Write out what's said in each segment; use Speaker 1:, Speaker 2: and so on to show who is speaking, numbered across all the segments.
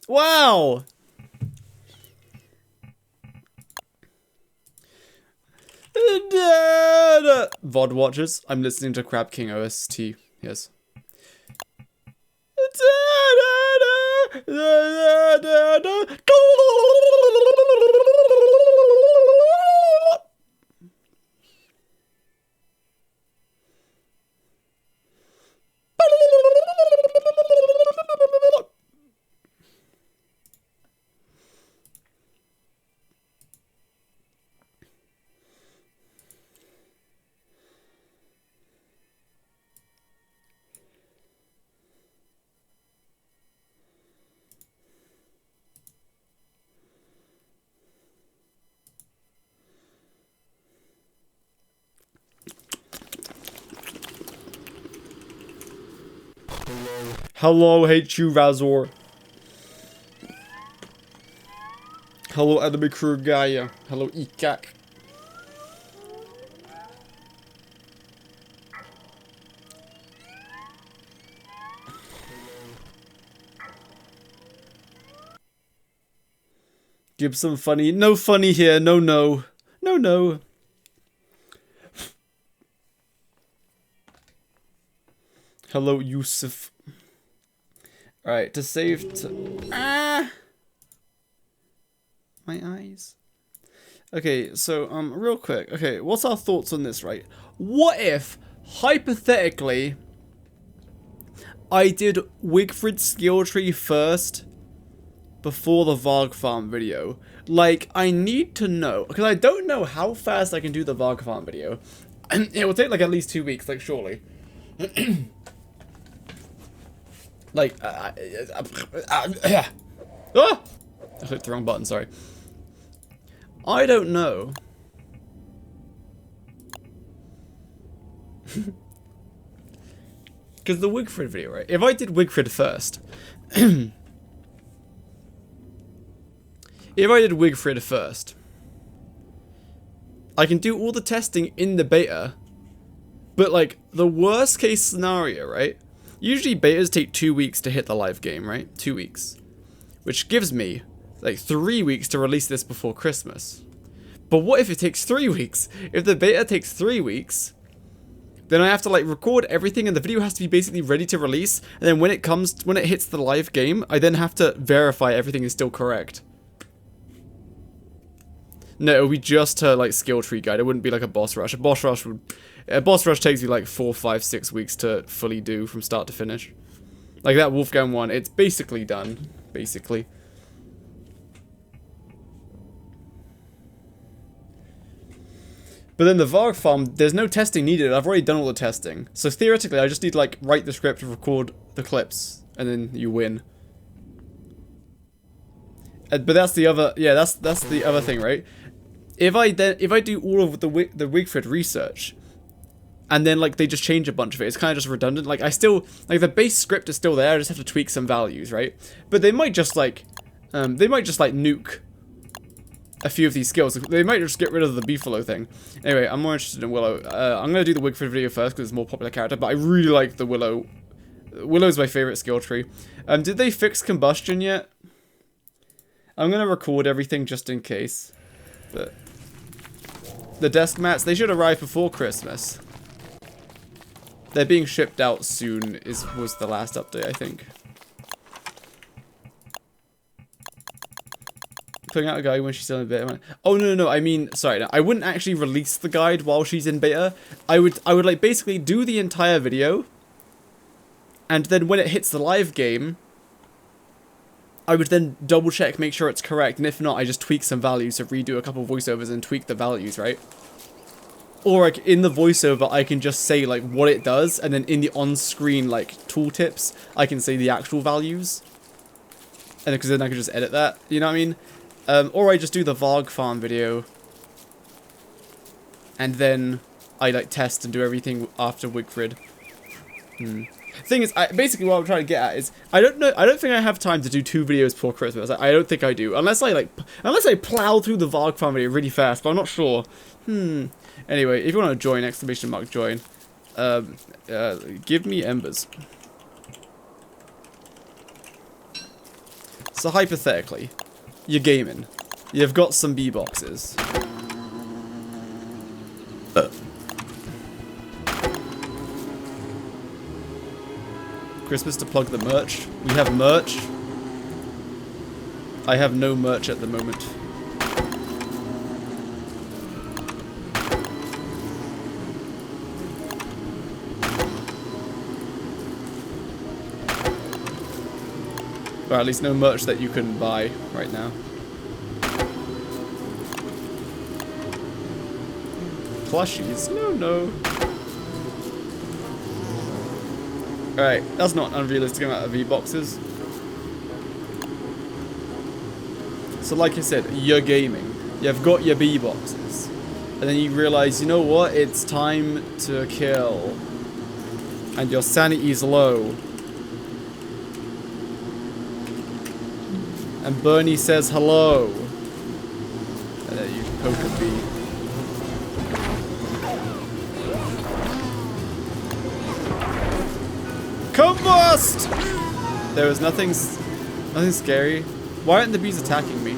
Speaker 1: Wow! VOD watchers, I'm listening to Crab King OST. Yes. Hello, HU Razor. Hello, Enemy Crew Gaia. Hello, Ikak. Gibson funny. No funny here. No, no. No, no. Hello, Yusuf. Alright, to save to... Ah! My eyes. Okay, so, real quick. Okay, what's our thoughts on this, right? What if, hypothetically, I did Wigfrid skill tree first before the Varg Farm video? Like, I need to know, because I don't know how fast I can do the Varg Farm video. It will take, like, at least 2 weeks, like, surely. Like, I clicked the wrong button, sorry. I don't know. Because the Wigfrid video, right? If I did Wigfrid first. If I did Wigfrid first. I can do all the testing in the beta. But, like, the worst case scenario, right? Usually betas take 2 weeks to hit the live game, right? 2 weeks. Which gives me, like, 3 weeks to release this before Christmas. But what if it takes 3 weeks? If the beta takes 3 weeks, then I have to, like, record everything and the video has to be basically ready to release. And then when it hits the live game, I then have to verify everything is still correct. No, it would be just a, like, skill tree guide. It wouldn't be like a boss rush. A boss rush takes you like 4, 5, 6 weeks to fully do from start to finish. Like that Wolfgang one, it's basically done. Basically. But then the Varg Farm, there's no testing needed. I've already done all the testing. So theoretically, I just need to, like, write the script and record the clips. And then you win. But that's the other, yeah, that's the other thing, right? If I do all of the Wigfrid research, and then, like, they just change a bunch of it, it's kind of just redundant. Like, I still, like, the base script is still there, I just have to tweak some values, right? But they might just, like, nuke a few of these skills. They might just get rid of the Beefalo thing. Anyway, I'm more interested in Willow. I'm going to do the Wigfrid video first, because it's a more popular character, but I really like the Willow. Willow's my favorite skill tree. Did they fix combustion yet? I'm going to record everything just in case. But the desk mats, they should arrive before Christmas. They're being shipped out soon, was the last update, I think. Putting out a guide when she's still in beta. Oh, no, I mean, sorry, no, I wouldn't actually release the guide while she's in beta. I would like, basically do the entire video. And then when it hits the live game, I would then double check, make sure it's correct, and if not, I just tweak some values, so redo a couple of voiceovers and tweak the values, right? Or, like, in the voiceover, I can just say, like, what it does, and then in the on-screen, like, tooltips, I can say the actual values. And because then I can just edit that, you know what I mean? Or I just do the Varg Farm video, and then I, like, test and do everything after Wigfrid. Thing is, basically what I'm trying to get at is, I don't think I have time to do 2 videos before Christmas. I don't think I do, unless I plow through the Varg Farm video really fast, but I'm not sure. Anyway, if you want to join, !join, give me embers. So hypothetically, you're gaming. You've got some B-boxes. Christmas to plug the merch. We have merch. I have no merch at the moment. Or at least no merch that you can buy right now. Plushies? No. Alright, that's not an unrealistic amount of V-boxes. So like I said, you're gaming. You've got your B-boxes. And then you realize, you know what? It's time to kill. And your sanity's low. And Bernie says hello. And then you poke a bee. Combust! There was nothing scary. Why aren't the bees attacking me?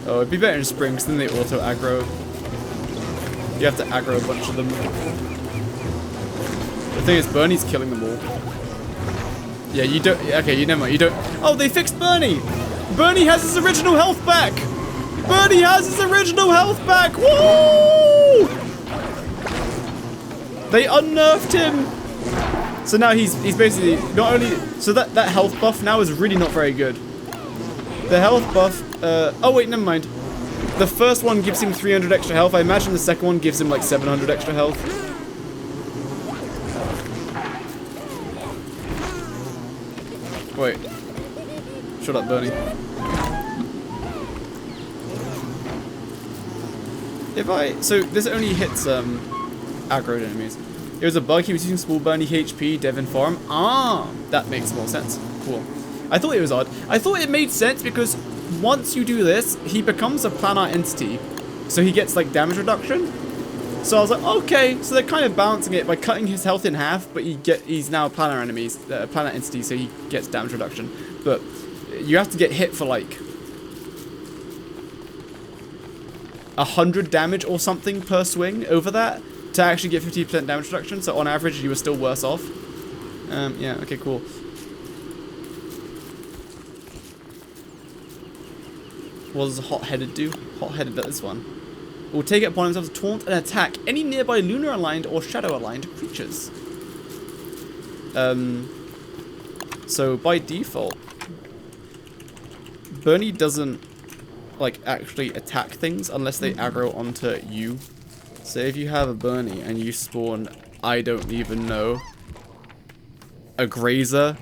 Speaker 1: Oh, it'd be better in spring, because then they auto aggro. You have to aggro a bunch of them. The thing is, Bernie's killing them all. Yeah, you don't. Okay, you never mind. You don't. Oh, they fixed Bernie! Bernie has his original health back! Bernie has his original health back! Woo! They unnerfed him! So now he's basically not only. So that health buff now is really not very good. The health buff. Oh wait, never mind. The first one gives him 300 extra health. I imagine the second one gives him like 700 extra health. Wait. Shut up, Bernie. So this only hits aggroed enemies. It was a bug. He was using small Bernie HP, Devon farm. Ah, that makes more sense. Cool. I thought it was odd. I thought it made sense because once you do this, he becomes a planar entity, so he gets like damage reduction. So I was like, okay, so they're kind of balancing it by cutting his health in half, but he's now a planar planar entity, so he gets damage reduction. But you have to get hit for like 100 damage or something per swing over that to actually get 50% damage reduction. So on average, you were still worse off. Yeah, okay, cool. What does Hot-Headed do? Hot-Headed does this one. Will take it upon himself to taunt and attack any nearby lunar-aligned or shadow-aligned creatures. So by default, Bernie doesn't like actually attack things unless they aggro onto you. So if you have a Bernie and you spawn, I don't even know, a Grazer.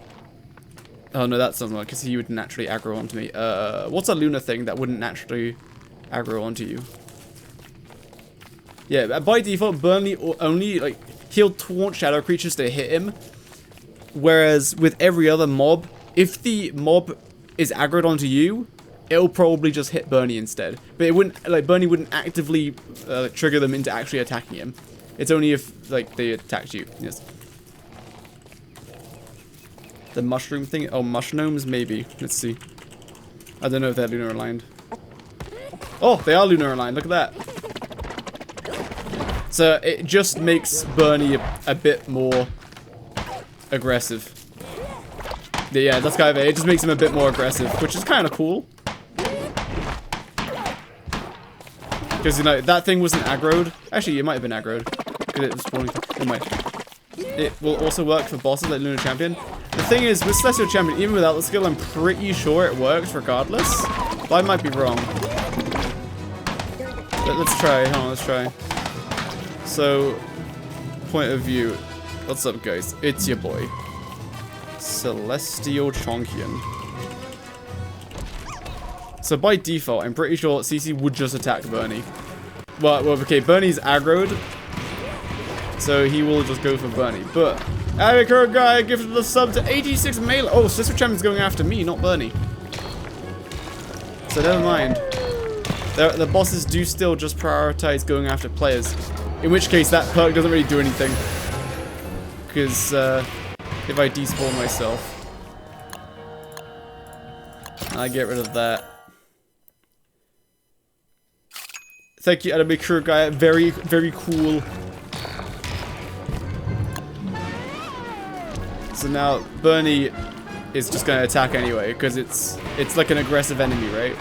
Speaker 1: Oh no, that's not because he would naturally aggro onto me. What's a lunar thing that wouldn't naturally aggro onto you? Yeah, by default, Bernie only, like, he'll taunt shadow creatures to hit him. Whereas with every other mob, if the mob is aggroed onto you, it'll probably just hit Bernie instead. But it wouldn't, like, Bernie wouldn't actively trigger them into actually attacking him. It's only if, like, they attacked you. Yes. The mushroom thing? Oh, mushrooms? Maybe. Let's see. I don't know if they're lunar aligned. Oh, they are lunar aligned. Look at that. So it just makes Bernie a bit more aggressive. Yeah, that's kind of it. It just makes him a bit more aggressive, which is kind of cool. Because, you know, that thing wasn't aggroed. Actually, it might have been aggroed. Because it was spawning. It might. It will also work for bosses like Lunar Champion. The thing is, with Celestial Champion, even without the skill, I'm pretty sure it works regardless. But I might be wrong. Let's try. Hold on, let's try. So, point of view. What's up, guys? It's your boy, Celestial Champion. So by default, I'm pretty sure CC would just attack Bernie. Well, okay, Bernie's aggroed, so he will just go for Bernie. But Avicur guy gifted the sub to 86 melee. Oh, Celestial Champion's going after me, not Bernie. So never mind. The bosses do still just prioritize going after players. In which case, that perk doesn't really do anything. Because if I despawn myself. I get rid of that. Thank you, Enemy Crew Guy. Very, very cool. So now Bernie is just gonna attack anyway because it's like an aggressive enemy, right?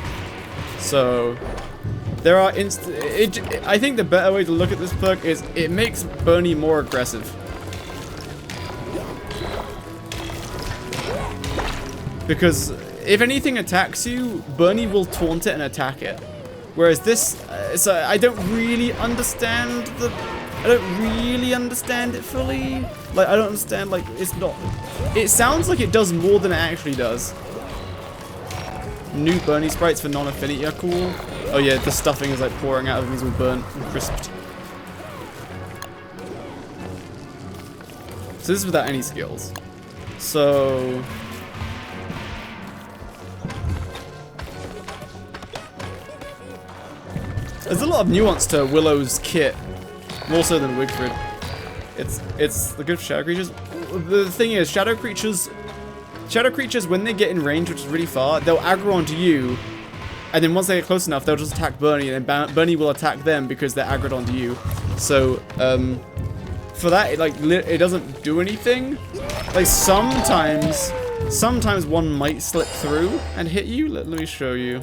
Speaker 1: So there are I think the better way to look at this perk is it makes Bernie more aggressive. Because if anything attacks you, Bernie will taunt it and attack it. Whereas this, so I don't really understand it fully. Like, I don't understand, like, it's not, it sounds like it does more than it actually does. New Bernie sprites for non-affinity are cool. Oh yeah, the stuffing is like pouring out of them, these all burnt and crisped. So this is without any skills. So there's a lot of nuance to Willow's kit, more so than Wigfrid. It's the good for shadow creatures. The thing is, shadow creatures, when they get in range, which is really far, they'll aggro onto you, and then once they get close enough, they'll just attack Bernie, and then Bernie will attack them because they're aggroed onto you. So, for that, it doesn't do anything. Like, sometimes one might slip through and hit you. Let me show you.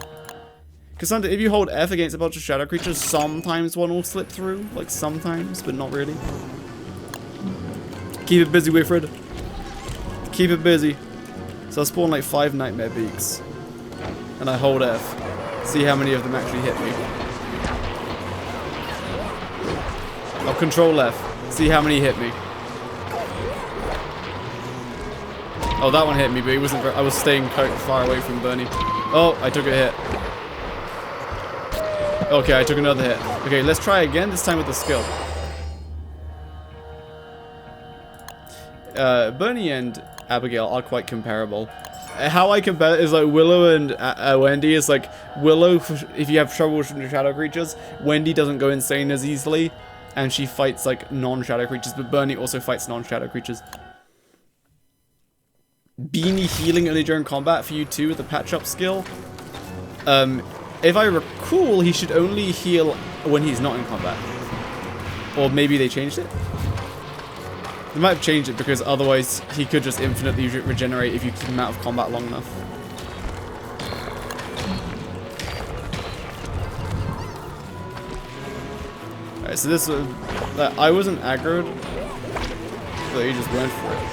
Speaker 1: Because if you hold F against a bunch of shadow creatures, sometimes one will slip through. Like, sometimes, but not really. Keep it busy, Wigfrid. Keep it busy. So I spawn like 5 Nightmare Beaks. And I hold F. See how many of them actually hit me. I'll control F. See how many hit me. Oh, that one hit me, but it wasn't. I was staying quite far away from Bernie. Oh, I took a hit. Okay, I took another hit. Okay, let's try again, this time with the skill. Bernie and Abigail are quite comparable. How I compare it is like Willow and Wendy is like Willow, if you have trouble with shadow creatures, Wendy doesn't go insane as easily, and she fights like non-shadow creatures, but Bernie also fights non-shadow creatures. Beanie healing only during combat for you too with the patch-up skill. If I recall, he should only heal when he's not in combat. Or maybe they changed it? They might have changed it because otherwise he could just infinitely regenerate if you keep him out of combat long enough. Alright, so this I wasn't aggroed, so he just went for it.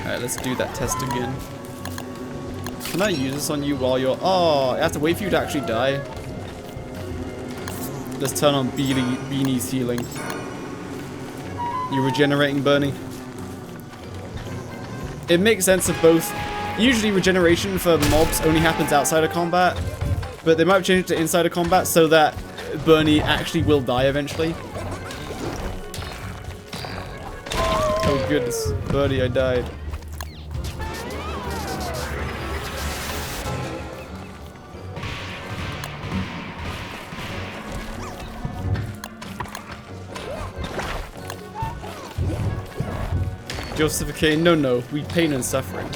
Speaker 1: Alright, let's do that test again. Can I use this on you while you're... Oh, I have to wait for you to actually die. Let's turn on Beanie's healing. You regenerating, Bernie? It makes sense of both. Usually regeneration for mobs only happens outside of combat, but they might change it to inside of combat so that Bernie actually will die eventually. Oh goodness, Bernie, I died. Justification, no, we pain and suffering.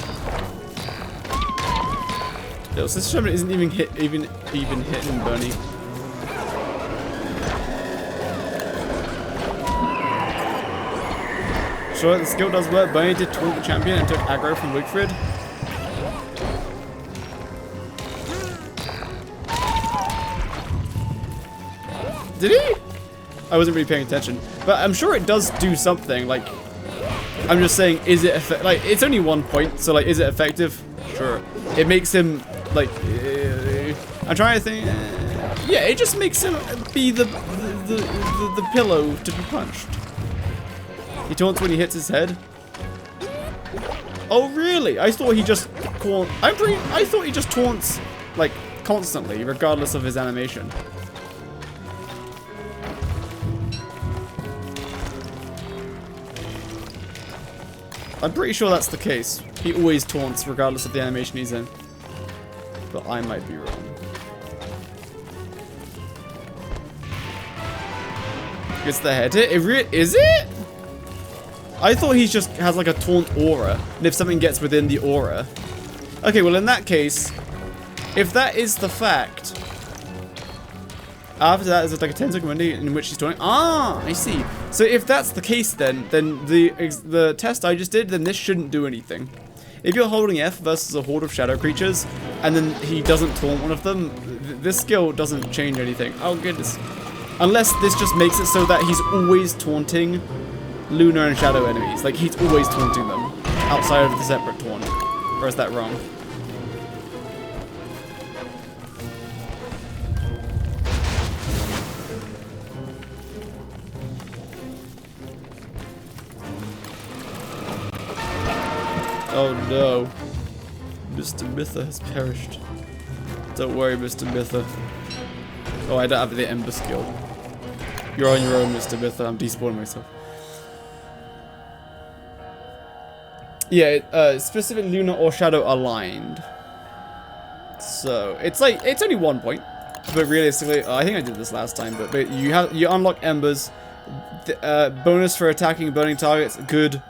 Speaker 1: Yo, so this shaman isn't even hitting Bernie. Sure, the skill does work. Bernie did taunt the champion and took aggro from Wigfrid. Did he? I wasn't really paying attention, but I'm sure it does do something. Like, I'm just saying, is it like it's only 1 point, so like, is it effective? Sure. It makes him like. I'm trying to think. Yeah, it just makes him be the pillow to be punched. He taunts when he hits his head. Oh really? I thought he just I thought he just taunts like constantly, regardless of his animation. I'm pretty sure that's the case. He always taunts regardless of the animation he's in. But I might be wrong. It's the head hit. Is it? I thought he just has like a taunt aura, and if something gets within the aura. Okay, well in that case, if that is the fact, after that is like a 10-second window in which he's taunting. Ah, I see. So if that's the case, then the test I just did, then this shouldn't do anything. If you're holding F versus a horde of shadow creatures, and then he doesn't taunt one of them, this skill doesn't change anything. Oh goodness. Unless this just makes it so that he's always taunting lunar and shadow enemies. Like, he's always taunting them outside of the separate taunt. Or is that wrong? Oh no. Mr. Mither has perished. Don't worry, Mr. Mither. Oh, I don't have the Ember skill. You're on your own, Mr. Mither. I'm despawning myself. Yeah, specific lunar or shadow aligned. So it's like it's only 1 point, but realistically, I think I did this last time. But you unlock embers, bonus for attacking burning targets. Good,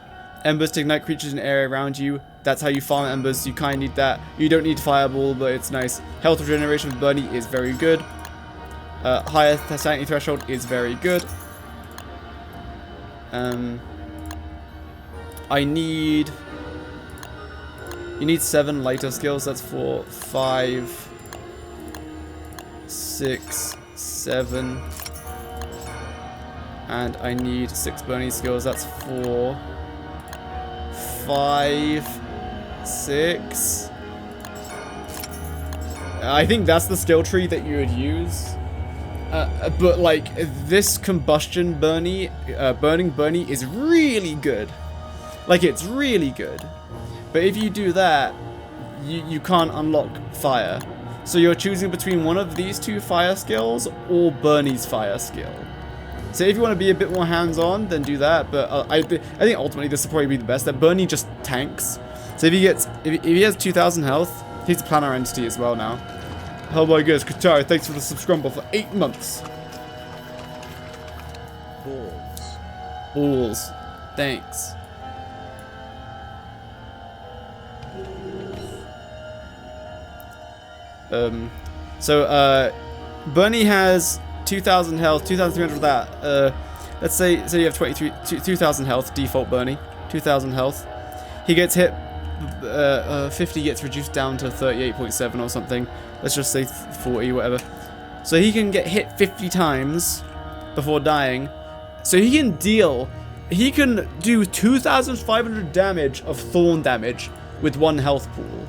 Speaker 1: embers to ignite creatures in the area around you. That's how you farm embers. You kind of need that. You don't need fireball, but it's nice. Health regeneration with Bernie is very good. Higher sanity threshold is very good. I need. You need 7 lighter skills. That's 4, 5, 6, 7. And I need 6 burning skills. That's 4, 5, 6. I think that's the skill tree that you would use. But like this combustion burning Bernie is really good. Like, it's really good. But if you do that, you can't unlock fire. So you're choosing between one of these 2 fire skills or Bernie's fire skill. So if you want to be a bit more hands-on, then do that. But I think ultimately this will probably be the best. That Bernie just tanks. So if he has 2,000 health, he's a planar entity as well now. Oh my goodness, Katara, thanks for the subscribe for 8 months. Balls. Thanks. Bernie has 2,000 health, 2,300 of that. Let's say you have 2,000 health, default Bernie, 2,000 health. He gets hit, 50 gets reduced down to 38.7 or something. Let's just say 40, whatever. So he can get hit 50 times before dying. So he can do 2,500 damage of thorn damage with 1 health pool,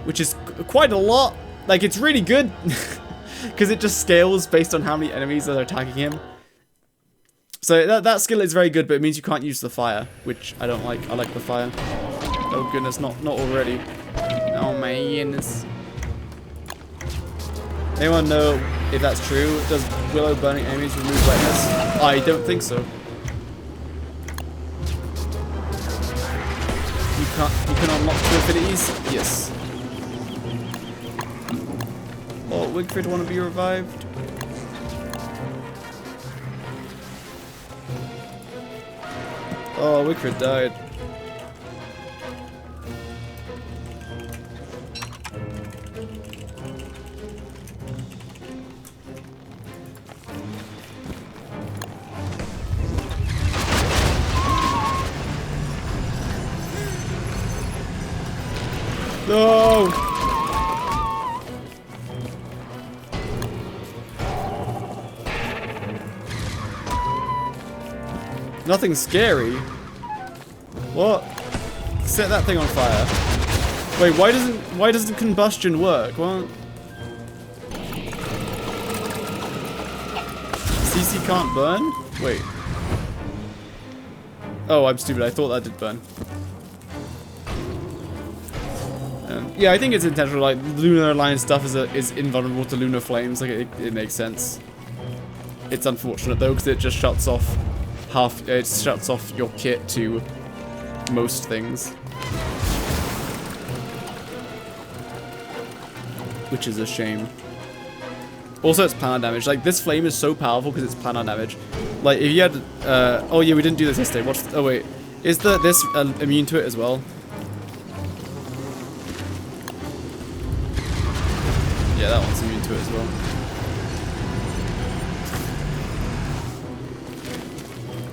Speaker 1: which is quite a lot. Like, it's really good because it just scales based on how many enemies are attacking him. So that skill is very good, but it means you can't use the fire, which I don't like. I like the fire. Oh goodness, not already. Oh my goodness. Anyone know if that's true? Does Willow burning enemies remove wetness? I don't think so. You can unlock 2 affinities? Yes. Oh, Wigfrid want to be revived? Oh, Wigfrid died. No! Nothing scary. What? Set that thing on fire. Wait, why doesn't combustion work? What? CC can't burn? Wait. Oh, I'm stupid. I thought that did burn. Yeah, I think it's intentional. Like, lunar line stuff is invulnerable to lunar flames. Like, it makes sense. It's unfortunate though, because it just shuts off your kit to most things, which is a shame. Also, it's planar damage. Like, this flame is so powerful because it's planar damage. Like, if you had... oh, yeah, we didn't do this yesterday. Watch... Oh, wait. Is this immune to it as well? Yeah, that one's immune to it as well.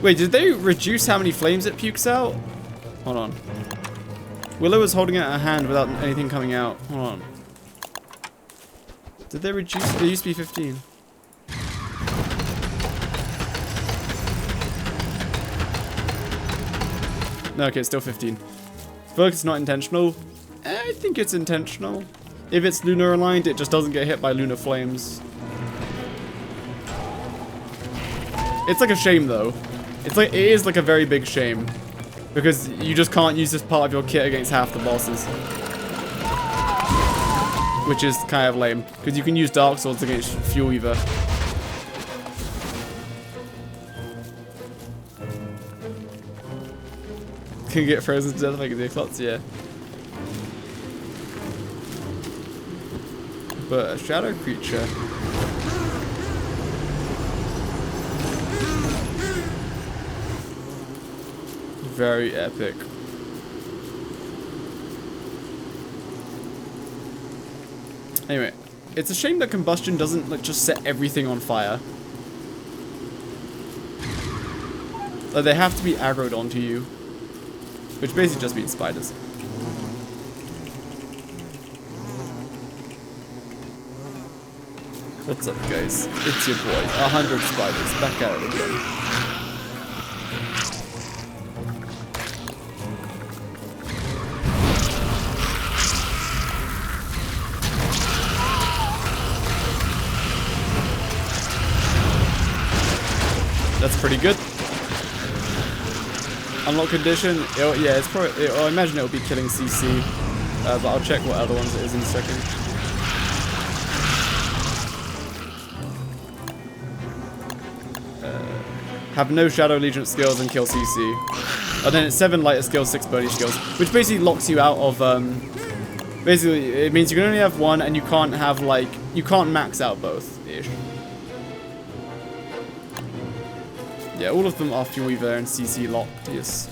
Speaker 1: Wait, did they reduce how many flames it pukes out? Hold on. Willow was holding out her hand without anything coming out. Hold on. Did they reduce? There used to be 15. No, okay, it's still 15. I feel like it's not intentional. I think it's intentional. If it's lunar aligned, it just doesn't get hit by lunar flames. It's like a shame, though. It is like a very big shame. Because you just can't use this part of your kit against half the bosses. Which is kind of lame. Because you can use Dark Swords against Fuel Weaver. Can get frozen to death like a Eclipse, yeah. But a shadow creature. Very epic. Anyway, it's a shame that combustion doesn't like just set everything on fire. Like, they have to be aggroed onto you, which basically just means spiders. What's up, guys? It's your boy, 100 spiders, back at it again. That's pretty good. Unlock condition. Yeah, it's probably. I imagine it'll be killing CC, but I'll check what other ones it is in a second. Have no Shadow Allegiance skills and kill CC. And then it's 7 lighter skills, 6 bony skills, which basically locks you out of. Basically, it means you can only have one, and you can't have like you can't max out both ish. Yeah, all of them are Fuel Weaver and CC locked, yes.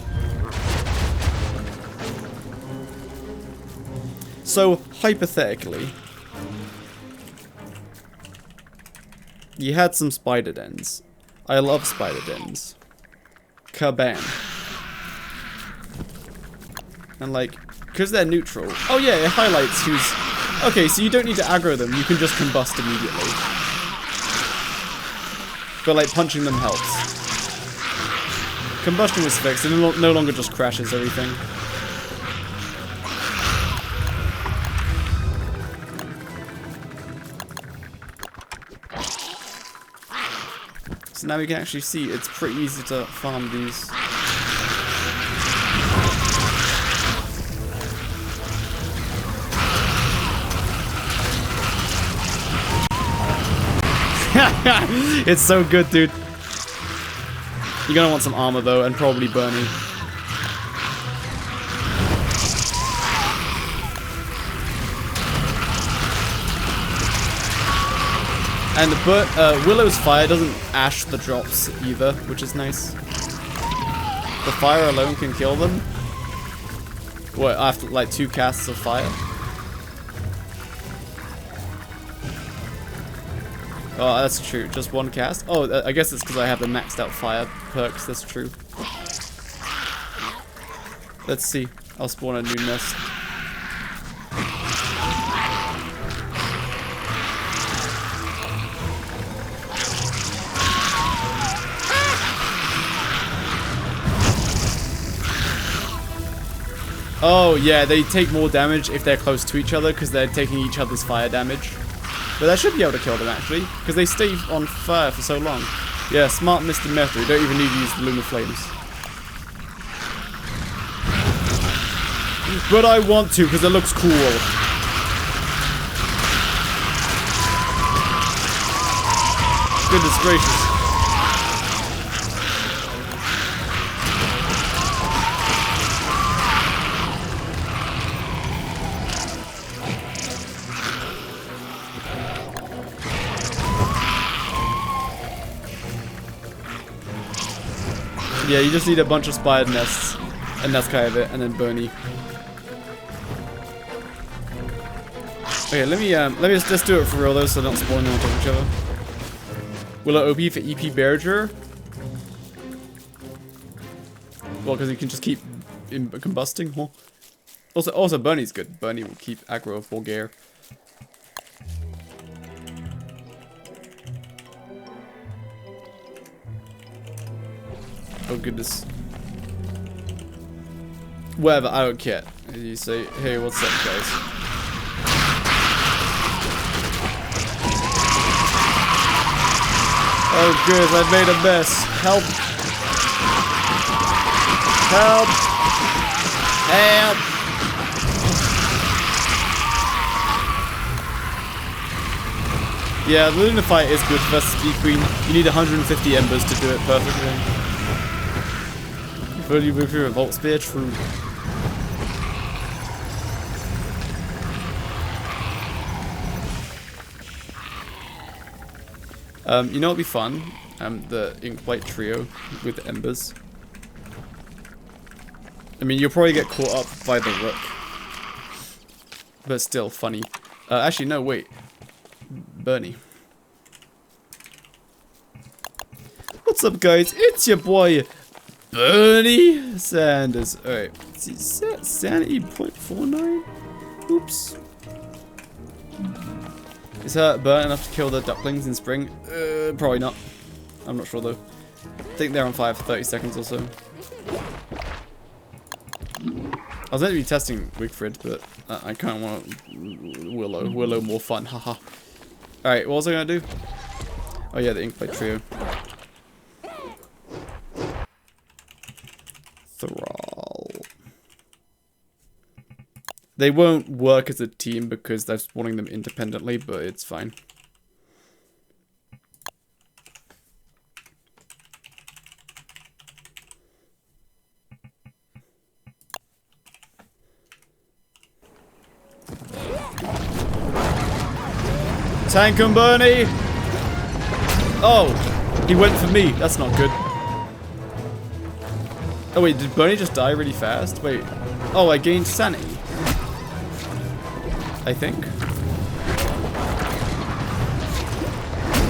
Speaker 1: So, hypothetically, you had some spider dens. I love spider dens. Kabam. And like, because they're neutral. Oh yeah, it highlights who's... Okay, so you don't need to aggro them, you can just combust immediately. But like, punching them helps. Combustion was fixed, and it no longer just crashes everything. So now we can actually see it's pretty easy to farm these. It's so good, dude. You're gonna want some armor though, and probably Bernie. And Willow's fire doesn't ash the drops either, which is nice. The fire alone can kill them. What, after like 2 casts of fire? Oh, that's true. Just 1 cast? Oh, I guess it's because I have the maxed out fire perks. That's true. Let's see. I'll spawn a new nest. Oh, yeah, they take more damage if they're close to each other because they're taking each other's fire damage. But that should be able to kill them, actually, because they stay on fire for so long. Yeah, smart Mr. Method. You don't even need to use the lunar flames. But I want to, because it looks cool. Goodness gracious. Yeah, you just need a bunch of spider nests, and that's kind of it. And then Bernie. Okay, let me just do it for real though, so not spawning on top of each other. Willow OP for EP Bearager. Well, because you can just keep combusting. Huh? Also, Bernie's good. Bernie will keep aggro of Bulgare. Oh goodness. Whatever, I don't care. You say, hey, what's up, guys? Oh good, I've made a mess. Help! Help! Help! Yeah, the Luna fight is good versus Speed Queen. You need 150 embers to do it perfectly. Fully move through a Volt Spear, true. You know what'd be fun? The Ink-White Trio with embers. I mean, you'll probably get caught up by the Rook. But still, funny. Actually, no, wait. Bernie. What's up, guys? It's your boy, Bernie Sanders. Alright. Sanity 0.49? Oops. Is her burn enough to kill the ducklings in spring? Probably not. I'm not sure though. I think they're on fire for 30 seconds or so. I was meant to be testing Wigfrid, but I kind of want Willow. Willow more fun, haha. Alright, what was I going to do? Oh yeah, the Ink-White Trio. Thrall. They won't work as a team because they're spawning them independently, but it's fine. Tank him, Bernie! Oh, he went for me. That's not good. Oh wait, did Bernie just die really fast? Wait. Oh, I gained sanity. I think.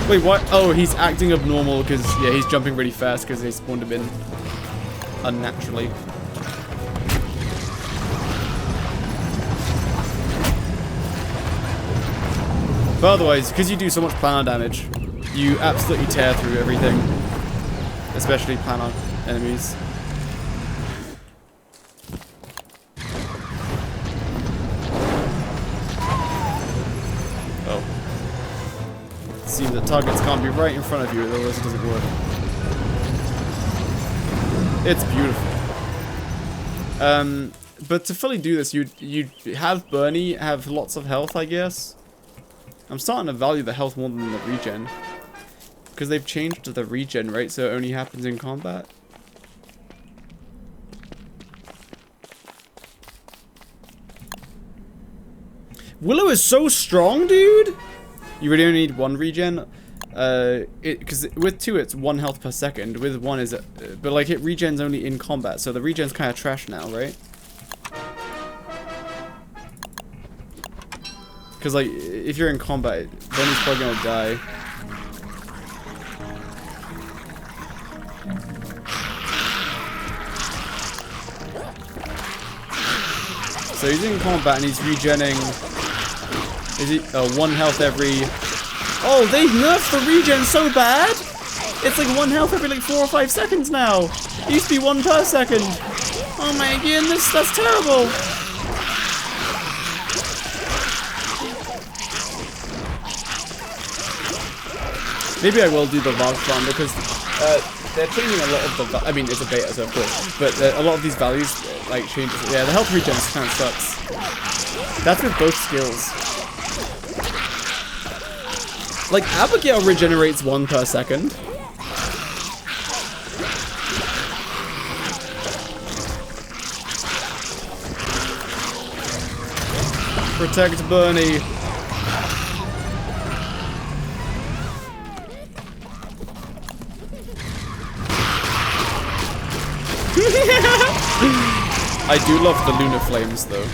Speaker 1: Wait, what? Oh, he's acting abnormal because, yeah, he's jumping really fast because they spawned him in unnaturally. But otherwise, because you do so much planar damage, you absolutely tear through everything. Especially planar enemies. Oh. It seems that targets can't be right in front of you, otherwise it doesn't work. It's beautiful. But to fully do this, you'd have Bernie have lots of health, I guess. I'm starting to value the health more than the regen. Because they've changed to the regen, right? So it only happens in combat. Willow is so strong, dude! You really only need one regen. Because with 2 it's 1 health per second. With 1 is... but like it regens only in combat. So the regen's kind of trash now, right? Because, like, if you're in combat, then he's probably gonna die. So he's in combat and he's regenning. Is he? 1 health every. Oh, they nerfed the regen so bad! It's like 1 health every like 4 or 5 seconds now! It used to be 1 per second! Oh my goodness, that's terrible! Maybe I will do the Valve farm because they're changing a lot of the. I mean, it's a beta, so of course, but a lot of these values like changes. Yeah, the health regen kind of sucks. That's with both skills. Like Abigail regenerates 1 per second. Protect Bernie. I do love the lunar flames though.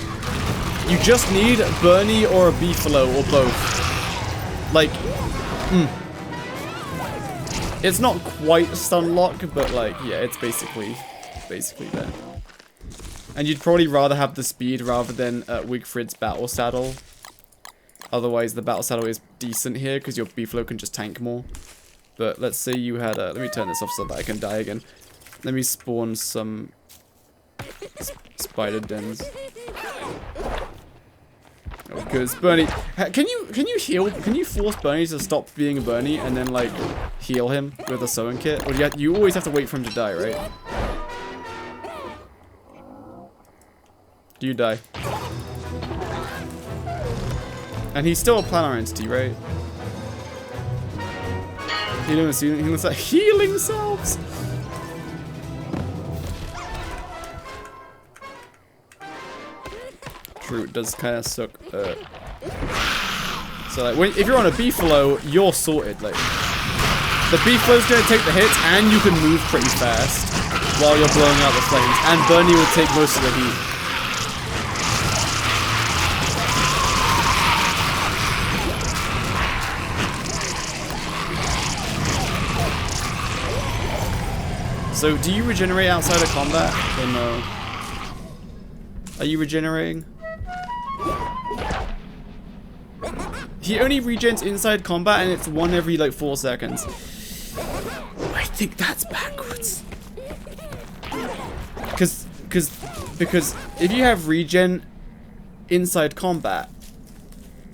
Speaker 1: You just need Bernie or a Beefalo or both. Like, it's not quite stun lock, but like, yeah, it's basically there. And you'd probably rather have the speed rather than Wigfrid's battle saddle. Otherwise, the battle saddle is decent here because your Beefalo can just tank more. But let's say you had a... Let me turn this off so that I can die again. Let me spawn some spider dens. Oh, because Bernie... Can you heal... Can you force Bernie to stop being a Bernie and then, like, heal him with a sewing kit? Or you always have to wait for him to die, right? Do you die? And he's still a planar entity, right? He looks like healing selves. True, it does kind of suck. So like, if you're on a Beefalo, you're sorted. Like, the Beefalo's gonna take the hits, and you can move pretty fast while you're blowing out the flames. And Bernie will take most of the heat. So, do you regenerate outside of combat, or no? Are you regenerating? He only regens inside combat, and it's one every, like, 4 seconds. I think that's backwards. Because if you have regen inside combat,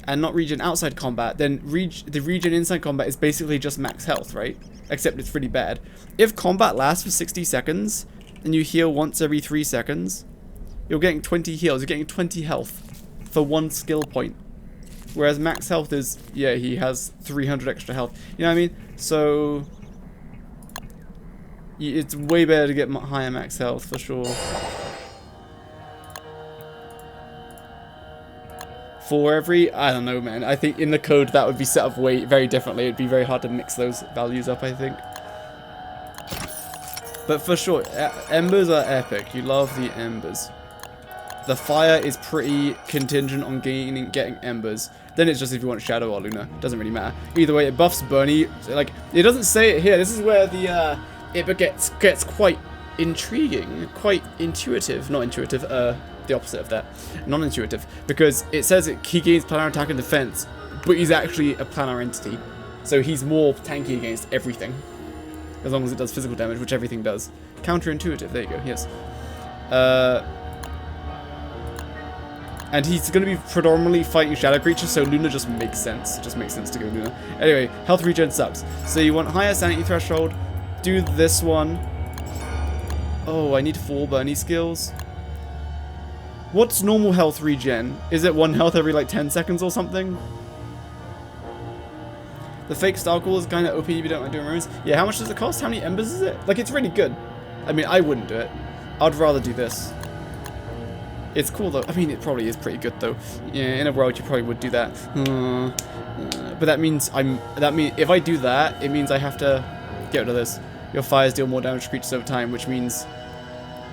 Speaker 1: and not regen outside combat, then the regen inside combat is basically just max health, right? Except it's pretty bad. If combat lasts for 60 seconds, and you heal once every 3 seconds, you're getting 20 heals. You're getting 20 health for 1 skill point. Whereas max health is, yeah, he has 300 extra health. You know what I mean? So, it's way better to get higher max health, for sure. For every, I don't know, man. I think in the code that would be set up very differently. It'd be very hard to mix those values up, I think. But for sure, embers are epic. You love the embers. The fire is pretty contingent on getting embers. Then it's just if you want Shadow or Luna. Doesn't really matter. Either way, it buffs Bernie. Like, it doesn't say it here. This is where the it gets quite intriguing, quite intuitive. Not intuitive. The opposite of that. Non-intuitive. Because it says he gains planar attack and defense, but he's actually a planar entity. So he's more tanky against everything. As long as it does physical damage, which everything does. Counterintuitive. There you go. Yes. And he's going to be predominantly fighting shadow creatures, so Luna just makes sense. It just makes sense to go Luna. Anyway, health regen sucks. So you want higher sanity threshold. Do this one. Oh, I need 4 Bernie skills. What's normal health regen? Is it 1 health every like 10 seconds or something? The fake Starcall is kind of OP if you don't like doing runes. Yeah, how much does it cost? How many embers is it? Like, it's really good. I mean, I wouldn't do it. I'd rather do this. It's cool though. I mean, it probably is pretty good though. Yeah, in a world you probably would do that. But that means if I do that, it means I have to get rid of this. Your fires deal more damage to creatures over time, which means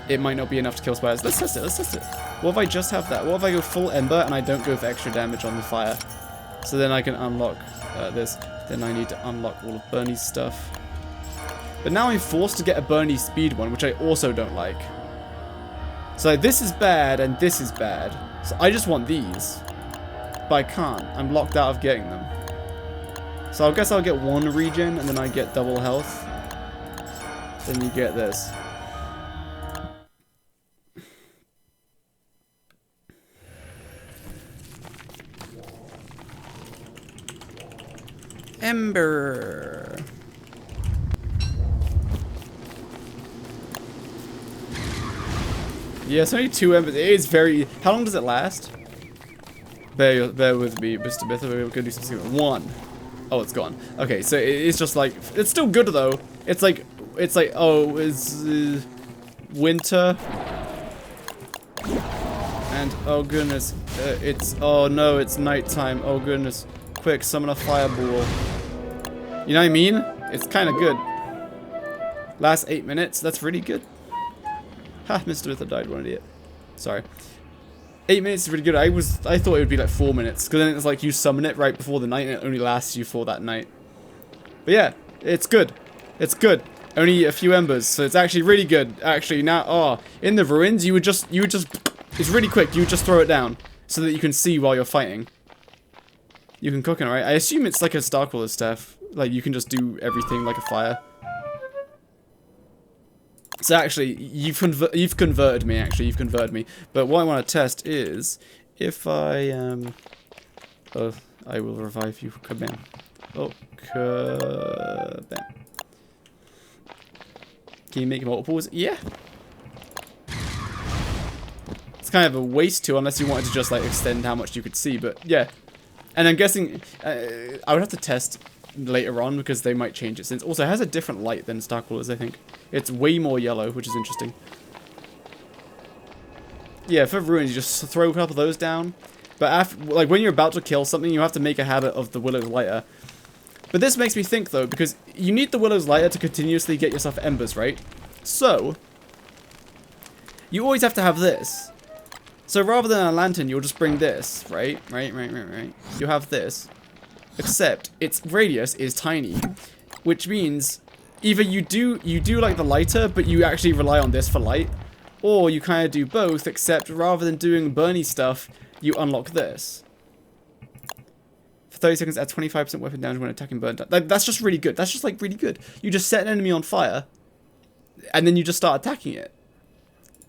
Speaker 1: it might not be enough to kill spiders. Let's test it. Let's test it. What if I just have that? What if I go full ember and I don't go for extra damage on the fire? So then I can unlock this. Then I need to unlock all of Bernie's stuff. But now I'm forced to get a Bernie speed one, which I also don't like. So this is bad and this is bad. So I just want these. But I can't. I'm locked out of getting them. So I guess I'll get 1 regen and then I get double health. Then you get this. Ember. Yeah, it's only 2 embers. It is very... How long does it last? Bear with me, Mr. Myth. We're gonna do something. 1. Oh, it's gone. Okay, so it's just like... It's still good, though. It's like... Oh, it's... winter. And, oh goodness. It's... Oh no, it's nighttime. Oh goodness. Quick, summon a fireball. You know what I mean? It's kind of good. Last 8 minutes. That's really good. Ha, Mr. Myth died, one idiot. Sorry. 8 minutes is really good. I thought it would be like 4 minutes, because then it's like you summon it right before the night and it only lasts you for that night. But yeah, it's good. It's good. Only a few embers, so it's actually really good. Actually, now, in the ruins, you would just, it's really quick. You would just throw it down so that you can see while you're fighting. You can cook it, right? I assume it's like a Starcrawler staff. Like, you can just do everything like a fire. So actually, you've converted me, actually. You've converted me. But what I want to test is, if I, oh, I will revive you. Kabam. Oh, kabam. Can you make multiples? Yeah. It's kind of a waste to, unless you wanted to just, like, extend how much you could see. But, yeah. And I'm guessing, I would have to test later on, because they might change it. Since also, it has a different light than Starcrawlers, I think. It's way more yellow, which is interesting. Yeah, for ruins, you just throw a couple of those down. But after, like, when you're about to kill something, you have to make a habit of the Willow's Lighter. But this makes me think, though, because you need the Willow's Lighter to continuously get yourself embers, right? So, you always have to have this. So rather than a lantern, you'll just bring this, right? Right. You have this. Except, its radius is tiny. Which means, either you do like the lighter, but you actually rely on this for light. Or you kind of do both, except rather than doing burny stuff, you unlock this. For 30 seconds, add 25% weapon damage when attacking burn. Like, that's just really good. That's just, like, really good. You just set an enemy on fire, and then you just start attacking it.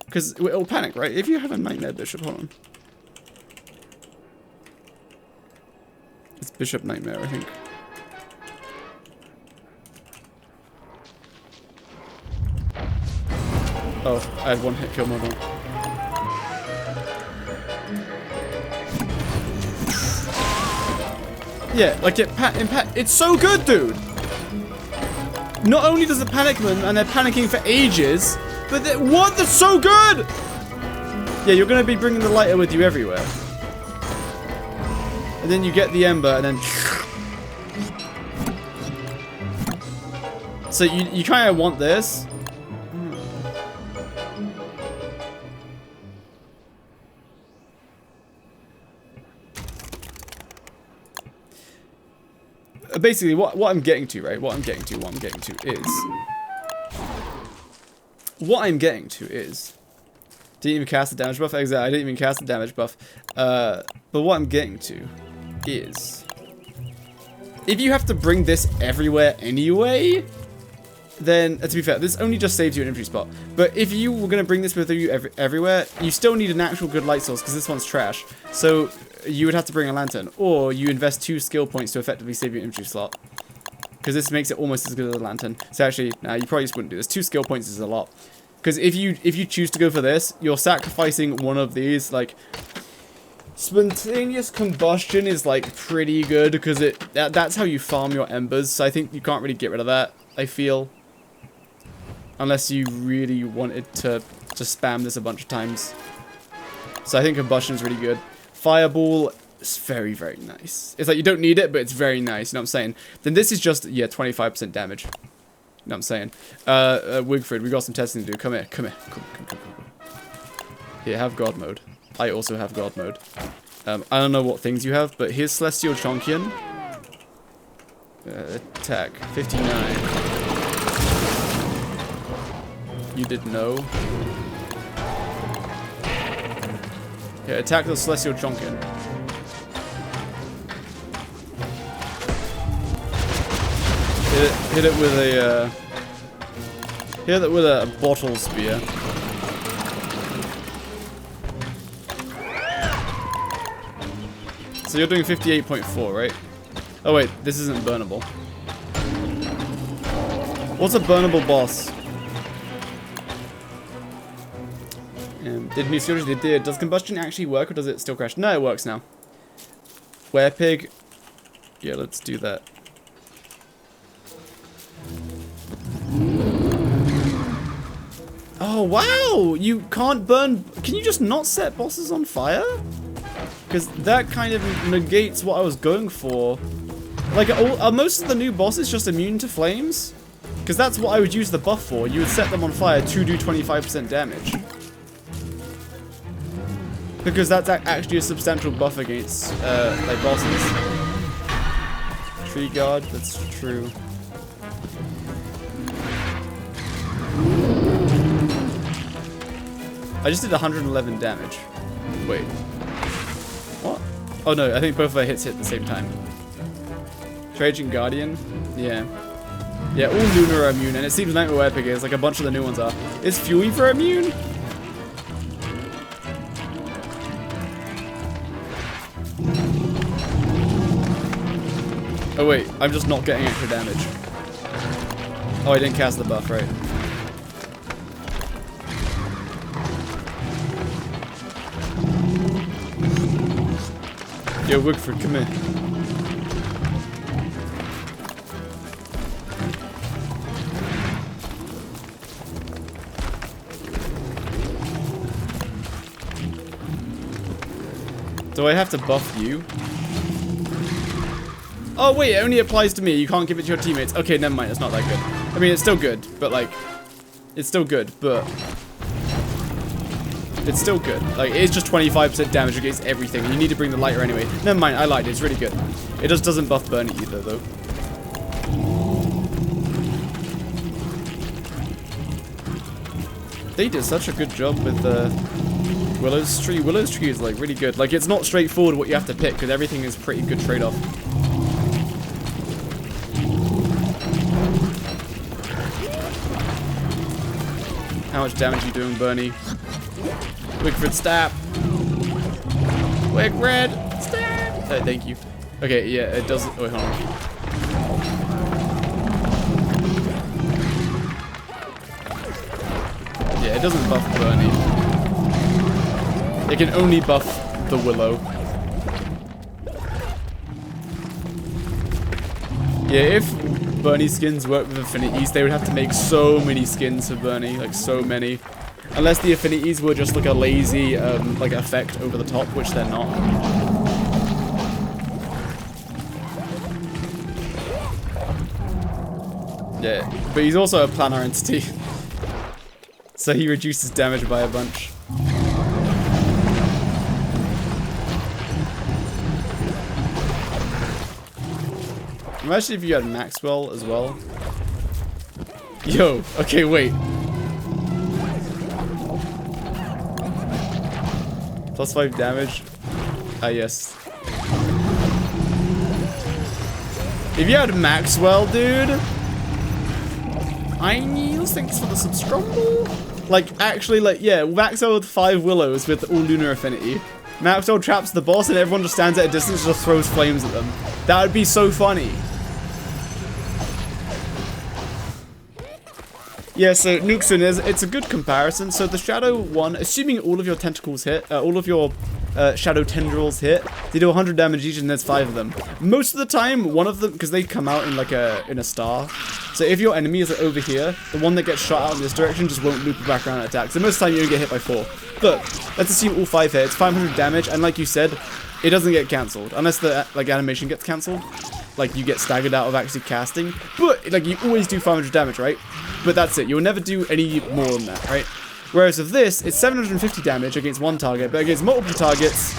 Speaker 1: Because it'll panic, right? If you have a Nightmare Bishop, hold on. It's Bishop Nightmare, I think. Oh, I had one hit kill mode on. Yeah, like it's so good, dude! Not only does it panic them, and they're panicking for ages, but what? That's so good! Yeah, you're gonna be bringing the lighter with you everywhere. And then you get the ember, and then... So you kind of want this. Basically, what I'm getting to, right? What I'm getting to is... Didn't even cast the damage buff? Exactly, I didn't even cast the damage buff. But what I'm getting to is... If you have to bring this everywhere anyway... Then, to be fair, this only just saves you an inventory spot. But if you were going to bring this with you everywhere, you still need an actual good light source, because this one's trash. So, you would have to bring a lantern. Or, you invest 2 skill points to effectively save your inventory slot. Because this makes it almost as good as a lantern. So actually, nah, you probably just wouldn't do this. 2 skill points is a lot. Because if you choose to go for this, you're sacrificing one of these, like... Spontaneous combustion is, like, pretty good, because that's how you farm your embers. So I think you can't really get rid of that, I feel. Unless you really wanted to spam this a bunch of times. So I think combustion is really good. Fireball is very, very nice. It's like you don't need it, but it's very nice. You know what I'm saying? Then this is just, yeah, 25% damage. You know what I'm saying? Wigfrid, we got some testing to do. Come here. Come. Here, have God mode. I also have God mode. I don't know what things you have, but here's Celestial Chonkian. Attack. 59. You didn't know. Yeah, attack the Celestial Chonkian. Hit it with a hit it with a bottle spear. So you're doing 58.4, right? Oh wait, this isn't burnable. What's a burnable boss? Did new storage? It did. Does combustion actually work, or does it still crash? No, it works now. Werepig. Yeah, let's do that. Oh, wow! You can't burn... Can you just not set bosses on fire? Because that kind of negates what I was going for. Like, are most of the new bosses just immune to flames? Because that's what I would use the buff for. You would set them on fire to do 25% damage. Because that's actually a substantial buff against like bosses. Tree guard, that's true. I just did 111 damage. Wait. What? Oh no, I think both of our hits hit at the same time. Trajan Guardian? Yeah. Yeah, all Lunar are immune, and it seems Nightmare Epic is, like a bunch of the new ones are. Is Fuever immune? Oh wait, I'm just not getting extra damage. Oh, I didn't cast the buff, right. Yo, Wigfrid, come here. Do I have to buff you? Oh wait, it only applies to me. You can't give it to your teammates. Okay, never mind. It's not that good. I mean, it's still good, but like, it's still good, but it's still good. Like, it's just 25% damage against everything. You need to bring the lighter anyway. Never mind. I lied. It's really good. It just doesn't buff Bernie either, though. They did such a good job with Willow's Tree. Willow's Tree is like really good. Like, it's not straightforward what you have to pick because everything is pretty good trade-off. How much damage are you doing, Bernie? Wigfrid, stab! Wigfrid, stab! Oh, thank you. Okay, yeah, it doesn't. Oh, wait, hold on. Yeah, it doesn't buff Bernie. It can only buff the Willow. Yeah, if Bernie skins work with affinities, they would have to make so many skins for Bernie, like so many. Unless the affinities were just like a lazy like effect over the top, which they're not. Yeah, but he's also a planar entity. So he reduces damage by a bunch. Imagine if you had Maxwell as well. Yo, okay, wait. +5 damage. Ah, yes. If you had Maxwell, dude. I need thanks for the subscribe. Like, actually, like, yeah, Maxwell with 5 Willows with all Lunar Affinity. Maxwell traps the boss and everyone just stands at a distance and just throws flames at them. That would be so funny. Yeah, so Nuxin it's a good comparison. So the Shadow one, assuming all of your tentacles hit, all of your Shadow tendrils hit, they do 100 damage each and there's 5 of them. Most of the time, one of them, because they come out in like a star. So if your enemy is like over here, the one that gets shot out in this direction just won't loop back around and attack. So most of the time you don't get hit by 4. But let's assume all 5 hit. It's 500 damage, and like you said, it doesn't get cancelled unless the like animation gets cancelled. Like you get staggered out of actually casting. But like you always do 500 damage, right? But that's it. You'll never do any more than that, right? Whereas with this, it's 750 damage against one target, but against multiple targets,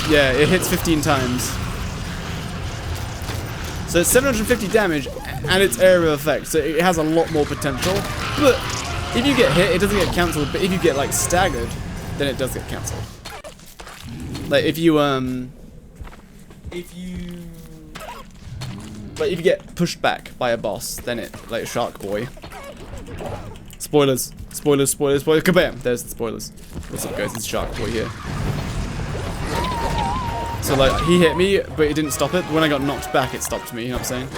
Speaker 1: yeah, it hits 15 times. So it's 750 damage, and it's area of effect, so it has a lot more potential. But if you get hit, it doesn't get cancelled, but if you get, like, staggered, then it does get cancelled. Like, if you get pushed back by a boss, then it, like, Shark Boy. Spoilers. Spoilers, spoilers, spoilers. Kabam! There's the spoilers. What's up, guys? It's Shark Boy here. So, like, he hit me, but it didn't stop it. When I got knocked back, it stopped me, you know what I'm saying?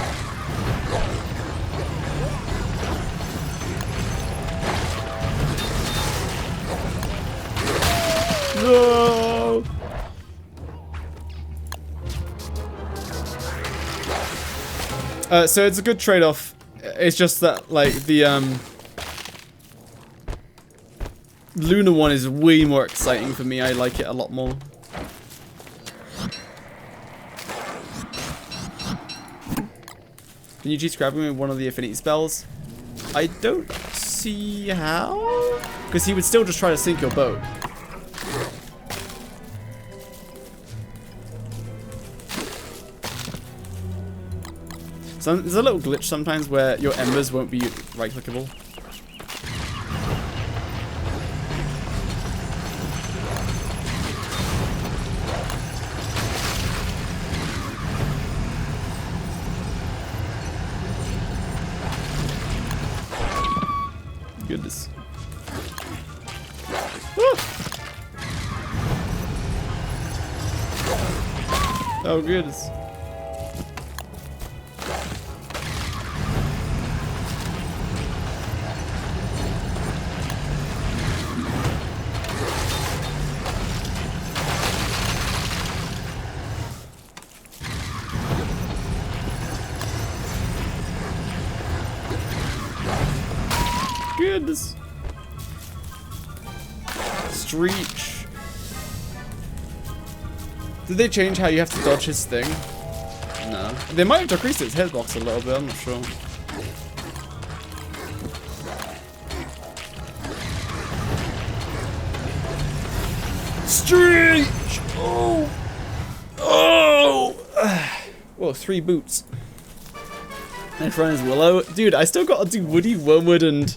Speaker 1: No! So it's a good trade-off. It's just that, like, the, Luna one is way more exciting for me. I like it a lot more. Can you cheat grabbing with one of the affinity spells? I don't see how. Because he would still just try to sink your boat. So there's a little glitch sometimes where your embers won't be right-clickable. Goodness. Oh goodness. Goodness. Streech. Did they change how you have to dodge his thing? No. They might have decreased its hitbox a little bit, I'm not sure. Streech! Oh! Oh! Whoa, 3 boots. Next one is Willow. Dude, I still gotta do Woody, Wormwood, and...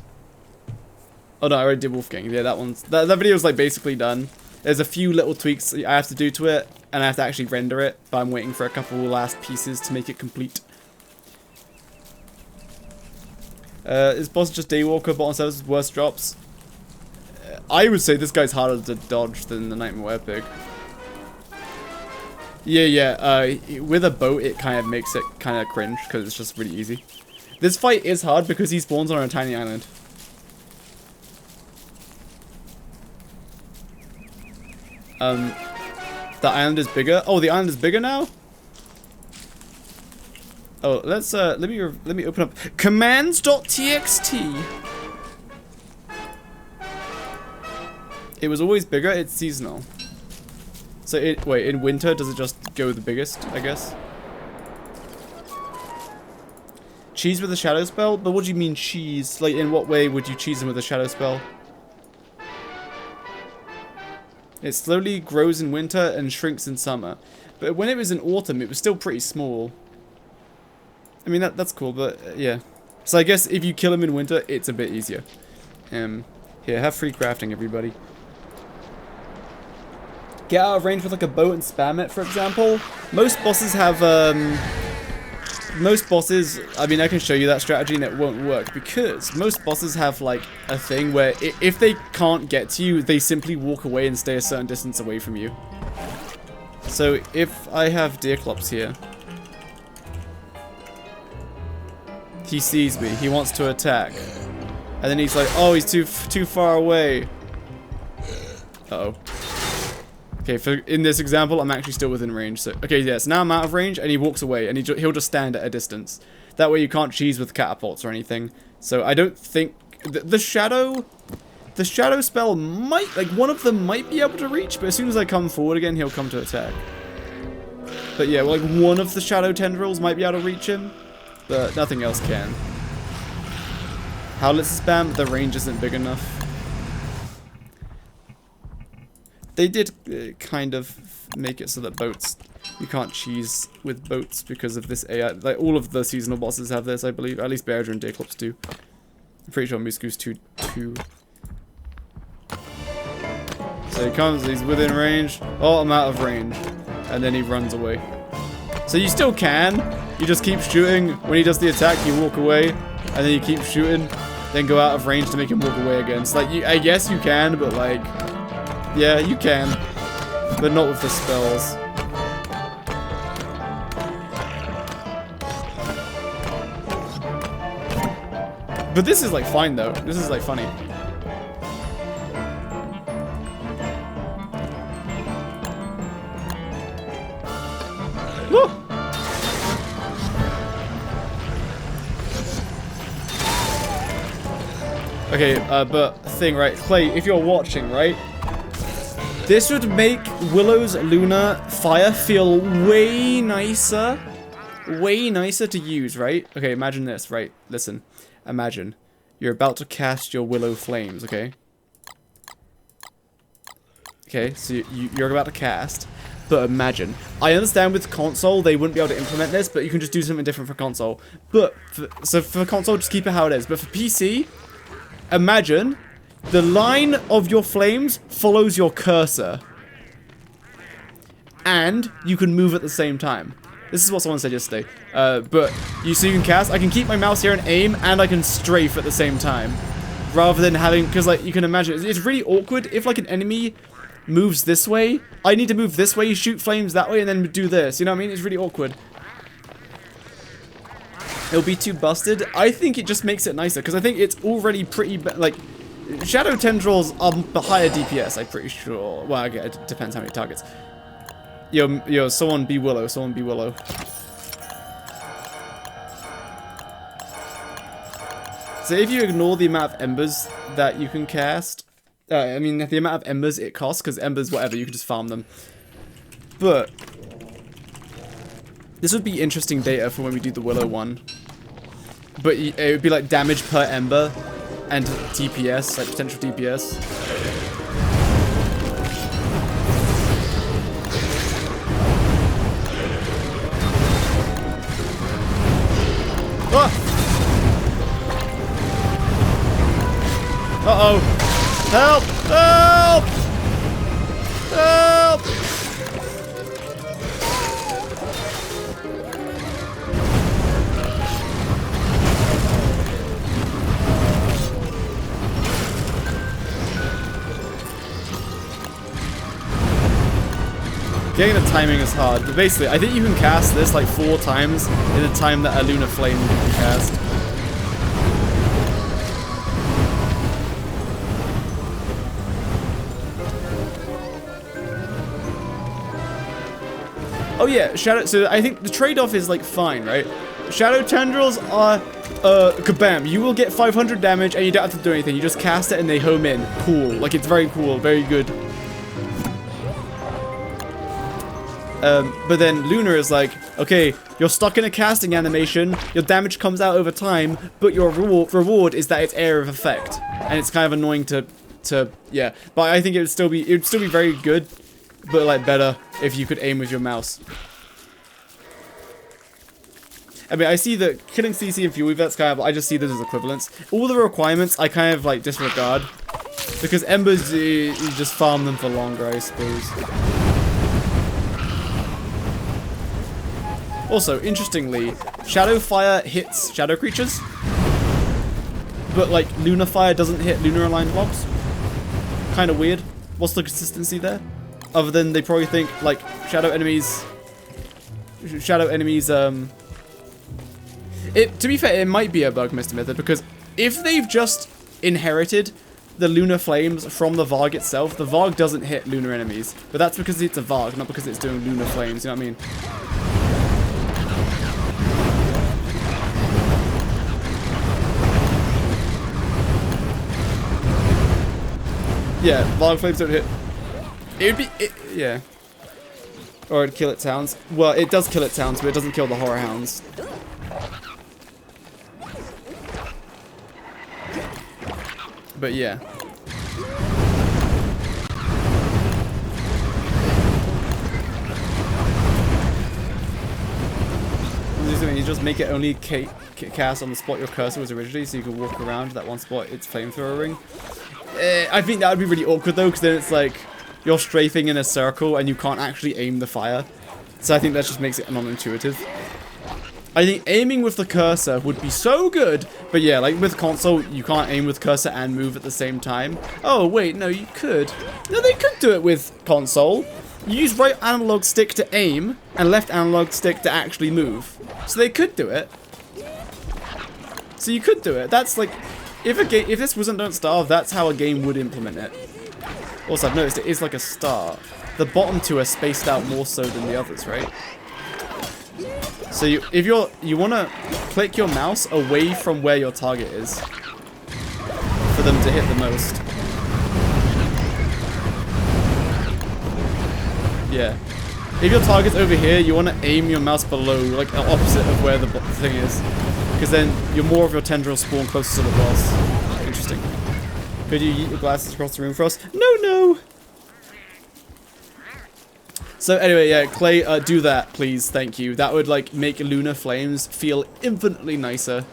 Speaker 1: Oh no, I already did Wolfgang. Yeah, that one's... That video is like basically done. There's a few little tweaks I have to do to it, and I have to actually render it, but I'm waiting for a couple last pieces to make it complete. Is boss just Daywalker, bottom service, worst drops? I would say this guy's harder to dodge than the Nightmare Pig. Yeah, with a boat it kind of makes it kind of cringe, because it's just really easy. This fight is hard because he spawns on a tiny island. The island is bigger. Oh, the island is bigger now? Oh, let's let me open up commands.txt. It was always bigger, it's seasonal. So wait, in winter does it just go the biggest, I guess? Cheese with a shadow spell? But what do you mean cheese? Like in what way would you cheese him with a shadow spell? It slowly grows in winter and shrinks in summer. But when it was in autumn, it was still pretty small. I mean, that's cool, but yeah. So I guess if you kill him in winter, it's a bit easier. Here, have free crafting, everybody. Get out of range with like a bow and spam it, for example. Most bosses have, most bosses, I mean, I can show you that strategy and it won't work because most bosses have like a thing where if they can't get to you, they simply walk away and stay a certain distance away from you. So if I have Deerclops here, he sees me, he wants to attack, and then he's like, oh, he's too far away. Uh-oh. Okay, in this example, I'm actually still within range. So, okay, yeah, so now I'm out of range, and he walks away, and he'll just stand at a distance. That way you can't cheese with catapults or anything. So I don't think... The shadow spell might... Like, one of them might be able to reach, but as soon as I come forward again, he'll come to attack. But yeah, well, like, one of the shadow tendrils might be able to reach him, but nothing else can. Howlitz spam, the range isn't big enough. They did kind of make it so that boats, you can't cheese with boats because of this AI. Like all of the seasonal bosses have this, I believe. At least Bearger and Deerclops do. I'm pretty sure Musku's too. So he comes, he's within range. Oh, I'm out of range. And then he runs away. So you still can. You just keep shooting. When he does the attack, you walk away. And then you keep shooting. Then go out of range to make him walk away again. So like, I guess you can, but like... Yeah, you can, but not with the spells. But this is like fine though. This is like funny. Woo! Okay, but thing, right? Clay, if you're watching, right? This would make Willow's Lunar Fire feel way nicer. Way nicer to use, right? Okay, imagine this, right? Listen. Imagine. You're about to cast your Willow Flames, okay? Okay, so you're about to cast. But imagine. I understand with console, they wouldn't be able to implement this, but you can just do something different for console. But, so for console, just keep it how it is. But for PC, imagine the line of your flames follows your cursor. And you can move at the same time. This is what someone said yesterday. But so you can cast. I can keep my mouse here and aim, and I can strafe at the same time, rather than having, because like you can imagine, it's really awkward if like an enemy moves this way. I need to move this way, shoot flames that way, and then do this. You know what I mean? It's really awkward. It'll be too busted. I think it just makes it nicer, because I think it's already pretty like shadow tendrils are higher DPS. I'm pretty sure. Well, okay, it depends how many targets. Yo, someone be Willow, someone be Willow. So if you ignore the amount of embers that you can cast, I mean the amount of embers it costs, because embers, whatever, you can just farm them. But this would be interesting data for when we do the Willow one. But it would be like damage per ember and DPS, like potential DPS. Ah! Uh-oh. Help! Help! Help! Getting the timing is hard, but basically, I think you can cast this like 4 times in the time that a Lunar Flame can be cast. Oh yeah, Shadow, so I think the trade-off is like fine, right? Shadow Tendrils are, kabam, you will get 500 damage and you don't have to do anything, you just cast it and they home in. Cool, like it's very cool, very good. But then Lunar is like, okay, you're stuck in a casting animation, your damage comes out over time, but your reward is that it's area of effect. And it's kind of annoying to yeah. But I think it would still be very good, but like better if you could aim with your mouse. I mean, I see that killing CC and Fuel Weave, that's kind of, I just see this as equivalents. All the requirements I kind of like disregard, because embers, you just farm them for longer, I suppose. Also, interestingly, Shadow Fire hits shadow creatures, but like Lunar Fire doesn't hit lunar aligned mobs. Kind of weird. What's the consistency there? Other than they probably think like shadow enemies. To be fair, it might be a bug, Mr. Method, because if they've just inherited the lunar flames from the Varg itself, the Varg doesn't hit lunar enemies, but that's because it's a Varg, not because it's doing lunar flames. You know what I mean? Yeah, Varg flames don't hit. It would be, yeah. Or it'd kill its hounds. Well, it does kill its hounds, but it doesn't kill the horror hounds. But yeah. You just make it only cast on the spot your cursor was originally, so you can walk around that one spot it's flamethrower ring. I think that would be really awkward though, because then it's like you're strafing in a circle and you can't actually aim the fire. So I think that just makes it non-intuitive. I think aiming with the cursor would be so good, but yeah, like with console, you can't aim with cursor and move at the same time. Oh wait, no, you could. No, they could do it with console. You use right analog stick to aim and left analog stick to actually move. So they could do it. So you could do it. That's like, if this wasn't Don't Starve, that's how a game would implement it. Also, I've noticed it is like a star. The bottom two are spaced out more so than the others, right? So you want to click your mouse away from where your target is for them to hit the most. Yeah. If your target's over here, you want to aim your mouse below, like opposite of where the thing is. Because then more of your tendrils spawn closer to the boss. Interesting. Could you yeet your glasses across the room for us? No, no! So anyway, yeah, Clay, do that, please. Thank you. That would, like, make Lunar Flames feel infinitely nicer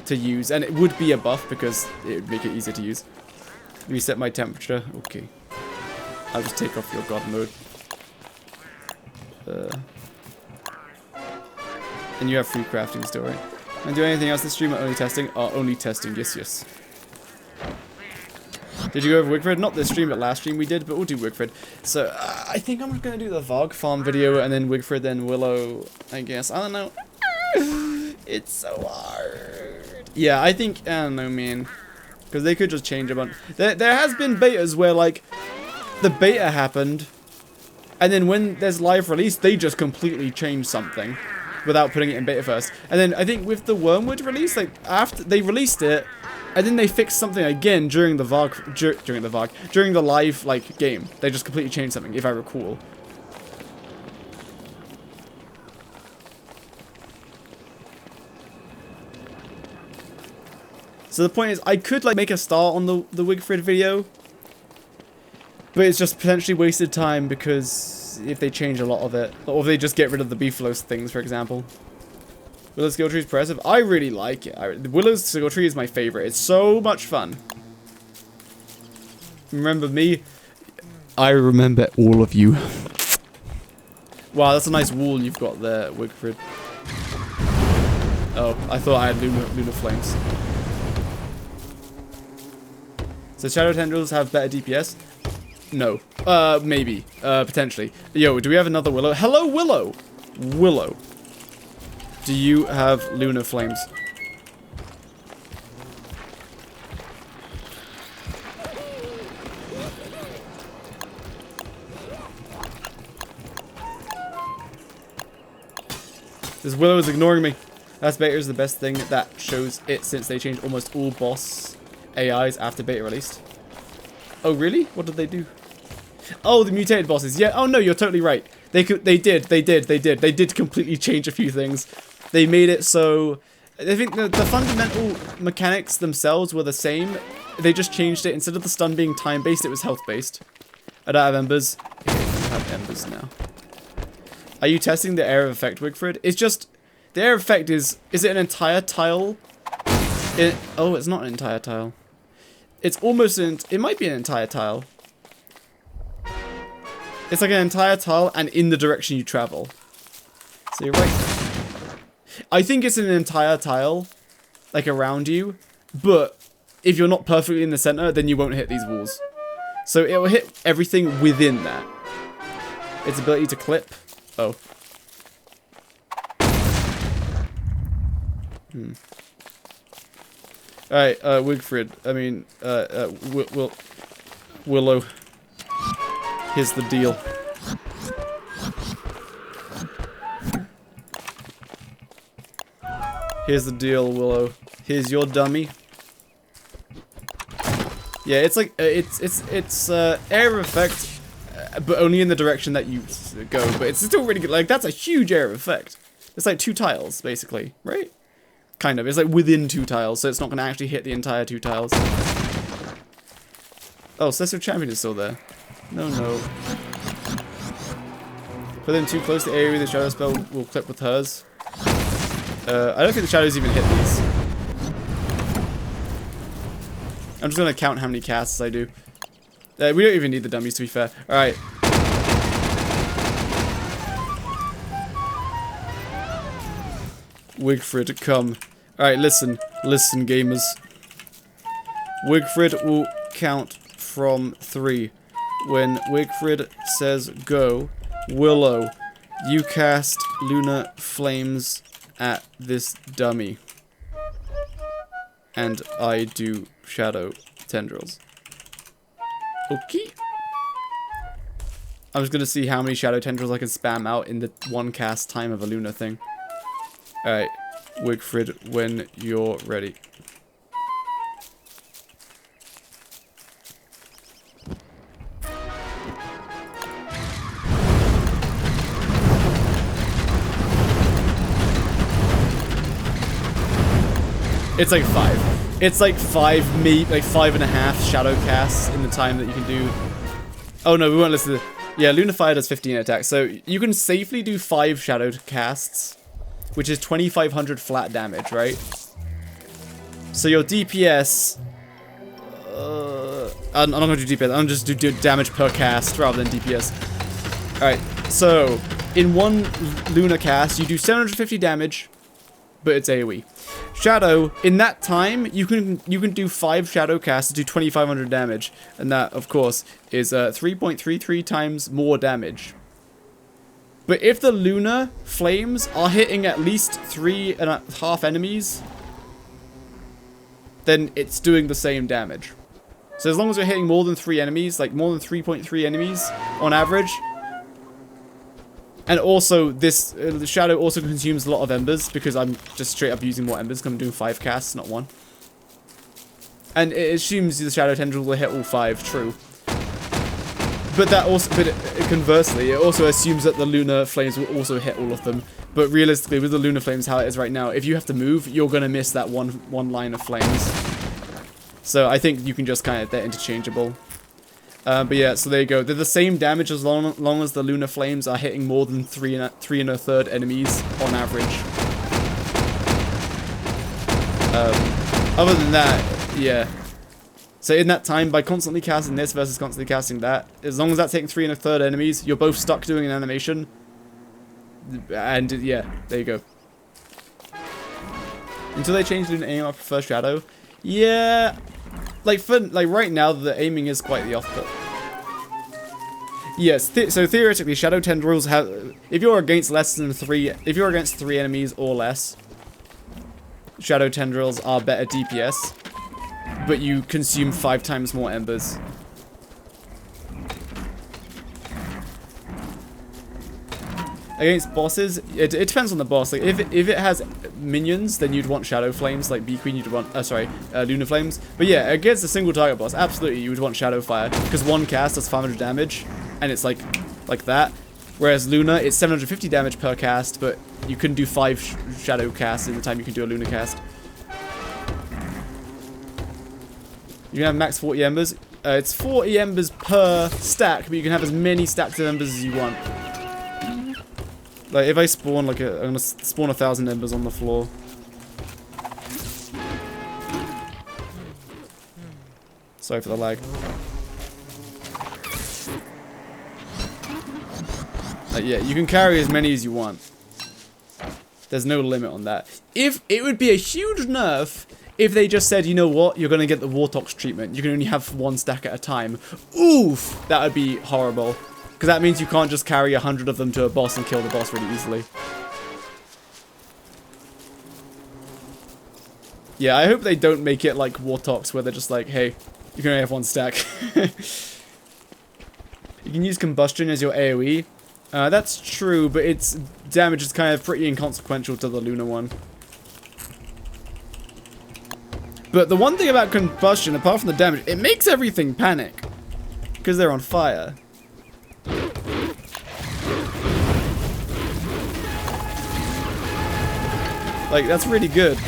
Speaker 1: to use. And it would be a buff because it would make it easier to use. Reset my temperature. Okay. I'll just take off your god mode. And you have free crafting still, right? And do anything else this stream or only testing? Oh, only testing. Yes, yes. Did you go over Wigfrid? Not this stream, but last stream we did, but we'll do Wigfrid. So, I think I'm going to do the Vog farm video, and then Wigfrid, then Willow, I guess. I don't know. It's so hard. Yeah, I think, I don't know, man. Because they could just change a bunch. There has been betas where, like, the beta happened, and then when there's live release, they just completely change something without putting it in beta first. And then I think with the Wormwood release, like, after they released it, and then they fixed something again during the during the live, like, game. They just completely changed something, if I recall. So the point is, I could, like, make a start on the Wigfrid video, but it's just potentially wasted time because if they change a lot of it, or if they just get rid of the Beeflos things, for example. Willow's skill tree is impressive. I really like it. Willow's skill tree is my favorite. It's so much fun. Remember me? I remember all of you. Wow, that's a nice wall you've got there, Wigfrid. Oh, I thought I had lunar flames. So Shadow Tendrils have better DPS? No. Maybe. Potentially. Yo, do we have another Willow? Hello, Willow! Willow. Do you have lunar flames? This Willow is ignoring me. That's beta is the best thing that shows it since they changed almost all boss AIs after beta released. Oh really? What did they do? Oh, the mutated bosses. Yeah. Oh no, you're totally right. They did completely change a few things. They made it so I think the fundamental mechanics themselves were the same. They just changed it. Instead of the stun being time based, it was health based. I don't have embers. Okay, I have embers now. Are you testing the area of effect, Wigfrid? It's just the area of effect is it an entire tile? Oh, it's not an entire tile. It's almost it might be an entire tile. It's like an entire tile and in the direction you travel. So you're right. I think it's an entire tile, like around you, but if you're not perfectly in the center, then you won't hit these walls. So it will hit everything within that. Its ability to clip. Oh. Alright, Wigfrid. I mean, Willow. Here's the deal. Here's the deal, Willow. Here's your dummy. Yeah, it's like it's air effect, but only in the direction that you go. But it's still really good. Like that's a huge air effect. It's like 2 tiles, basically, right? Kind of. It's like within 2 tiles, so it's not gonna actually hit the entire 2 tiles. Oh, Celestial Champion is still there. No, no. Put them too close to the area the shadow spell will clip with hers. I don't think the shadows even hit these. I'm just gonna count how many casts I do. We don't even need the dummies, to be fair. Alright. Wigfrid, come. Alright, listen. Listen, gamers. Wigfrid will count from 3. When Wigfrid says go, Willow, you cast Lunar Flames at this dummy. And I do Shadow Tendrils. Okay. I'm just gonna see how many Shadow Tendrils I can spam out in the 1 cast time of a Lunar thing. Alright, Wigfrid, when you're ready. It's like 5. It's like 5, maybe like 5.5 shadow casts in the time that you can do. Oh no, we won't listen to Yeah, Lunar Fire does 15 attack, so you can safely do 5 shadowed casts, which is 2,500 flat damage, right? So your DPS... I'm not going to do DPS, I'm going to just do damage per cast rather than DPS. Alright, so in one Lunar cast, you do 750 damage, but it's AoE. Shadow, in that time, you can do 5 shadow casts to do 2,500 damage, and that, of course, is 3.33 times more damage. But if the Lunar Flames are hitting at least 3.5 enemies, then it's doing the same damage. So as long as you're hitting more than 3 enemies, like more than 3.3 enemies on average. And also, this the Shadow also consumes a lot of embers, because I'm just straight up using more embers, because I'm doing 5 casts, not 1. And it assumes the Shadow Tendril will hit all 5, true. But that also, conversely, it also assumes that the Lunar Flames will also hit all of them. But realistically, with the Lunar Flames, how it is right now, if you have to move, you're going to miss that one line of flames. So I think you can just kind of, they're interchangeable. But yeah, so there you go. They're the same damage as long as the Lunar Flames are hitting more than 3 1/3 enemies on average. Other than that, yeah. So in that time, by constantly casting this versus constantly casting that, as long as that's hitting 3 1/3 enemies, you're both stuck doing an animation. And yeah, there you go. Until they change Lunar aim, I prefer Shadow. Yeah, like right now, the aiming is quite the opposite. Yes, so theoretically, Shadow Tendrils have, if you're against less than 3, if you're against 3 enemies or less, Shadow Tendrils are better DPS, but you consume 5 times more embers. Against bosses, it depends on the boss. Like if it has minions, then you'd want Shadow Flames. Like Bee Queen, you'd want Lunar Flames. But yeah, against a single target boss, absolutely you would want Shadow Fire, because 1 cast does 500 damage, and it's like that. Whereas Lunar, it's 750 damage per cast, but you can do 5 Shadow casts in the time you can do a Lunar cast. You can have max 40 embers. It's 40 embers per stack, but you can have as many stacks of embers as you want. Like, if I spawn, I'm gonna spawn 1,000 embers on the floor. Sorry for the lag. Yeah, you can carry as many as you want. There's no limit on that. If it would be a huge nerf if they just said, you know what, you're gonna get the Wartox treatment. You can only have 1 stack at a time. Oof! That would be horrible. Because that means you can't just carry 100 of them to a boss and kill the boss really easily. Yeah, I hope they don't make it like Wartox, where they're just like, hey, you can only have 1 stack. You can use Combustion as your AoE. That's true, but its damage is kind of pretty inconsequential to the Lunar one. But the one thing about Combustion, apart from the damage, it makes everything panic. Because they're on fire. Like, that's really good.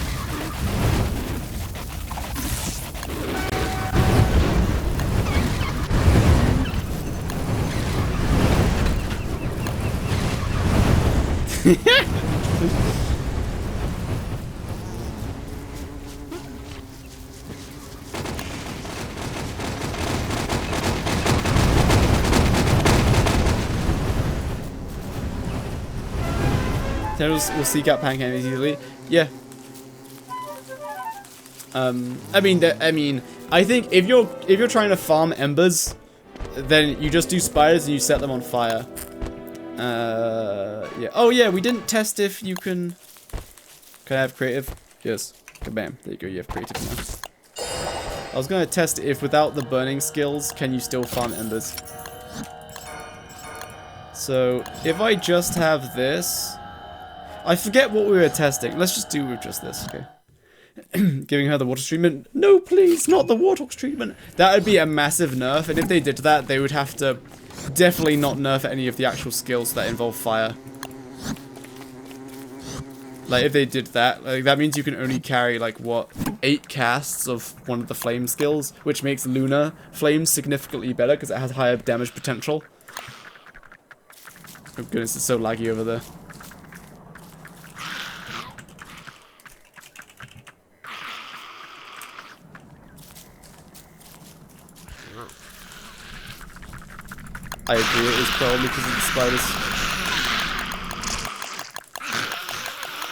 Speaker 1: We'll seek out panic enemies easily. Yeah. I mean, I think if you're trying to farm embers, then you just do spiders and you set them on fire. Yeah. Oh yeah, we didn't test if you can. Can I have creative? Yes. Kabam. There you go. You have creative now. I was gonna test if without the burning skills, can you still farm embers? So if I just have this. I forget what we were testing. Let's just do with just this, okay? Giving her the Wartox treatment. No, please, not the Wartox treatment. That would be a massive nerf, and if they did that, they would have to definitely not nerf any of the actual skills that involve fire. Like, if they did that, like, that means you can only carry, like, what, 8 casts of one of the flame skills, which makes Lunar Flames significantly better, because it has higher damage potential. Oh goodness, it's so laggy over there. I agree, it is probably because of the spiders.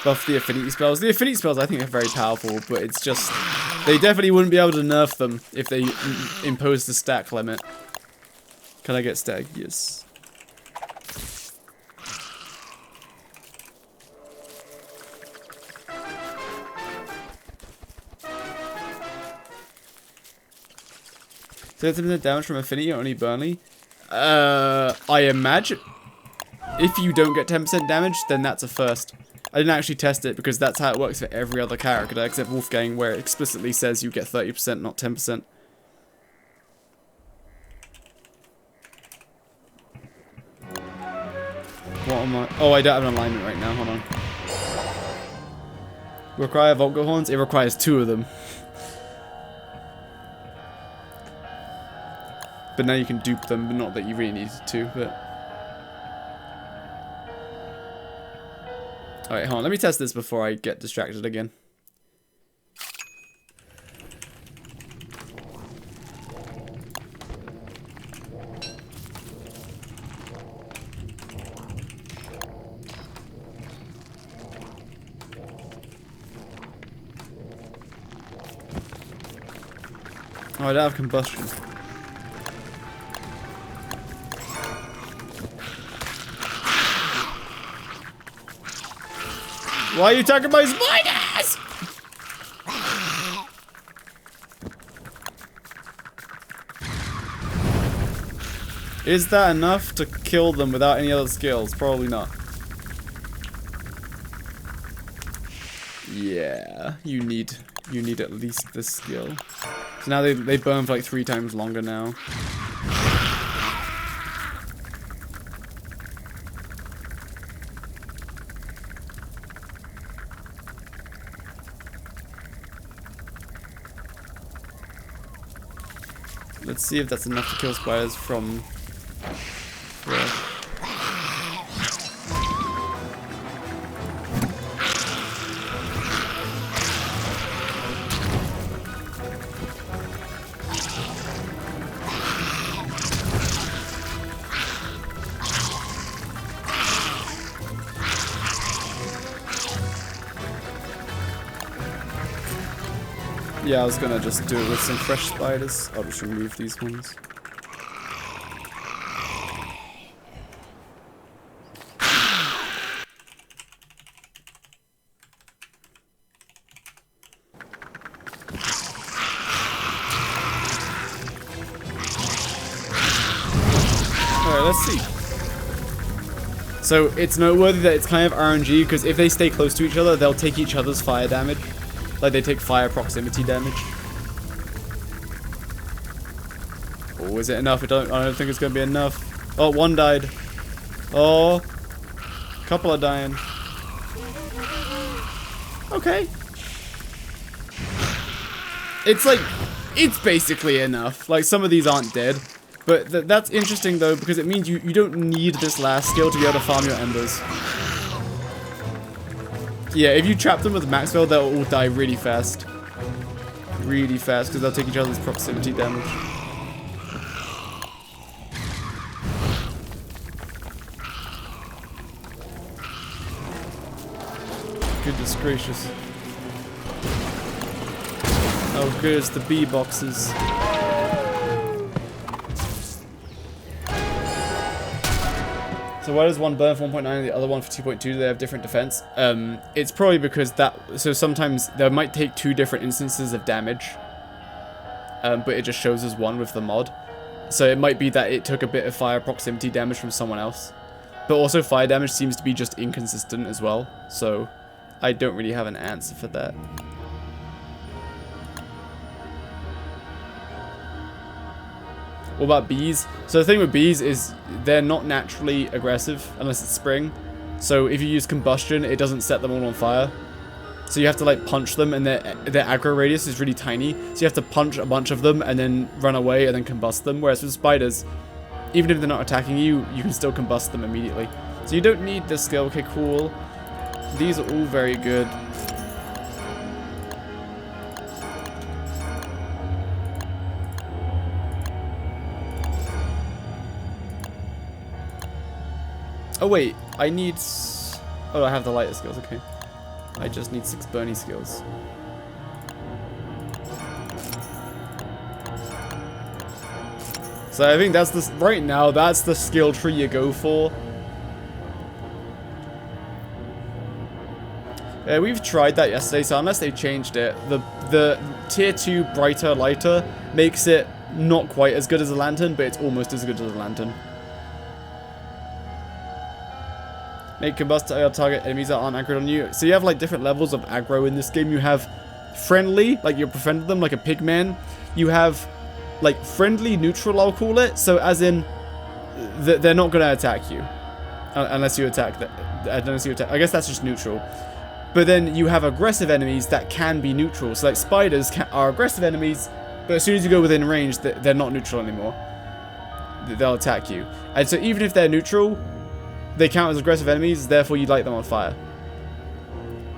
Speaker 1: Buff the affinity spells. The affinity spells I think are very powerful, but it's just... They definitely wouldn't be able to nerf them if they imposed the stack limit. Can I get stag? Yes. So 10% damage from affinity or only Burnley? I imagine if you don't get 10% damage, then that's a first. I didn't actually test it because that's how it works for every other character except Wolfgang, where it explicitly says you get 30%, not 10%. What am I? Oh, I don't have an alignment right now. Hold on. Require Volga horns? It requires 2 of them. But now you can dupe them, but not that you really needed to, but... Alright, hold on, let me test this before I get distracted again. Oh, I don't have combustion. Why are you talking about spiders? Is that enough to kill them without any other skills? Probably not. Yeah, you need at least this skill. So now they burn for like 3 times longer now. Let's see if that's enough to kill spiders from... Yeah, I was gonna just do it with some fresh spiders. I'll just remove these ones. Alright, let's see. So, it's noteworthy that it's kind of RNG, because if they stay close to each other, they'll take each other's fire damage. Like, they take fire proximity damage. Oh, is it enough? I don't think it's gonna be enough. Oh, one died. Oh. Couple are dying. Okay. It's like, it's basically enough. Like, some of these aren't dead. But that's interesting, though, because it means you don't need this last skill to be able to farm your embers. Yeah, if you trap them with Maxwell, they'll all die really fast. Really fast, because they'll take each other's proximity damage. Goodness gracious. Oh, good, it's the bee boxes. So why does one burn for 1.9 and the other one for 2.2? Do they have different defense? It's probably because so sometimes they might take 2 different instances of damage. But it just shows as one with the mod. So it might be that it took a bit of fire proximity damage from someone else. But also fire damage seems to be just inconsistent as well. So I don't really have an answer for that. What about bees? So the thing with bees is they're not naturally aggressive unless it's spring. So if you use combustion, it doesn't set them all on fire. So you have to like punch them, and their aggro radius is really tiny. So you have to punch a bunch of them and then run away and then combust them. Whereas with spiders, even if they're not attacking you, you can still combust them immediately. So you don't need this skill. Okay, cool. These are all very good. Oh wait, I need... Oh, I have the lighter skills, okay. I just need 6 Bernie skills. So I think that's the... Right now, that's the skill tree you go for. We've tried that yesterday, so unless they changed it, the tier 2 brighter lighter makes it not quite as good as a lantern, but it's almost as good as a lantern. Make combust to target enemies that aren't anchored on you. So you have like different levels of aggro in this game. You have friendly, like you're befriended them, like a pigman. You have like friendly neutral, I'll call it. So as in, they're not going to attack you unless you attack. Unless you attack. I guess that's just neutral. But then you have aggressive enemies that can be neutral. So like spiders are aggressive enemies, but as soon as you go within range, they're not neutral anymore. They'll attack you. And so even if they're neutral, they count as aggressive enemies, therefore you light them on fire.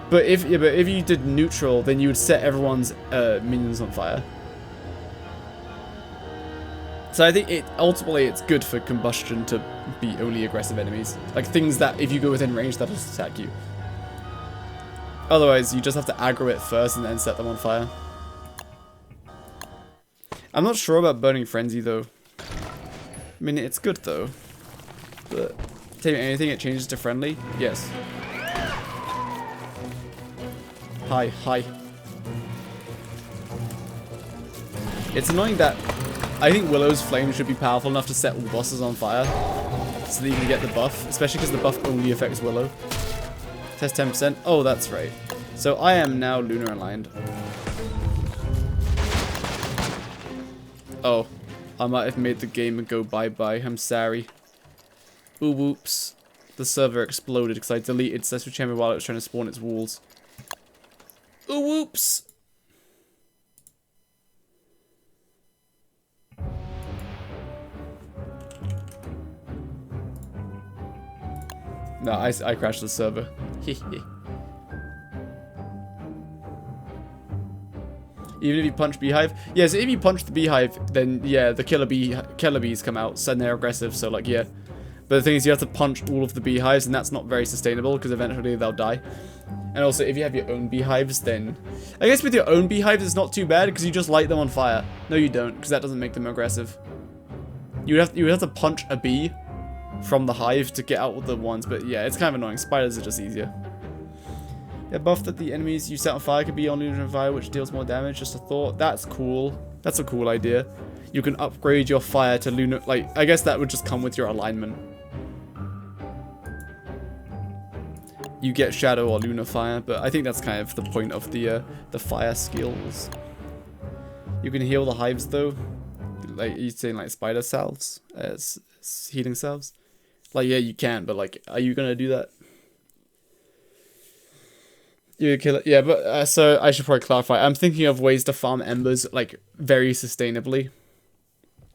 Speaker 1: But if you did neutral, then you would set everyone's minions on fire. So I think ultimately it's good for combustion to be only aggressive enemies. Like things that if you go within range, that'll just attack you. Otherwise, you just have to aggro it first and then set them on fire. I'm not sure about Burning Frenzy though. I mean, it's good though. But tell me anything, it changes to friendly? Yes. Hi. It's annoying that I think Willow's flame should be powerful enough to set all bosses on fire. So that you can get the buff. Especially because the buff only affects Willow. Test 10%. Oh, that's right. So I am now lunar aligned. Oh. I might have made the game go bye-bye. I'm sorry. Ooh, whoops. The server exploded because I deleted Celestial Chamber while it was trying to spawn its walls. Ooh, whoops. No, I crashed the server. Even if you punch Beehive? Yeah, so if you punch the Beehive, then yeah, the killer bees come out, and they're aggressive, so like, yeah. But the thing is, you have to punch all of the beehives, and that's not very sustainable, because eventually they'll die. And also, if you have your own beehives, then... I guess with your own beehives, it's not too bad, because you just light them on fire. No, you don't, because that doesn't make them aggressive. You would have to punch a bee from the hive to get out with the ones, but yeah, it's kind of annoying. Spiders are just easier. Yeah, buff that the enemies you set on fire could be on lunar fire, which deals more damage. Just a thought. That's cool. That's a cool idea. You can upgrade your fire to lunar... Like, I guess that would just come with your alignment. You get shadow or lunar fire, but I think that's kind of the point of the fire skills. You can heal the hives though. Like, you're saying like spider salves as healing salves. Like, yeah, you can, but like, are you gonna do that? You kill it, yeah. But so I should probably clarify. I'm thinking of ways to farm embers like very sustainably.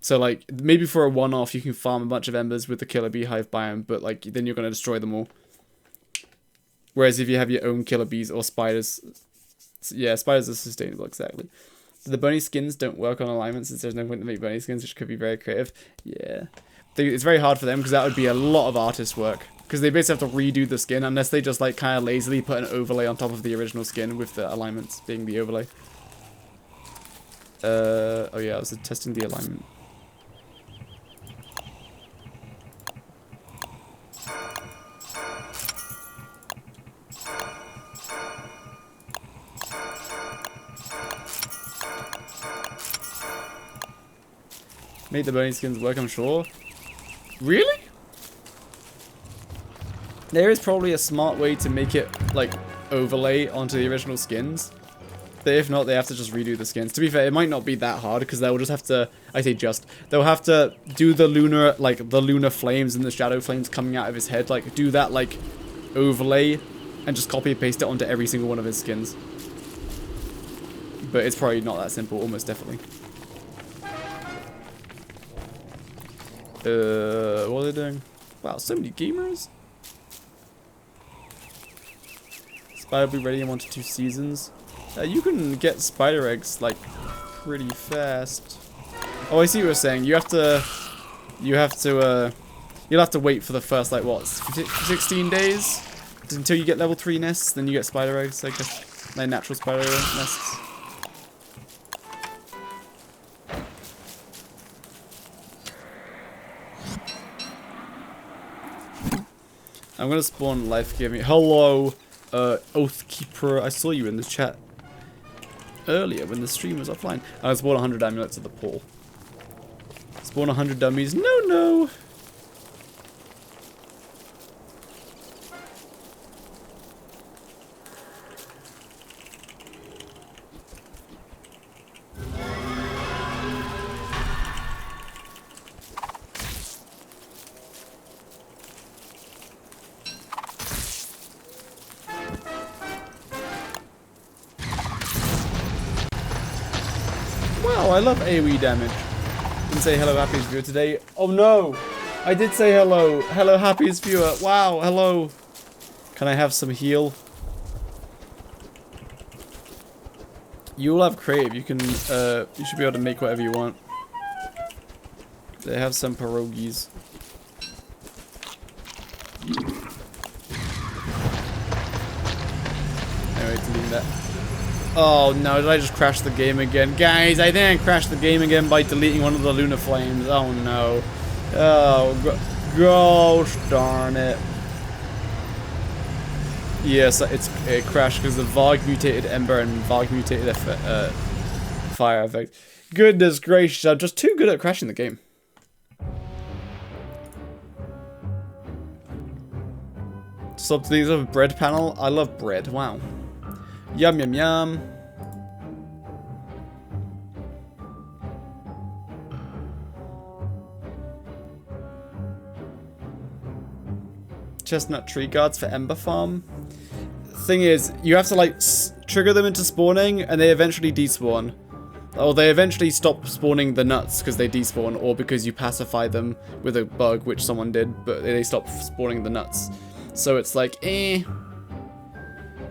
Speaker 1: So like maybe for a one-off, you can farm a bunch of embers with the killer beehive biome, but like then you're gonna destroy them all. Whereas if you have your own killer bees or spiders, yeah, spiders are sustainable, exactly. So the bunny skins don't work on alignment since there's no point to make bunny skins, which could be very creative. Yeah, it's very hard for them because that would be a lot of artist work. Because they basically have to redo the skin unless they just like kind of lazily put an overlay on top of the original skin with the alignments being the overlay. Oh yeah, I was testing the alignment. Made the bunny skins work, I'm sure. Really? There is probably a smart way to make it, like, overlay onto the original skins. But if not, they have to just redo the skins. To be fair, it might not be that hard, because they'll just have to, they'll have to do the lunar, like, the lunar flames and the shadow flames coming out of his head. Like, do that, like, overlay, and just copy and paste it onto every single one of his skins. But it's probably not that simple, almost definitely. What are they doing? Wow, so many gamers. Spider will be ready in 1 to 2 seasons. You can get spider eggs like pretty fast. Oh, I see what you're saying. You'll have to wait for the first like what, 16 days until you get level 3 nests. Then you get spider eggs, I guess, like natural spider nests. I'm gonna spawn life giving. Hello, Oathkeeper. I saw you in the chat earlier when the stream was offline. I spawned 100 amulets at the pool. Spawn 100 dummies. No, no. Wow, I love AoE damage. Didn't say hello, happiest viewer today. Oh no! I did say hello. Hello, happiest viewer. Wow, hello. Can I have some heal? You will have creative. You can, you should be able to make whatever you want. They have some pierogies. Anyway, deleting that. Oh no, did I just crash the game again? Guys, I think I crashed the game again by deleting one of the lunar flames. Oh no. Oh, gosh darn it. Yes, it crashed because the Varg mutated Ember and Varg mutated Fire effect. Goodness gracious, I'm just too good at crashing the game. So these are bread panel. I love bread. Wow. Yum yum yum. Chestnut tree guards for Ember Farm. Thing is, you have to like trigger them into spawning, and they eventually despawn. Or they eventually stop spawning the nuts because they despawn, or because you pacify them with a bug, which someone did, but they stop spawning the nuts. So it's like, eh.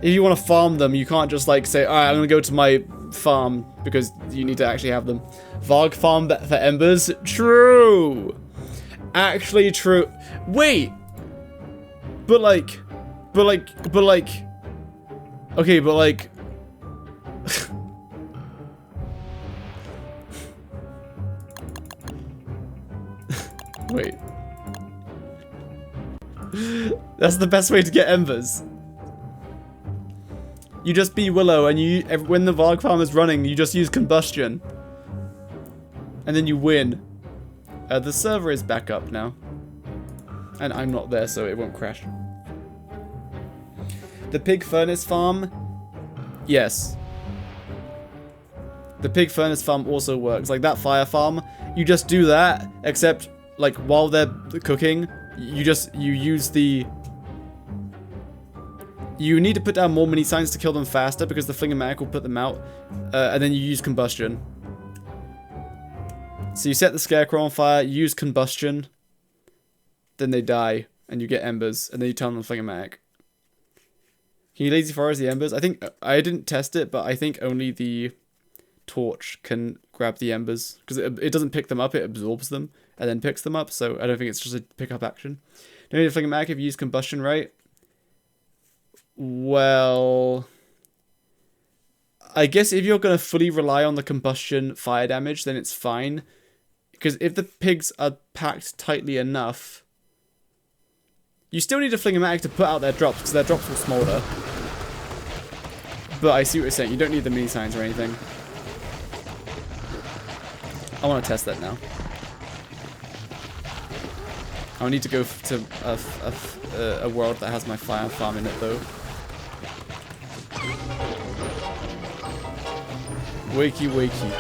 Speaker 1: If you want to farm them, you can't just like say, alright, I'm gonna go to my farm, because you need to actually have them. Varg farm for embers? True! Actually true. Wait! But like... Okay, but like... Wait. That's the best way to get embers. You just be Willow, and when the Varg farm is running, you just use combustion. And then you win. The server is back up now. And I'm not there, so it won't crash. The pig furnace farm? Yes. The pig furnace farm also works. Like that fire farm, you just do that, except like while they're cooking, you use the... You need to put down more mini signs to kill them faster because the Flingomatic will put them out, and then you use combustion. So you set the scarecrow on fire, you use combustion, then they die, and you get embers, and then you turn on the Flingomatic. Can you lazy forest the embers? I think, I didn't test it, but I think only the torch can grab the embers, because it doesn't pick them up, it absorbs them, and then picks them up, so I don't think it's just a pick-up action. Don't need a Flingomatic if you use combustion, right? Well, I guess if you're going to fully rely on the combustion fire damage, then it's fine. Because if the pigs are packed tightly enough, you still need a Flingomatic to put out their drops, because their drops will smolder. But I see what you're saying, you don't need the mini signs or anything. I want to test that now. I need to go to a world that has my fire farm in it, though. Wakey, wakey.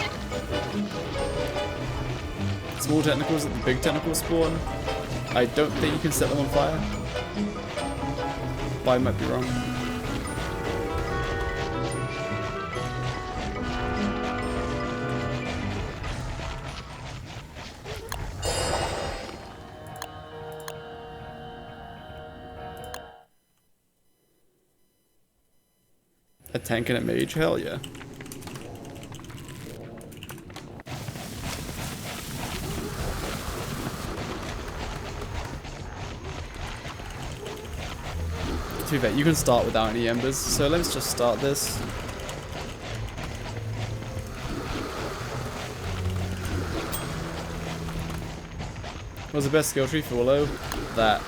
Speaker 1: Small tentacles at the big tentacle spawn. I don't think you can set them on fire. But I might be wrong. A tank and a mage? Hell yeah. To be fair, you can start without any embers, so let's just start this. What's the best skill tree for Willow? That.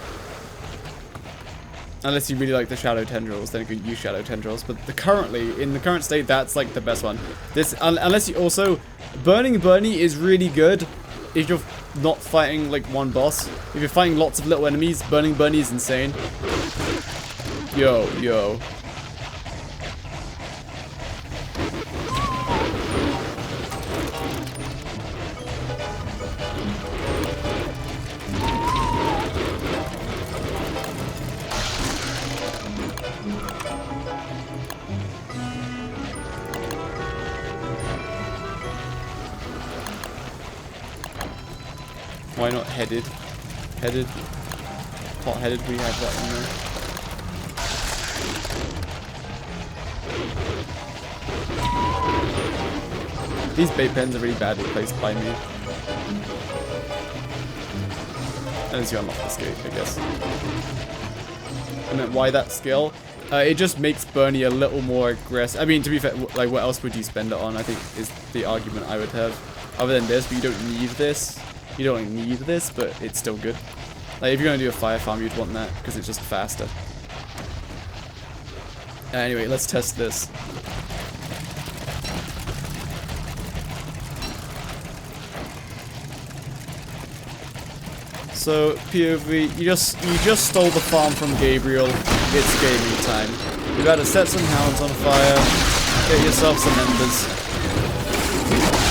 Speaker 1: Unless you really like the shadow tendrils, then you can use shadow tendrils. But currently, in the current state, that's like the best one. This, unless you also, Burning Bernie is really good if you're not fighting like one boss. If you're fighting lots of little enemies, Burning Bernie is insane. Yo, yo. Why not headed? Headed? Hot-headed, we have that in there. These bait pens are really badly placed by me. Unless you unlock this gate, I guess. And then why that skill? It just makes Bernie a little more aggressive. I mean, to be fair, like, what else would you spend it on, I think, is the argument I would have. Other than this, but you don't need this. You don't need this, but it's still good. Like, if you're going to do a fire farm, you'd want that, because it's just faster. Anyway, let's test this. So, POV, you just stole the farm from Gabriel. It's gaming time. You gotta set some hounds on fire, get yourself some embers.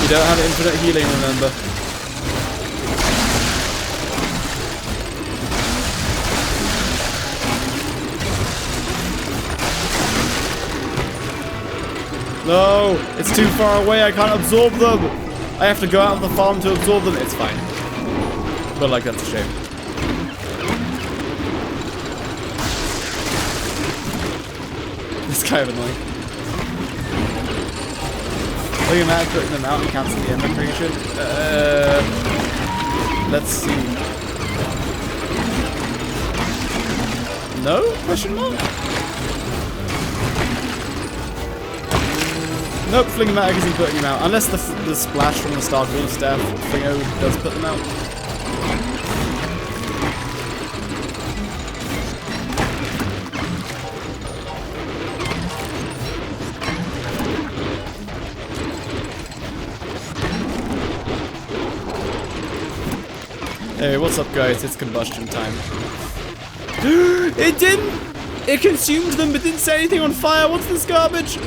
Speaker 1: You don't have infinite healing, remember. No, it's too far away, I can't absorb them. I have to go out of the farm to absorb them. It's fine. But like, that's a shame. It's kind of annoying. Look at that, putting them out and cancel the ember creation. Let's see. No? Question mark? Nope, Fling-O-Matic isn't putting them out. Unless the splash from the Stark Wolf staff Fling-O does put them out. Hey, what's up guys? It's combustion time. It didn't! It consumed them but didn't set anything on fire. What's this garbage?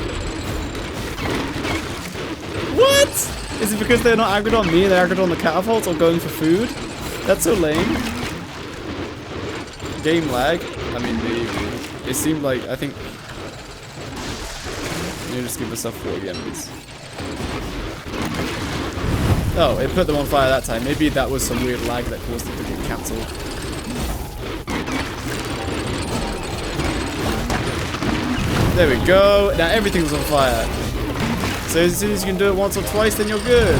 Speaker 1: What? Is it because they're not aggroed on me, they're aggroed on the catapults or going for food? That's so lame. Game lag. I mean, it seemed like, I think... You just give myself 40 enemies. Oh, it put them on fire that time. Maybe that was some weird lag that caused it to get cancelled. There we go. Now everything's on fire. So as soon as you can do it once or twice, then you're good.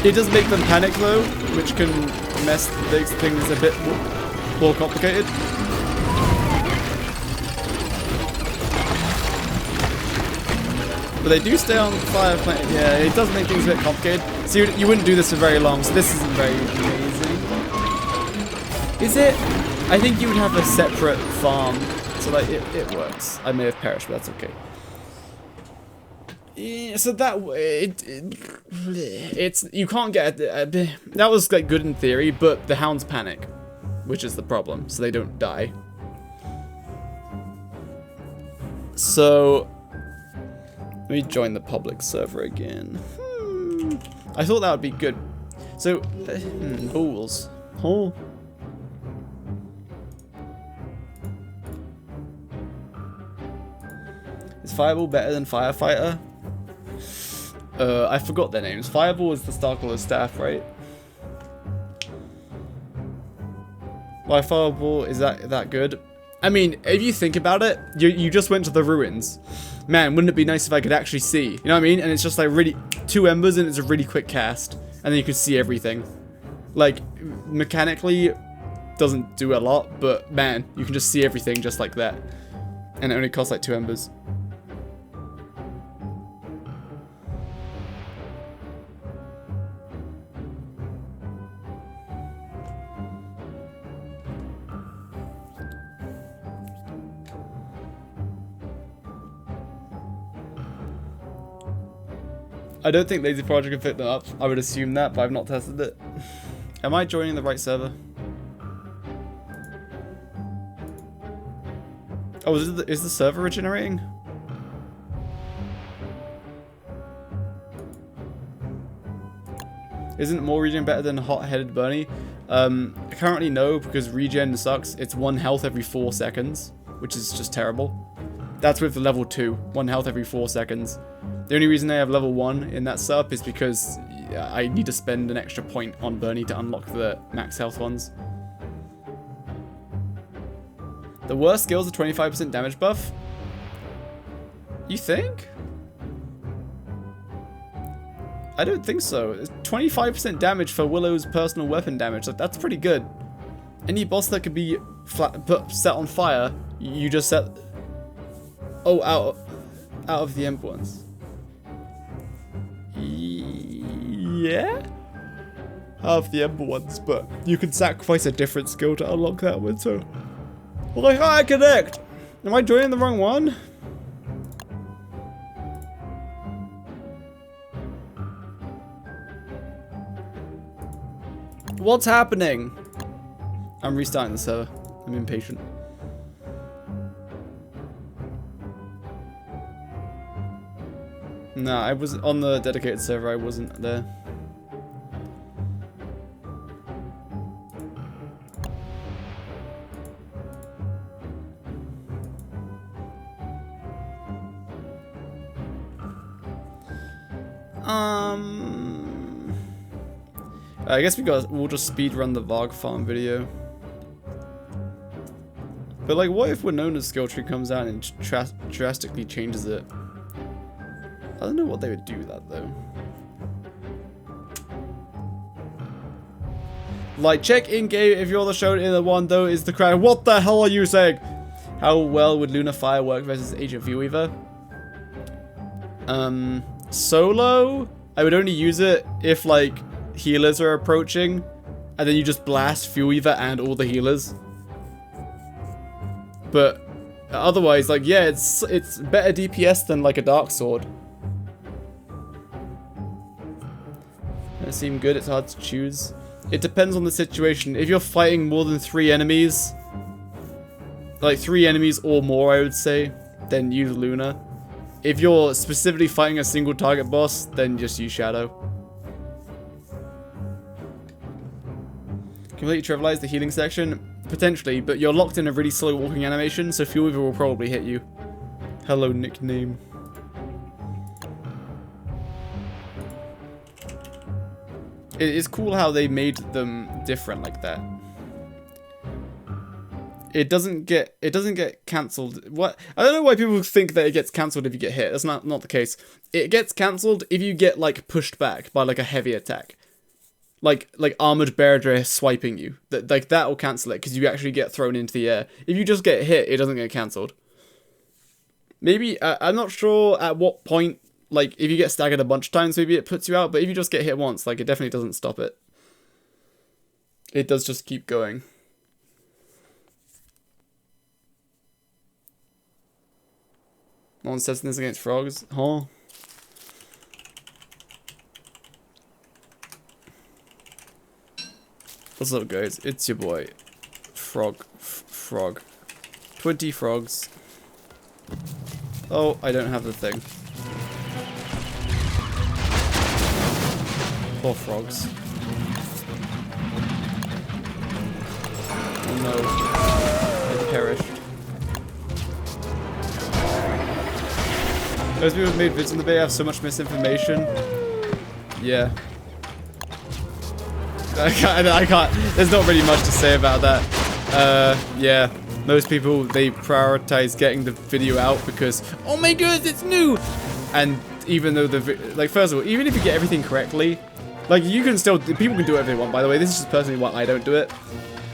Speaker 1: It does make them panic though, which can mess things a bit more complicated. But they do stay on fire. Yeah, it does make things a bit complicated. So you wouldn't do this for very long, so this isn't very amazing. Is it? I think you would have a separate farm. So like, it works. I may have perished, but that's okay. Yeah, so that it's you can't get that was like good in theory, but the hounds panic, which is the problem. So they don't die. So let me join the public server again. I thought that would be good. So bulls. Oh. Is Fireball better than Firefighter? I forgot their names. Fireball is the Starkiller's staff, right? Why Fireball is that good? I mean, if you think about it, you just went to the ruins. Man, wouldn't it be nice if I could actually see? You know what I mean? And it's just like really 2 embers and it's a really quick cast. And then you can see everything. Like, mechanically, doesn't do a lot, but man, you can just see everything just like that. And it only costs like 2 embers. I don't think Lazy Project can fit them up. I would assume that, but I've not tested it. Am I joining the right server? Oh, is the server regenerating? Isn't more regen better than hot-headed Bernie? Currently no, because regen sucks. It's 1 health every 4 seconds, which is just terrible. That's with the level 2, 1 health every 4 seconds. The only reason I have level 1 in that setup is because I need to spend an extra point on Bernie to unlock the max health ones. The worst skills are 25% damage buff? You think? I don't think so. 25% damage for Willow's personal weapon damage. Like, that's pretty good. Any boss that could be set on fire, you just set... Oh, out of the Ember ones. Yeah? Out of the Ember ones, but you can sacrifice a different skill to unlock that one, so... Like, I connect! Am I joining the wrong one? What's happening? I'm restarting the server. I'm impatient. Nah, I was on the dedicated server. I wasn't there. I guess we'll just speed run the Varg farm video. But like, what if Winona's skill tree comes out and drastically changes it? I don't know what they would do with that though. Like, check in game if you're the show in the one though is the crowd. What the hell are you saying? How well would Luna Fire work versus Agent Viewweaver? Solo, I would only use it if like healers are approaching, and then you just blast Viewweaver and all the healers. But otherwise, like, yeah, it's better DPS than like a Dark Sword. It seemed good. It's hard to choose. It depends on the situation. If you're fighting more than 3 enemies, like 3 enemies or more, I would say, then use Luna. If you're specifically fighting a single target boss, then just use Shadow. Completely trivialize the healing section? Potentially, but you're locked in a really slow walking animation, so Viewweaver will probably hit you. Hello, nickname. It's cool how they made them different like that. It doesn't get cancelled. What? I don't know why people think that it gets cancelled if you get hit. That's not the case. It gets cancelled if you get like pushed back by like a heavy attack. Like Armored Beardre swiping you. That will cancel it because you actually get thrown into the air. If you just get hit, it doesn't get cancelled. Maybe I'm not sure at what point. Like, if you get staggered a bunch of times, maybe it puts you out. But if you just get hit once, like, it definitely doesn't stop it. It does just keep going. No one's testing this against frogs. Huh? What's up, guys? It's your boy. Frog. 20 frogs. Oh, I don't have the thing. Poor frogs. Oh no. They perished. Those people who made vids in the bay have so much misinformation. Yeah. I can't, there's not really much to say about that. Yeah. Most people, they prioritize getting the video out because, oh my god, it's new! And even though like, first of all, even if you get everything correctly, like, you can still, people can do whatever they want, by the way. This is just personally why I don't do it.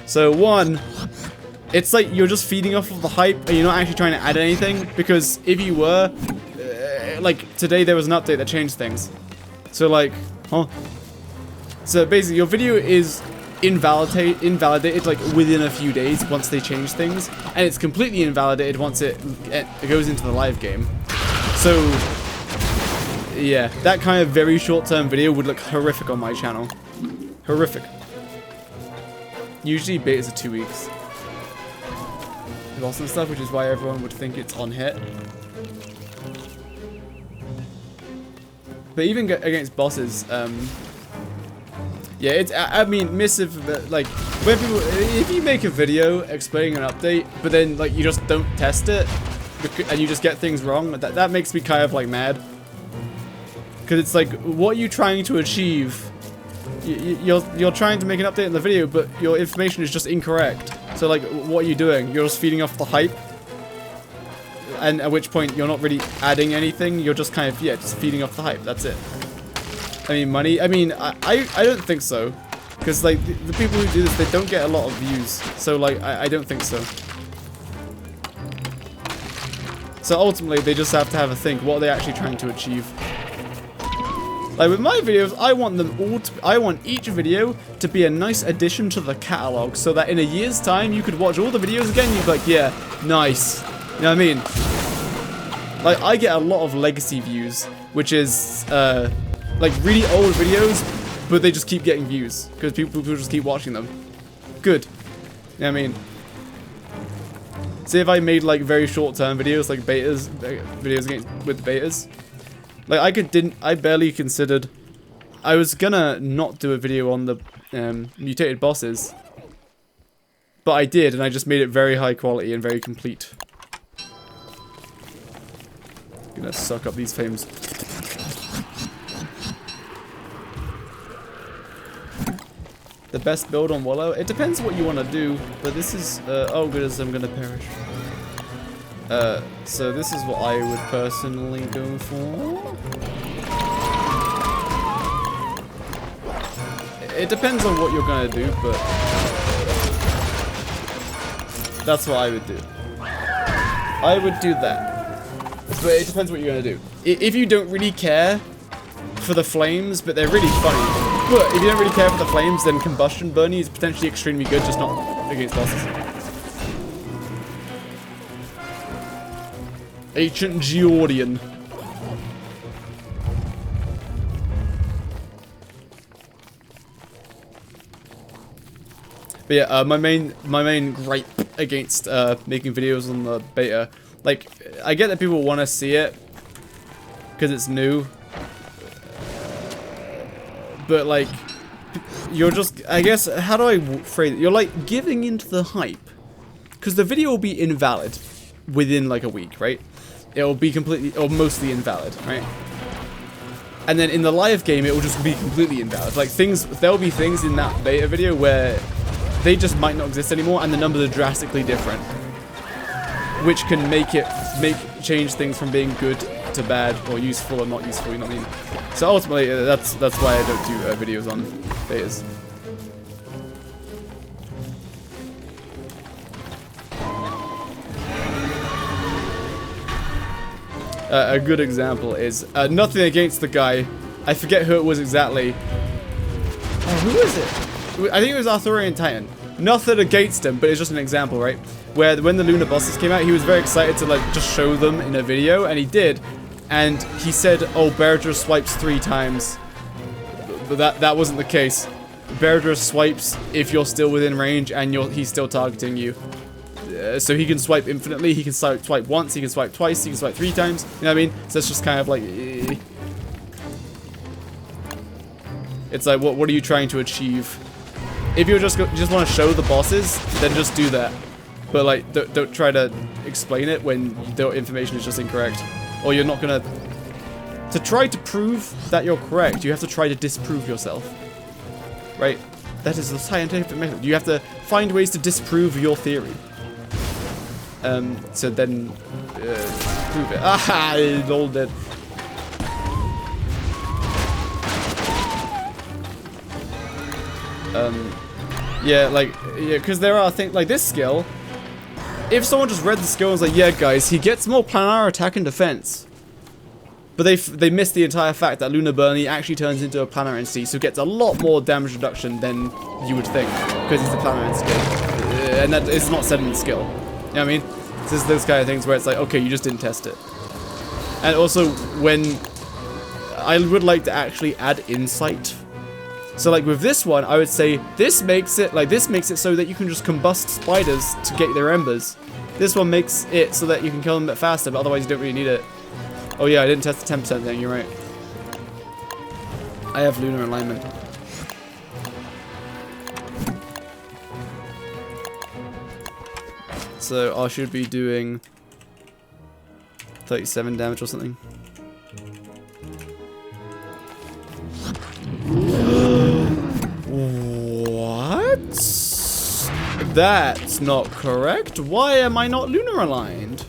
Speaker 1: So, one, it's like you're just feeding off of the hype and you're not actually trying to add anything, because if you were, like, today there was an update that changed things. So, like, huh? So, basically, your video is invalidated, like, within a few days once they change things, and it's completely invalidated once it goes into the live game. So, yeah, that kind of very short-term video would look horrific on my channel. Horrific. Usually betas are 2 weeks. Lost and stuff, which is why everyone would think it's on hit. But even against bosses, yeah, it's, I mean, missive, like, when people, if you make a video explaining an update, but then, like, you just don't test it, and you just get things wrong, that makes me kind of, like, mad. Because it's like, what are you trying to achieve? You're trying to make an update in the video, but your information is just incorrect. So, like, what are you doing? You're just feeding off the hype? And at which point, you're not really adding anything, you're just kind of, yeah, just feeding off the hype, that's it. I mean, money? I mean, I don't think so. Because, like, the people who do this, they don't get a lot of views. So, like, I don't think so. So, ultimately, they just have to have a think. What are they actually trying to achieve? Like, with my videos, I want them all to, I want each video to be a nice addition to the catalog. So that in a year's time, you could watch all the videos again and you'd be like, yeah, nice. You know what I mean? Like, I get a lot of legacy views, which is, like, really old videos, but they just keep getting views, because people just keep watching them. Good. You know what I mean? See, if I made, like, very short-term videos, like betas, with betas, like, I barely considered, I was gonna not do a video on the, mutated bosses, but I did, and I just made it very high quality and very complete. Gonna suck up these flames. The best build on Willow? It depends what you want to do, but this is, oh goodness, I'm gonna perish. So this is what I would personally go for. It depends on what you're gonna do, but that's what I would do. I would do that. But it depends what you're gonna do. If you don't really care for the flames, but they're really funny. But if you don't really care for the flames, then Combustion Bunny is potentially extremely good, just not against bosses. Ancient Geordian. But yeah, my main gripe against making videos on the beta, like, I get that people want to see it because it's new, but like, you're just, I guess, how do I phrase it? You're like giving into the hype, because the video will be invalid within like a week, right? It'll be completely or mostly invalid, right? And then in the live game, it will just be completely invalid. Like, there'll be things in that beta video where they just might not exist anymore, and the numbers are drastically different, which can change things from being good to bad, or useful or not useful. You know what I mean? So ultimately, that's why I don't do videos on betas. A good example is nothing against the guy. I forget who it was exactly. Oh, who is it? I think it was Arthurian Titan. Nothing against him, but it's just an example, right? Where when the Lunar bosses came out, he was very excited to like just show them in a video, and he did. And he said, "Oh, Beardra swipes 3 times," but that wasn't the case. Beardra swipes if you're still within range and he's still targeting you. So he can swipe infinitely. He can swipe once. He can swipe twice. He can swipe 3 times. You know what I mean? So it's just kind of like, it's like, what are you trying to achieve? If you just want to show the bosses, then just do that. But like, don't try to explain it when the information is just incorrect, or you're not gonna. To try to prove that you're correct, you have to try to disprove yourself, right? That is the scientific method. You have to find ways to disprove your theory. to then prove it. Ah, it all did. Yeah, like, yeah, because there are things like this skill. If someone just read the skill and was like, yeah, guys, he gets more planar attack and defense. But they missed the entire fact that Lunar Bernie actually turns into a planar entity, so gets a lot more damage reduction than you would think, because it's a planar entity. And that is not said in the skill. You know what I mean? It's just those kind of things where it's like, okay, you just didn't test it. And also, when I would like to actually add insight. So like with this one, I would say this makes it so that you can just combust spiders to get their embers. This one makes it so that you can kill them a bit faster, but otherwise you don't really need it. Oh yeah, I didn't test the 10% thing, you're right. I have lunar alignment. So I should be doing 37 damage or something. What? That's not correct. Why am I not lunar aligned?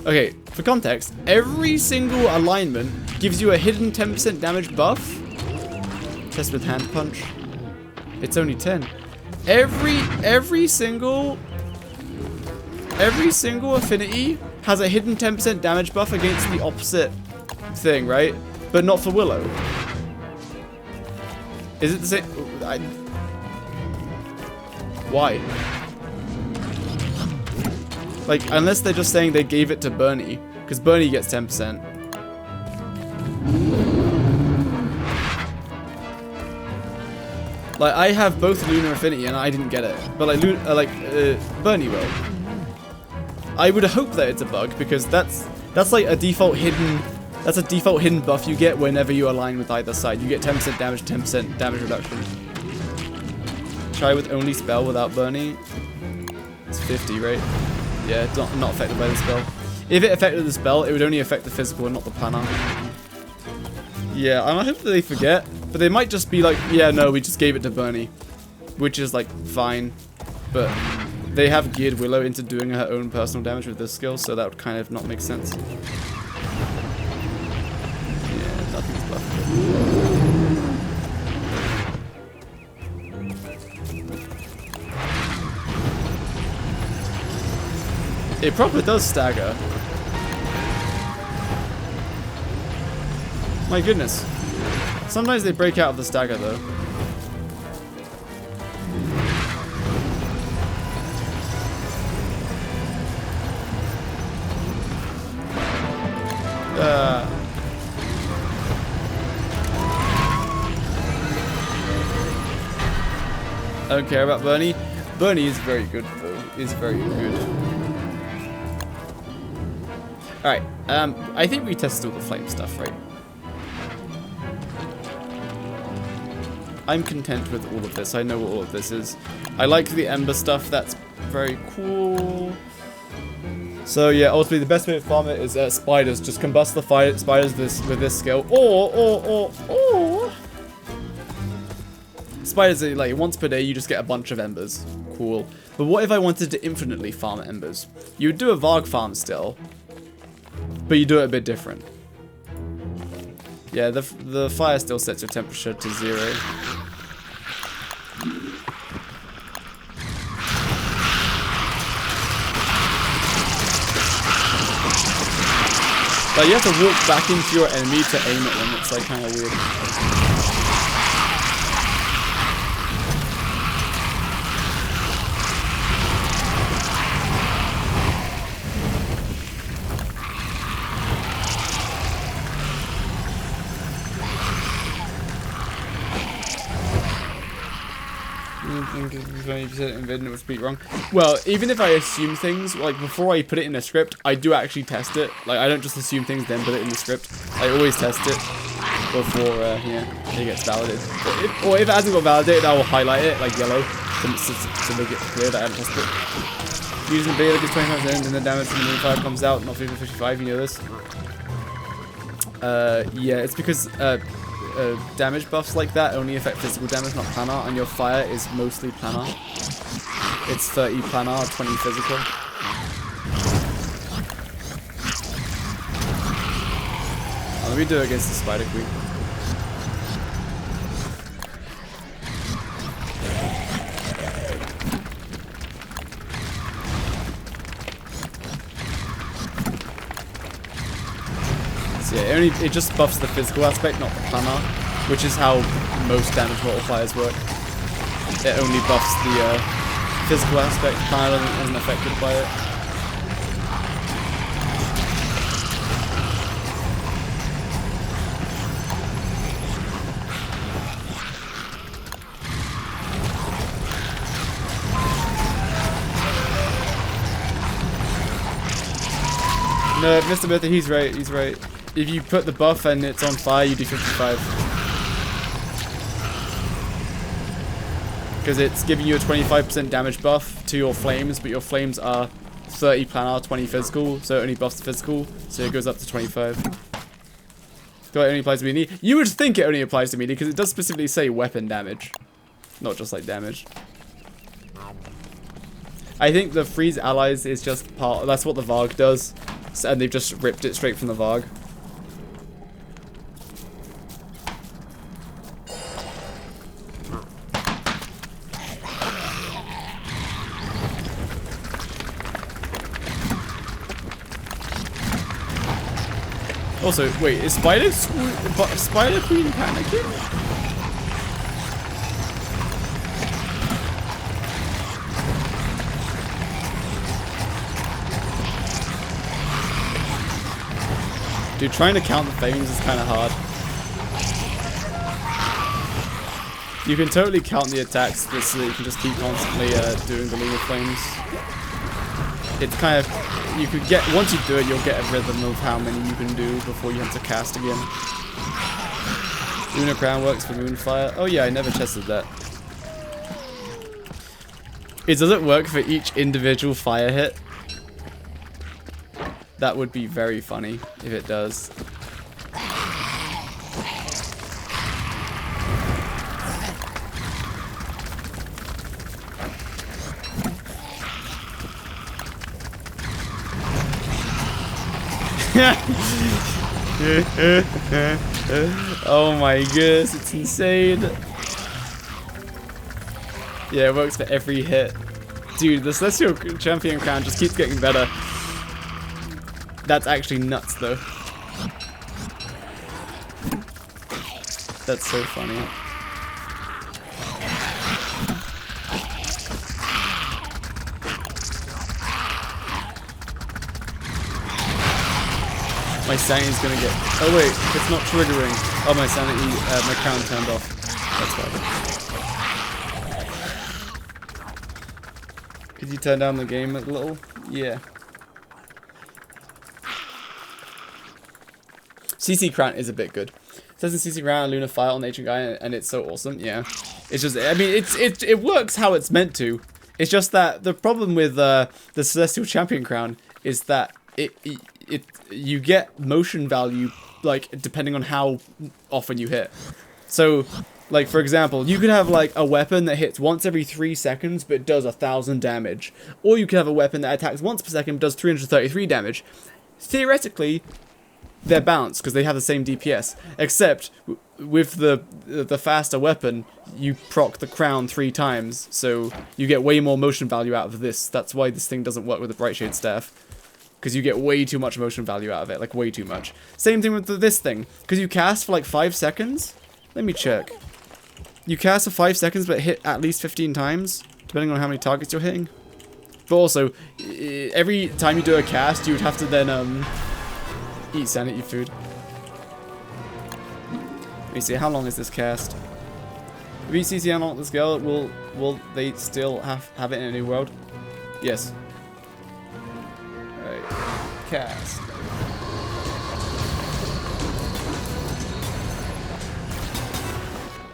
Speaker 1: Okay, for context, every single alignment gives you a hidden 10% damage buff. Test with hand punch. It's only 10. Every single affinity has a hidden 10% damage buff against the opposite thing, right? But not for Willow. Is it the same? Why? Like, unless they're just saying they gave it to Bernie, because Bernie gets 10%. Like, I have both Lunar Affinity and I didn't get it, but like, Bernie will. I would hope that it's a bug, because that's like a default hidden. That's a default hidden buff you get whenever you align with either side. You get 10% damage, 10% damage reduction. Try with only spell without Bernie. It's 50, right? Yeah, not affected by the spell. If it affected the spell, it would only affect the physical and not the planar. Yeah, and I hope that they forget. But they might just be like, yeah, no, we just gave it to Bernie. Which is, like, fine. But they have geared Willow into doing her own personal damage with this skill, so that would kind of not make sense. Yeah, nothing's buffed. It probably does stagger. My goodness. Sometimes they break out of the stagger though. I don't care about Bernie. Bernie is very good though. Is very good. Alright, I think we tested all the flame stuff, right? I'm content with all of this. I know what all of this is. I like the ember stuff. That's very cool. So yeah, ultimately the best way to farm it is spiders. Just combust the spiders with this skill. Or spiders are like once per day you just get a bunch of embers. Cool. But what if I wanted to infinitely farm embers? You would do a Varg farm still, but you do it a bit different. Yeah, the fire still sets your temperature to 0. Like, you have to walk back into your enemy to aim at them. It's like kind of weird. It would speak wrong. Well, even if I assume things, like before I put it in a script, I do actually test it. Like, I don't just assume things then put it in the script. I always test it before yeah, it gets validated. Or if it hasn't got validated, I will highlight it like yellow to make it clear that I haven't tested it. Using the beta gets 25% and the damage from the moonfire comes out, not 50-55, you know this. Yeah, it's because damage buffs like that only affect physical damage, not planar, and your fire is mostly planar. it's 30 planar, 20 physical. Oh, let me do it against the Spider Queen. So yeah, it just buffs the physical aspect, not the planar, which is how most damage multipliers work. It only buffs the physical aspect, planar isn't affected by it. No, Mr. Method, he's right, he's right. If you put the buff and it's on fire, you do 55. Because it's giving you a 25% damage buff to your flames, but your flames are 30 planar, 20 physical, so it only buffs the physical, so it goes up to 25. Do it only applies to melee? You would think it only applies to melee, because it does specifically say weapon damage. Not just like damage. I think the freeze allies is just part, that's what the Varg does. And they've just ripped it straight from the Varg. Also, wait, is Spider Queen panicking? Dude, trying to count the flames is kind of hard. You can totally count the attacks so that you can just keep constantly doing the lunar flames. It's kind of, you could get, once you do it, you'll get a rhythm of how many you can do before you have to cast again. Lunar Crown works for Moonfire. Oh yeah, I never tested that. Does it work for each individual fire hit? That would be very funny if it does. Oh my goodness, it's insane. Yeah, it works for every hit. Dude, the Celestial Champion Crown just keeps getting better. That's actually nuts, though. That's so funny. My sanity's gonna get... Oh wait, it's not triggering. Oh, my sanity, my crown turned off. That's why. Could you turn down the game a little? Yeah. CC Crown is a bit good. It says in CC Crown, Lunar Fire on the Ancient Guy, and it's so awesome. Yeah, it's just, I mean, it works how it's meant to. It's just that the problem with the Celestial Champion Crown is that you get motion value, like, depending on how often you hit. So, like, for example, you could have, like, a weapon that hits once every 3 seconds, but does 1,000 damage. Or you could have a weapon that attacks once per second, but does 333 damage. Theoretically, they're balanced, because they have the same DPS. Except, with the faster weapon, you proc the crown 3 times, so you get way more motion value out of this. That's why this thing doesn't work with the Bright Shade Staff. Because you get way too much motion value out of it, like way too much. Same thing with this thing, because you cast for like 5 seconds. Let me check. You cast for 5 seconds, but hit at least 15 times, depending on how many targets you're hitting. But also, every time you do a cast, you would have to then eat sanity food. Let me see, how long is this cast? If ECC unlock this girl, will they still have it in a new world? Yes. Alright. Cast.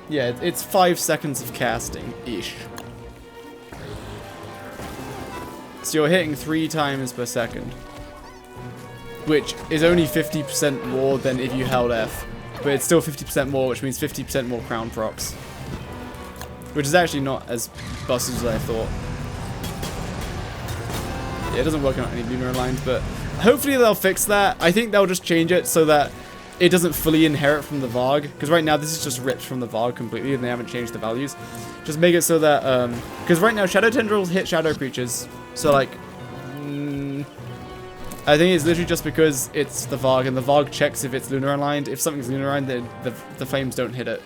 Speaker 1: Yeah, it's 5 seconds of casting-ish. So you're hitting 3 times per second. Which is only 50% more than if you held F. But it's still 50% more, which means 50% more crown procs. Which is actually not as busted as I thought. Yeah, it doesn't work on any lunar aligned, but hopefully they'll fix that. I think they'll just change it so that it doesn't fully inherit from the Varg, because right now this is just ripped from the Varg completely and they haven't changed the values. Just make it so that, because right now Shadow Tendrils hit Shadow Creatures, so like, I think it's literally just because it's the Varg, and the Varg checks if it's lunar aligned. If something's lunar aligned, then the flames don't hit it.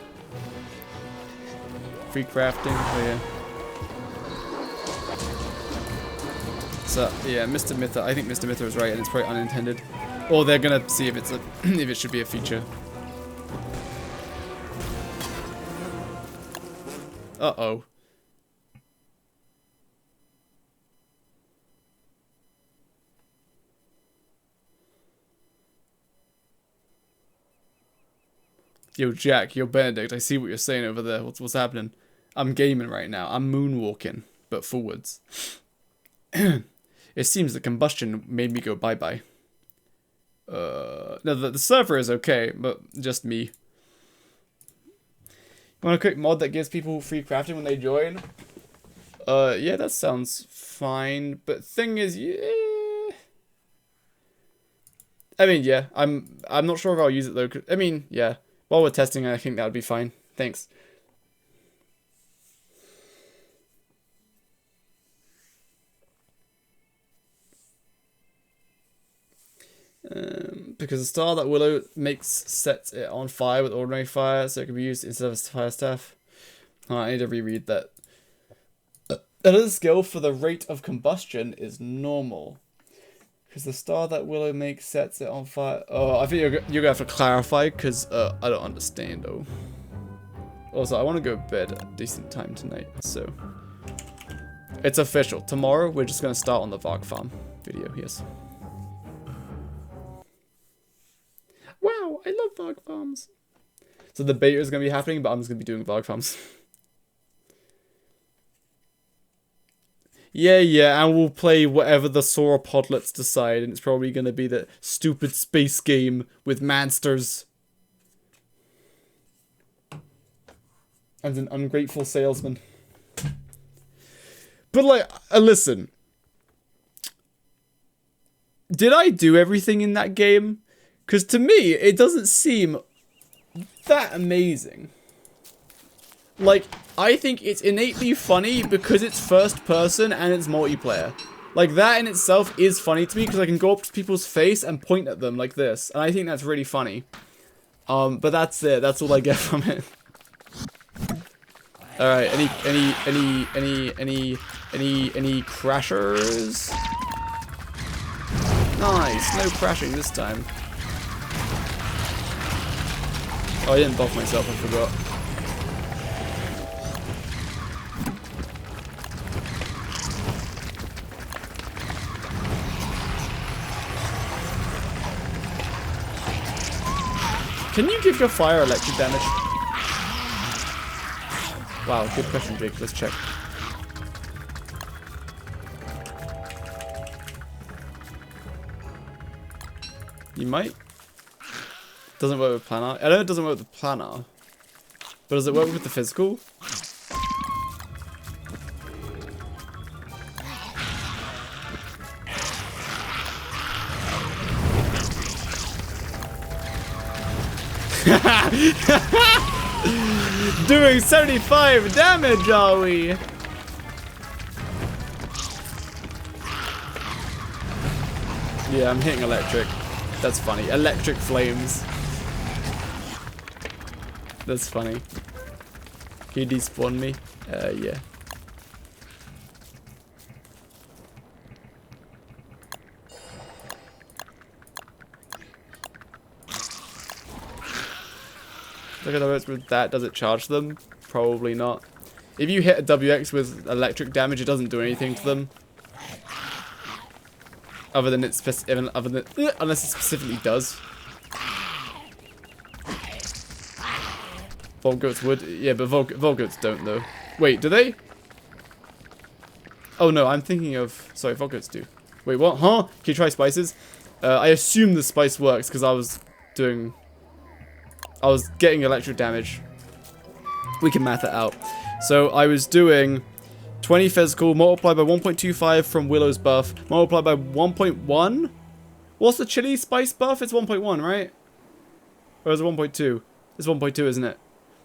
Speaker 1: Free crafting, oh yeah. So yeah, Mr. Mytha, I think Mr. Mytha is right, and it's probably unintended. Or they're gonna see if it's a if it should be a feature. Uh-oh. Yo, Jack, yo, Benedict, I see what you're saying over there. What's happening? I'm gaming right now. I'm moonwalking, but forwards. It seems the combustion made me go bye-bye. No, the server is okay, but just me. You want a quick mod that gives people free crafting when they join? Yeah, that sounds fine, but thing is, yeah. I mean, yeah, I'm not sure if I'll use it though. I mean, yeah, while we're testing, I think that would be fine. Thanks. Because the star that Willow makes sets it on fire with ordinary fire, so it can be used instead of fire staff. I need to reread that. Another skill for the rate of combustion is normal. Because the star that Willow makes sets it on fire. Oh, I think you're gonna have to clarify, because I don't understand though. Also, I want to go to bed at a decent time tonight, so it's official. Tomorrow we're just gonna start on the Varg farm video. Yes. Wow, I love Varg farms. So the beta is going to be happening, but I'm just going to be doing Varg farms. Yeah, and we'll play whatever the sauropodlets decide, and it's probably going to be the stupid space game with monsters. And an ungrateful salesman. But like, listen. Did I do everything in that game? Because to me, it doesn't seem that amazing. Like, I think it's innately funny because it's first person and it's multiplayer. Like, that in itself is funny to me because I can go up to people's face and point at them like this. And I think that's really funny. But that's it. That's all I get from it. Alright, any crashers? Nice, no crashing this time. Oh, I didn't buff myself, I forgot. Can you give your fire electric damage? Wow, good question, Jake. Let's check. You might. Doesn't work with planar. I know it doesn't work with the planar, but does it work with the physical? Doing 75 damage, are we? Yeah, I'm hitting electric. That's funny. Electric flames. That's funny. Can you despawn me? Yeah. Look at the words with that. Does it charge them? Probably not. If you hit a WX with electric damage, it doesn't do anything to them. Other than unless it specifically does. Volgoats would. Yeah, but Volgoats don't, though. Wait, do they? Oh, no, I'm thinking of... Sorry, Volgoats do. Wait, what? Huh? Can you try spices? I assume the spice works, because I was getting electric damage. We can math it out. So, I was doing 20 physical, multiplied by 1.25 from Willow's buff, multiplied by 1.1? What's the chili spice buff? It's 1.1, right? Or is it 1.2? It's 1.2, isn't it?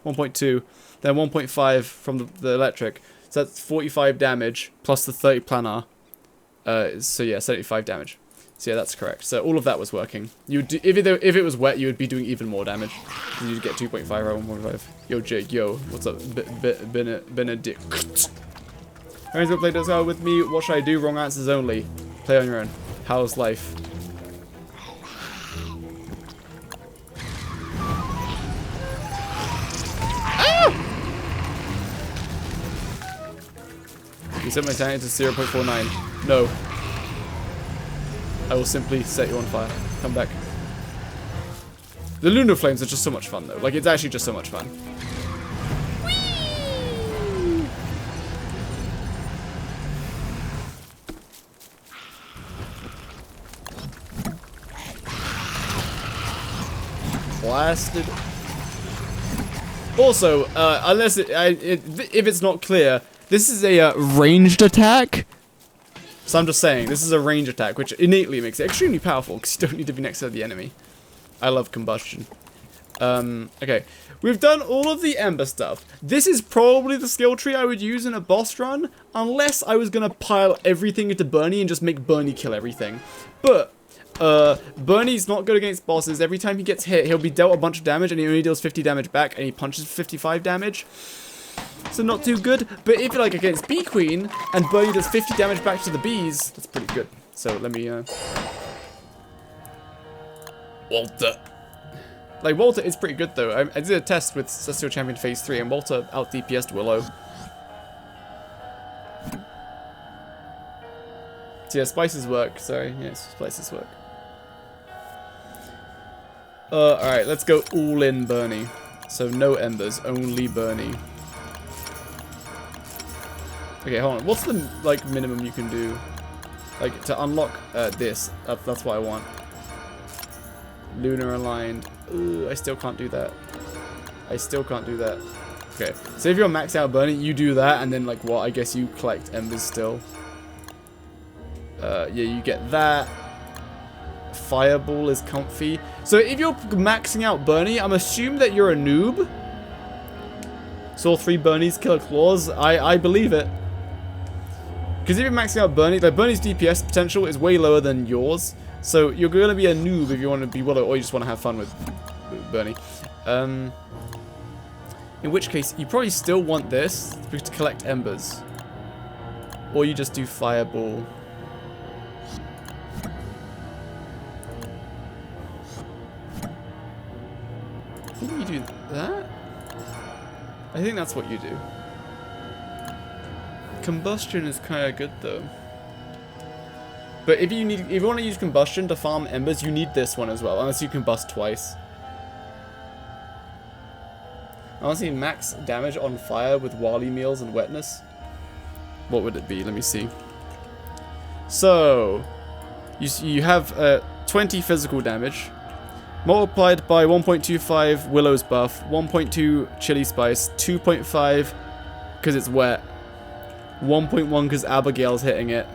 Speaker 1: 1.2. Then 1.5 from the electric. So that's 45 damage, plus the 30 planar. So yeah, 75 damage. So yeah, that's correct. So all of that was working. You do, if it was wet, you would be doing even more damage. You'd get 2.5 or 1.5. Yo, Jake, yo, what's up? Benedict. Everyone's gonna play this out with me. What should I do? Wrong answers only. Play on your own. How's life? You set my sanity to 0.49. No. I will simply set you on fire. Come back. The lunar flames are just so much fun, though. Like, it's actually just so much fun. Whee! Blasted. Also, unless if it's not clear, this is a ranged attack. So I'm just saying, this is a range attack, which innately makes it extremely powerful, because you don't need to be next to the enemy. I love combustion. Okay. We've done all of the ember stuff. This is probably the skill tree I would use in a boss run, unless I was going to pile everything into Bernie and just make Bernie kill everything. But, Bernie's not good against bosses. Every time he gets hit, he'll be dealt a bunch of damage, and he only deals 50 damage back, and he punches 55 damage. So not too good, but if you're like against Bee Queen, and Bernie does 50 damage back to the bees, that's pretty good. So let me, Walter. Like, Walter is pretty good, though. I did a test with Celestial Champion Phase 3, and Walter out-DPS'd Willow. So yeah, spices work. Sorry, yes, spices work. Alright, let's go all in Bernie. So no embers, only Bernie. Okay, hold on. What's the, like, minimum you can do? Like, to unlock this. That's what I want. Lunar aligned. Ooh, I still can't do that. I still can't do that. Okay. So if you're maxed out Bernie, you do that, and then, like, what? I guess you collect embers still. Yeah, you get that. Fireball is comfy. So if you're maxing out Bernie, I'm assuming that you're a noob. So all 3 Bernies kill claws. I believe it. Because if you're maxing out Bernie, like Bernie's DPS potential is way lower than yours. So you're going to be a noob if you want to be Willow, or you just want to have fun with Bernie. In which case, you probably still want this to collect embers. Or you just do Fireball. I think you do that? I think that's what you do. Combustion is kind of good though. But if you want to use combustion to farm embers, you need this one as well, unless you combust twice. Honestly, max damage on fire with Wally meals and wetness. What would it be? Let me see. So you have 20 physical damage. Multiplied by 1.25 Willow's buff, 1.2 chili spice, 2.5 because it's wet, 1.1 because Abigail's hitting it.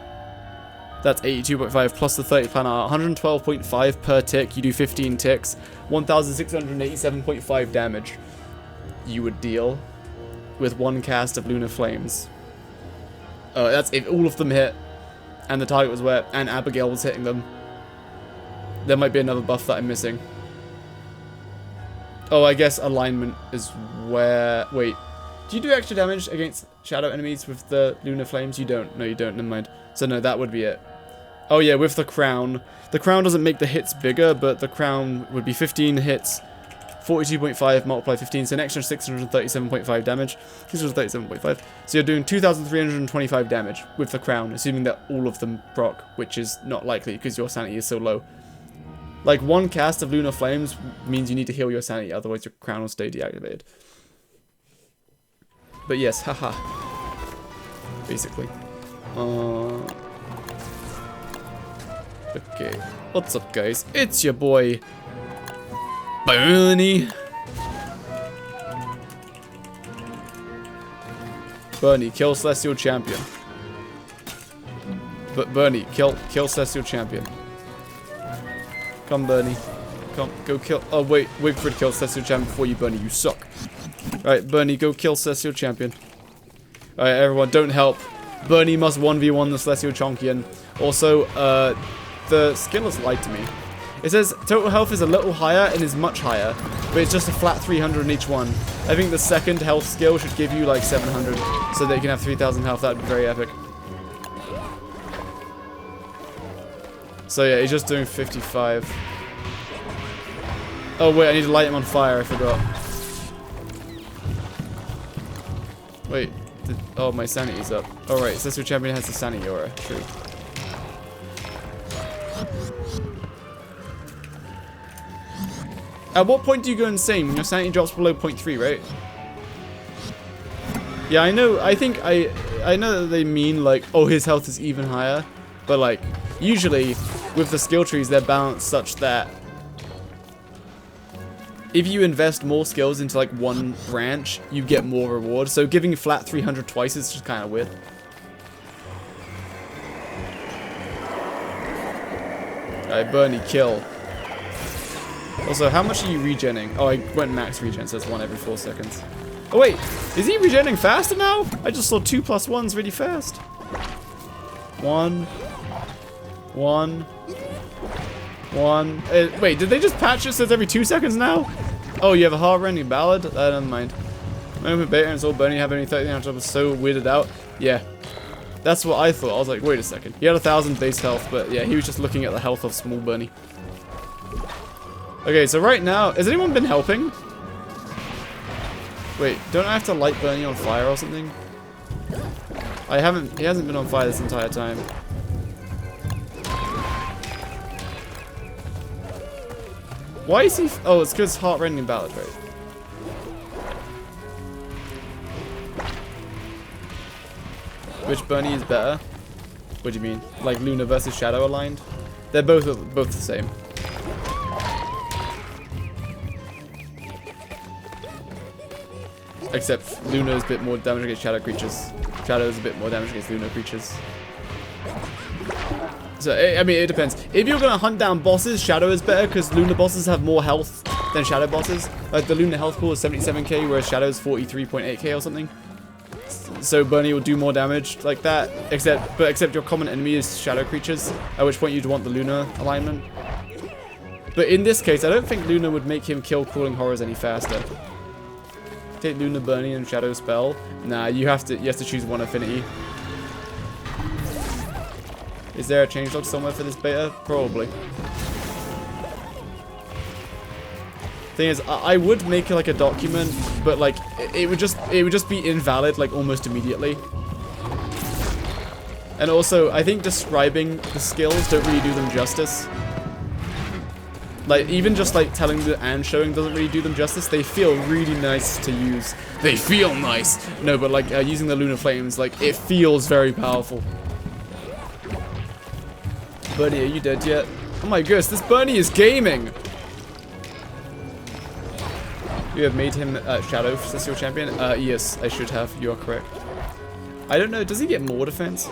Speaker 1: That's 82.5 plus the 30 planar, 112.5 per tick. You do 15 ticks, 1,687.5 damage you would deal with one cast of Lunar Flames. That's if all of them hit, and the target was wet, and Abigail was hitting them. There might be another buff that I'm missing. Oh, I guess alignment is where... Wait. Do you do extra damage against shadow enemies with the Lunar Flames? You don't. No, you don't. Never mind. So, no, that would be it. Oh, yeah, with the crown. The crown doesn't make the hits bigger, but the crown would be 15 hits, 42.5 multiplied 15, so an extra 637.5 damage. 637.5. So you're doing 2,325 damage with the crown, assuming that all of them proc, which is not likely because your sanity is so low. Like, one cast of Lunar Flames means you need to heal your sanity, otherwise your crown will stay deactivated. But yes, haha. Basically. Okay. What's up, guys? It's your boy, Bernie. Bernie, kill Celestial Champion. But Bernie, kill Celestial Champion. Come, Bernie. Come, go kill. Oh, wait. Wigfrid killed Celestial Champion before you, Bernie. You suck. Alright, Bernie, go kill Celestial Champion. Alright, everyone, don't help. Bernie must 1v1 the Celestial Champion. Also, the skill has lied to me. It says total health is a little higher and is much higher, but it's just a flat 300 in each one. I think the second health skill should give you like 700, so that you can have 3000 health. That would be very epic. So yeah, he's just doing 55. Oh wait, I need to light him on fire, I forgot. Wait, oh, my sanity's up. Oh right, Celestial Champion has the sanity aura, true. At what point do you go insane? When your sanity drops below 0.3, right? Yeah, I know, I know that they mean like, oh, his health is even higher. But like, usually, with the skill trees, they're balanced such that if you invest more skills into like one branch, you get more reward. So giving flat 300 twice is just kind of weird. Alright, Bernie, kill. Also, how much are you regenning? Oh, I went max regen, so it's 1 every 4 seconds. Oh wait, is he regenning faster now? I just saw 2+1s really fast. 1. Wait, did they just patch it so it's every 2 seconds now? Oh, you have a heart-rending ballad? Never mind. Moment beta and saw Bernie have only 30 I was so weirded out. Yeah. That's what I thought. I was like, wait a second. He had 1000 base health, but yeah, he was just looking at the health of small Bernie. Okay, so right now, has anyone been helping? Wait, don't I have to light Bernie on fire or something? He hasn't been on fire this entire time. Why is he? Oh, it's because heart-rending ballad, right? Which Bernie is better? What do you mean? Like Luna versus Shadow aligned? They're both the same. Except Luna is a bit more damage against Shadow creatures. Shadow is a bit more damage against Luna creatures. So, I mean, it depends. If you're gonna hunt down bosses, Shadow is better because Luna bosses have more health than Shadow bosses. Like the Luna health pool is 77k, whereas Shadow is 43.8k or something. So Bernie will do more damage like that. Except your common enemy is Shadow creatures, at which point you'd want the Luna alignment. But in this case, I don't think Luna would make him kill Crawling Horrors any faster. Take Luna, Bernie, and Shadow spell. Nah, you have to choose one affinity. Is there a changelog somewhere for this beta? Probably. Thing is, I would make like a document, but like it would just be invalid like almost immediately. And also, I think describing the skills don't really do them justice. Like even just like telling the and showing doesn't really do them justice. They feel really nice to use. They feel nice. No, but like using the Lunar Flames, like it feels very powerful. Bernie, are you dead yet? Oh my goodness, this Bernie is gaming! You have made him Shadow Celestial Champion? Yes, I should have. You are correct. I don't know, does he get more defense?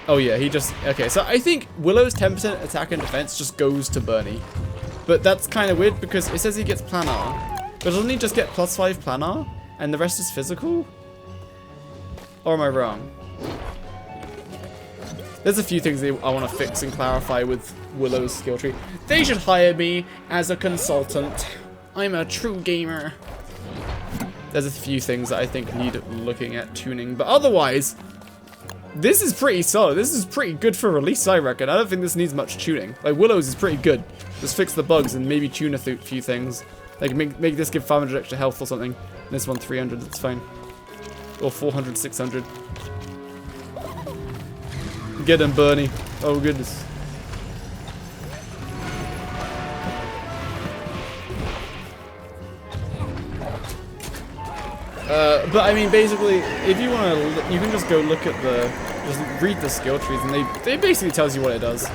Speaker 1: Oh yeah, he just... Okay, so I think Willow's 10% attack and defense just goes to Bernie. But that's kind of weird because it says he gets planar. But doesn't he just get +5 planar? And the rest is physical? Or am I wrong? There's a few things I want to fix and clarify with Willow's skill tree. They should hire me as a consultant. I'm a true gamer. There's a few things that I think need looking at tuning, but otherwise, this is pretty solid. This is pretty good for release, I reckon. I don't think this needs much tuning. Like, Willow's is pretty good. Just fix the bugs and maybe tune a few things. Like, make this give 500 extra health or something. And this one 300, that's fine. Or 400, 600. Get him, Bernie. Oh, goodness. But I mean, basically, if you want to, you can just go look at just read the skill trees, and they basically tells you what it does.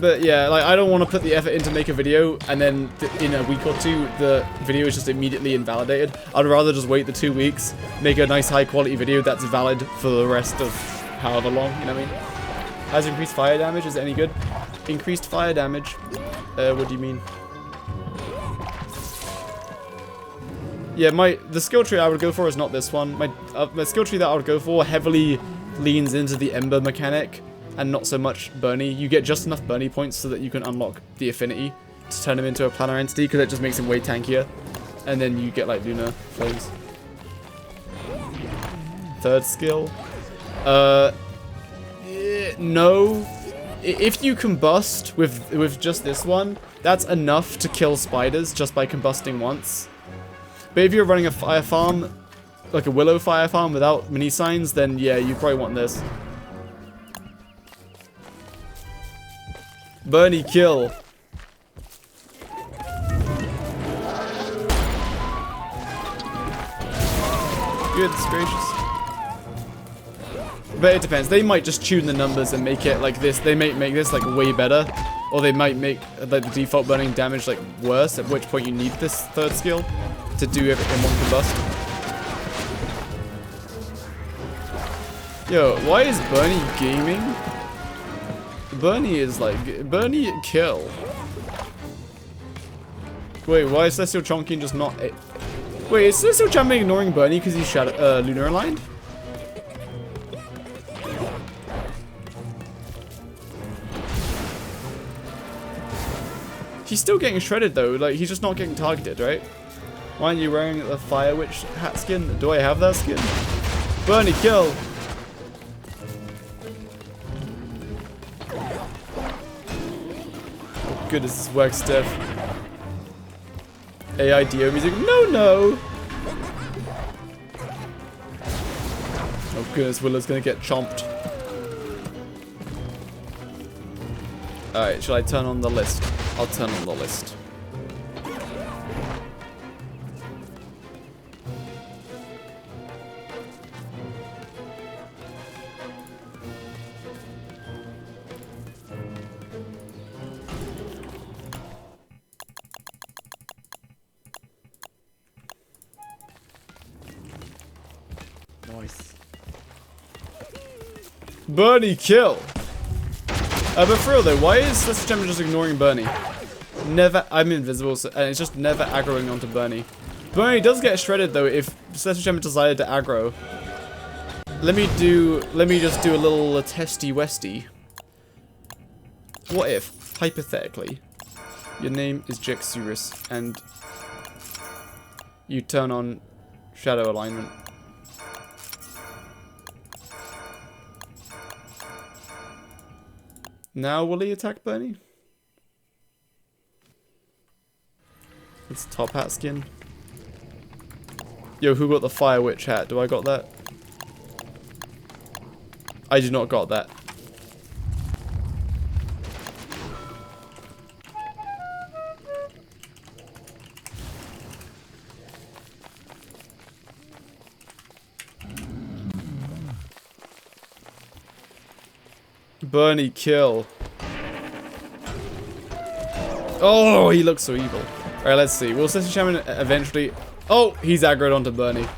Speaker 1: But yeah, like, I don't want to put the effort in to make a video, and then in a week or two, the video is just immediately invalidated. I'd rather just wait the 2 weeks, make a nice high quality video that's valid for the rest of however long, you know what I mean? Has increased fire damage, is it any good? Increased fire damage? What do you mean? Yeah, the skill tree I would go for is not this one. My skill tree that I would go for heavily leans into the Ember mechanic, and not so much Bernie. You get just enough Bernie points so that you can unlock the affinity to turn him into a planar entity, because it just makes him way tankier. And then you get like Lunar Flames. Third skill. No. If you combust with just this one, that's enough to kill spiders just by combusting once. But if you're running a fire farm, like a Willow fire farm without mini signs, then yeah, you probably want this. Bernie kill. Goodness gracious. But it depends. They might just tune the numbers and make it like this. They might make this like way better. Or they might make like the default burning damage like worse, at which point you need this third skill to do everything in one combust. Yo, why is Bernie gaming? Bernie is like, Bernie kill. Wait, why is Celestial Chonkin just not... Wait, is Celestial Champion ignoring Bernie because he's Lunar aligned? He's still getting shredded though, like he's just not getting targeted, right? Why aren't you wearing the Fire Witch hat skin? Do I have that skin? Bernie kill! Goodness, this works, Steph. AI Dio music. No, no! Oh goodness, Willow's gonna get chomped. Alright, shall I turn on the list? I'll turn on the list. Nice. Bernie kill! But for real though, why is Celestial Champion just ignoring Bernie? Never, I'm invisible, so, and it's just never aggroing onto Bernie. Bernie does get shredded though if Celestial Champion decided to aggro. Let me just do a little testy westy. What if, hypothetically, your name is Jakeyosaurus and you turn on shadow alignment? Now will he attack Bernie? It's top hat skin. Yo, who got the Fire Witch hat? Do I got that? I do not got that. Bernie kill. Oh, he looks so evil. Alright, let's see. Will Celestial Champion eventually... Oh, he's aggroed onto Bernie.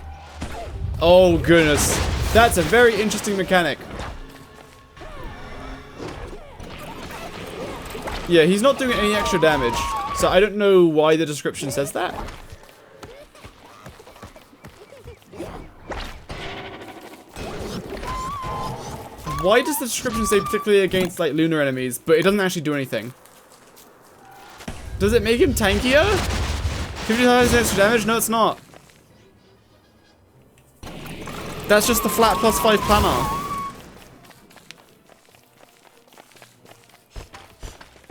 Speaker 1: Oh, goodness. That's a very interesting mechanic. Yeah, he's not doing any extra damage. So I don't know why the description says that. Why does the description say particularly against like lunar enemies, but it doesn't actually do anything? Does it make him tankier? 50,000 extra damage? No, it's not. That's just the flat +5 planar.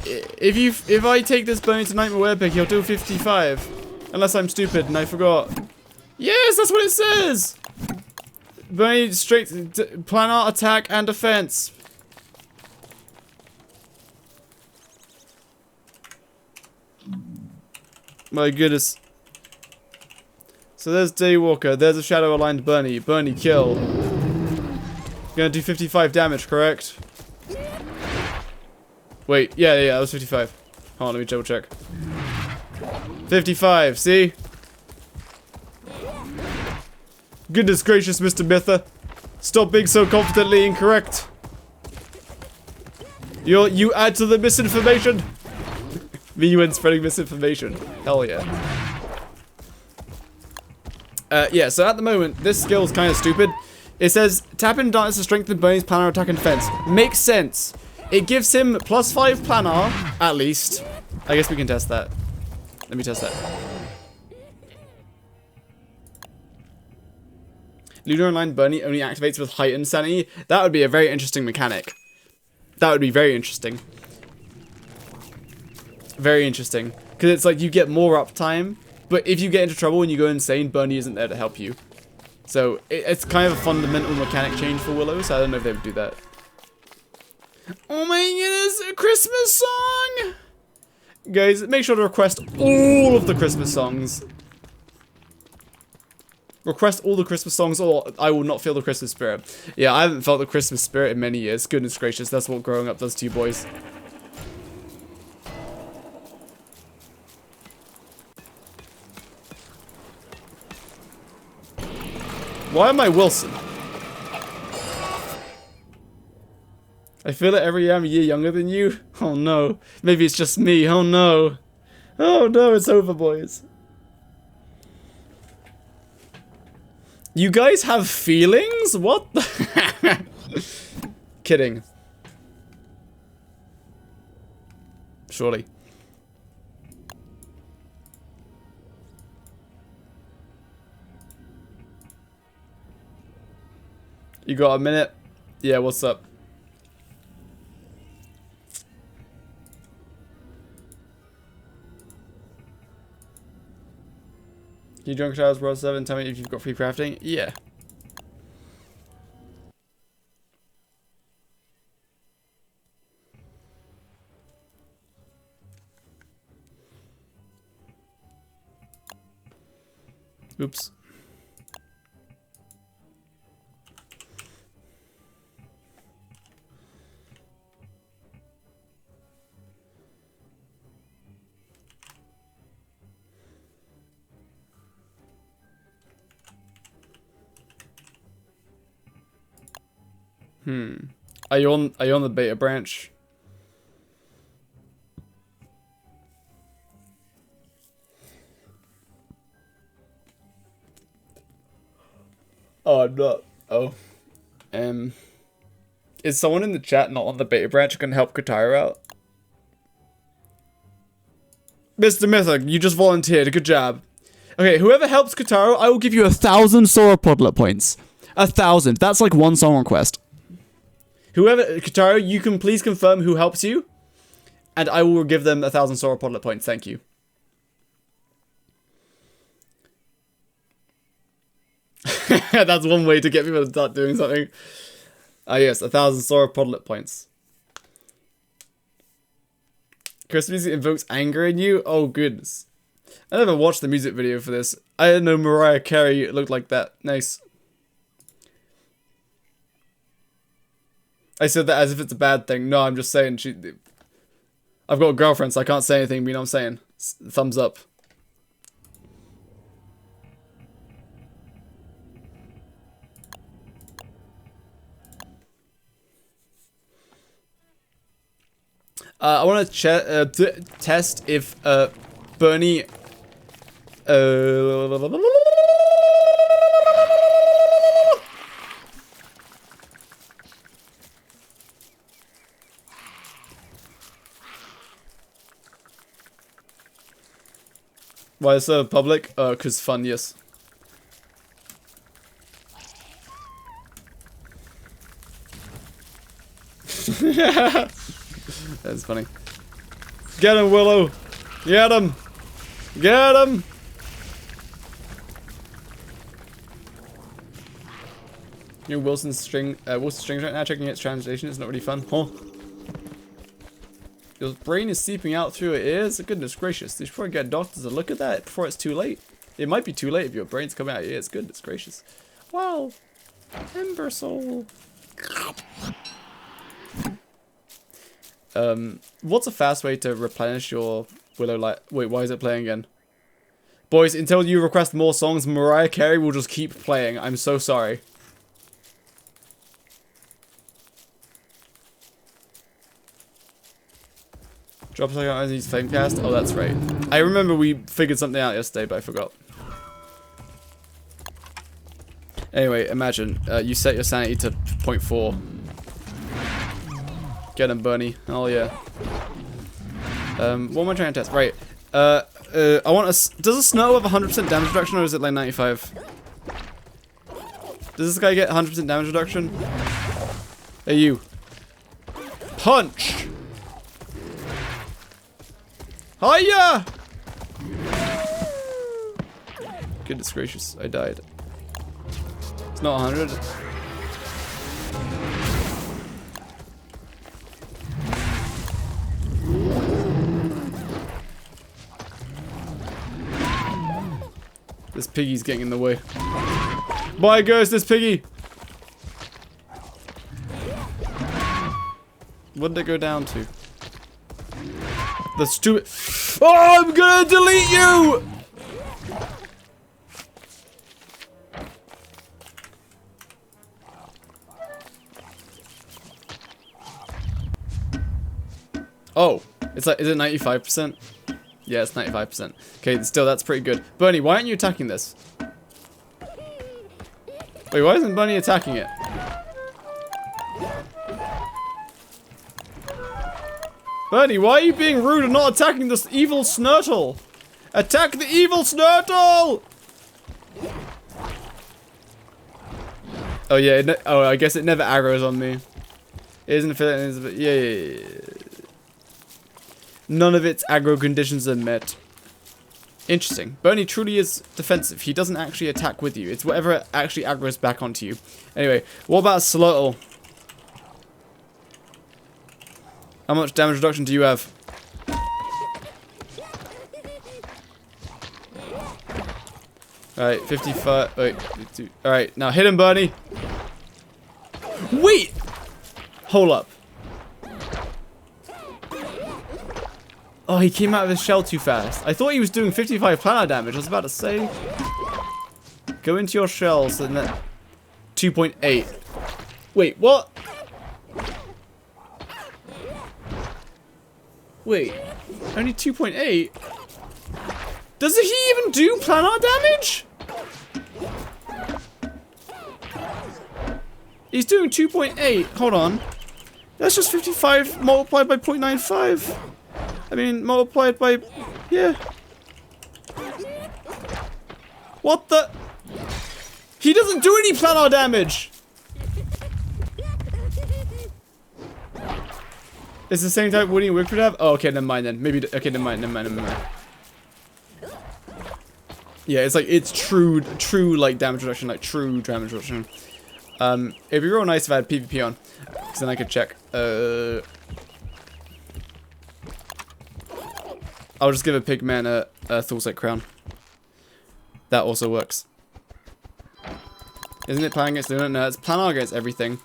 Speaker 1: If I take this Bernie to Nightmare Werepick, he'll do 55. Unless I'm stupid and I forgot. Yes, that's what it says! Bernie straight planar attack and defense. My goodness. So there's Daywalker. There's a shadow aligned Bernie. Bernie kill. Gonna do 55 damage, correct? Wait, yeah, that was 55. Hold on, let me double check. 55, see? Goodness gracious, Mr. Mither. Stop being so confidently incorrect. You add to the misinformation. Me when spreading misinformation. Hell yeah. Yeah, so at the moment, this skill is kind of stupid. It says, tap in darkness to strengthen Bernie's planar attack and defense. Makes sense. It gives him +5 planar, at least. I guess we can test that. Let me test that. Lunar Online Bernie only activates with heightened sanity. That would be a very interesting mechanic. That would be very interesting. Very interesting. Because it's like you get more uptime, but if you get into trouble and you go insane, Bernie isn't there to help you. So it's kind of a fundamental mechanic change for Willow, so I don't know if they would do that. Oh my goodness, a Christmas song! Guys, make sure to request all of the Christmas songs. Request all the Christmas songs or I will not feel the Christmas spirit. Yeah, I haven't felt the Christmas spirit in many years. Goodness gracious, that's what growing up does to you boys. Why am I Wilson? I feel it every year I'm a year younger than you. Oh no. Maybe it's just me. Oh no. Oh no, it's over, boys. You guys have feelings? What the? Kidding. Surely. You got a minute? Yeah, what's up? Can you join Crowd's World 7? Tell me if you've got free crafting? Yeah. Oops. Are you on the beta branch? Oh, I'm not. Oh. Is someone in the chat not on the beta branch can help Katara out? Mr. Mythic, you just volunteered. Good job. Okay, whoever helps Katara, I will give you 1,000 Sauropodlet points. 1,000. That's like one song request. Whoever, Katara, you can please confirm who helps you, and I will give them 1,000 Sauropodlet points. Thank you. That's one way to get people to start doing something. Ah, yes, 1,000 Sauropodlet points. Christmas music invokes anger in you? Oh, goodness. I never watched the music video for this. I didn't know Mariah Carey looked like that. Nice. I said that as if it's a bad thing. No, I'm just saying I've got a girlfriend, so I can't say anything, but you know what I'm saying? Thumbs up. I want to test if Bernie. Why is it public? 'Cause fun, yes. That's funny. Get him, Willow! Get him! Get him! You know Wilson's strings right now, checking its translation is not really fun. Huh? Your brain is seeping out through your ears? Goodness gracious. You should probably get doctors to look at that before it's too late. It might be too late if your brain's coming out your ears. Goodness gracious. Wow. Ember Soul. What's a fast way to replenish your Willow light? Wait, why is it playing again? Boys, until you request more songs, Mariah Carey will just keep playing. I'm so sorry. Drop a second on these Flamecast? Oh, that's right. I remember we figured something out yesterday, but I forgot. Anyway, imagine. You set your sanity to 0.4. Get him, Bernie. Oh, yeah. What am I trying to test? Right. I want a... Does a Snow have 100% damage reduction, or is it like 95? Does this guy get 100% damage reduction? Hey, you. Punch! Hiya! Goodness gracious, I died. It's not 100. This piggy's getting in the way. Bye, goes this piggy! What did it go down to? The stupid... Oh, I'm gonna delete you! Oh, it's like, is it 95%? Yeah, it's 95%. Okay, still, that's pretty good. Bernie, why aren't you attacking this? Wait, why isn't Bernie attacking it? Bernie, why are you being rude and not attacking this evil Snurtle? Attack the evil Snurtle! Oh yeah, oh I guess it never aggroes on me. It isn't affiliated, but yeah. None of its aggro conditions are met. Interesting. Bernie truly is defensive. He doesn't actually attack with you. It's whatever actually aggroes back onto you. Anyway, what about Slurtle? How much damage reduction do you have? Alright, 55. Wait, alright, now hit him, Bernie. Wait! Hold up. Oh, he came out of his shell too fast. I thought he was doing 55 planar damage. I was about to say. Go into your shells and then 2.8. Wait, what? Wait, only 2.8? Does he even do planar damage? He's doing 2.8. Hold on. That's just 55 multiplied by 0.95. I mean, multiplied by... Yeah. What the... He doesn't do any planar damage! It's the same type Woody and Wigfrid have? Oh, okay, never mind then. Maybe... Okay, never mind. Yeah, it's like, it's true, like, damage reduction, like, true damage reduction. It'd be real nice if I had PvP on, because then I could check. I'll just give a pigman a Thulsite crown. That also works. Isn't it planar against Luna? No, it's planar against everything.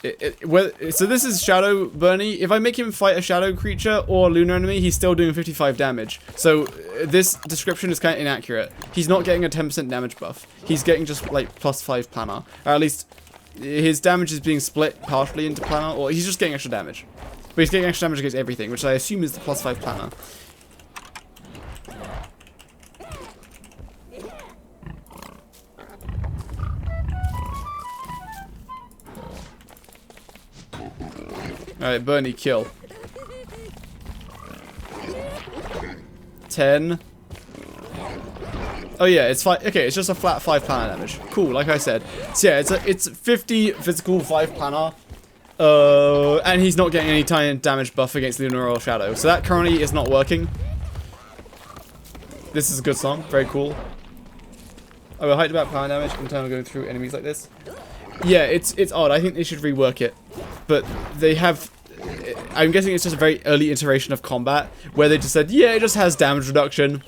Speaker 1: So this is Shadow Bernie. If I make him fight a shadow creature or lunar enemy, he's still doing 55 damage. So this description is kind of inaccurate. He's not getting a 10% damage buff. He's getting just like +5 planar. Or at least his damage is being split partially into planar, or he's just getting extra damage. But he's getting extra damage against everything, which I assume is the +5 planar. Alright, Bernie, kill. 10. Oh yeah, it's 5. Okay, it's just a flat 5 planar damage. Cool, like I said. So yeah, it's 50 physical, 5 planar. And he's not getting any tiny damage buff against Lunar or Shadow. So that currently is not working. This is a good song, very cool. I will hyped about planar damage in terms of going through enemies like this. Yeah, it's odd. I think they should rework it. But they have... I'm guessing it's just a very early iteration of combat where they just said, yeah, it just has damage reduction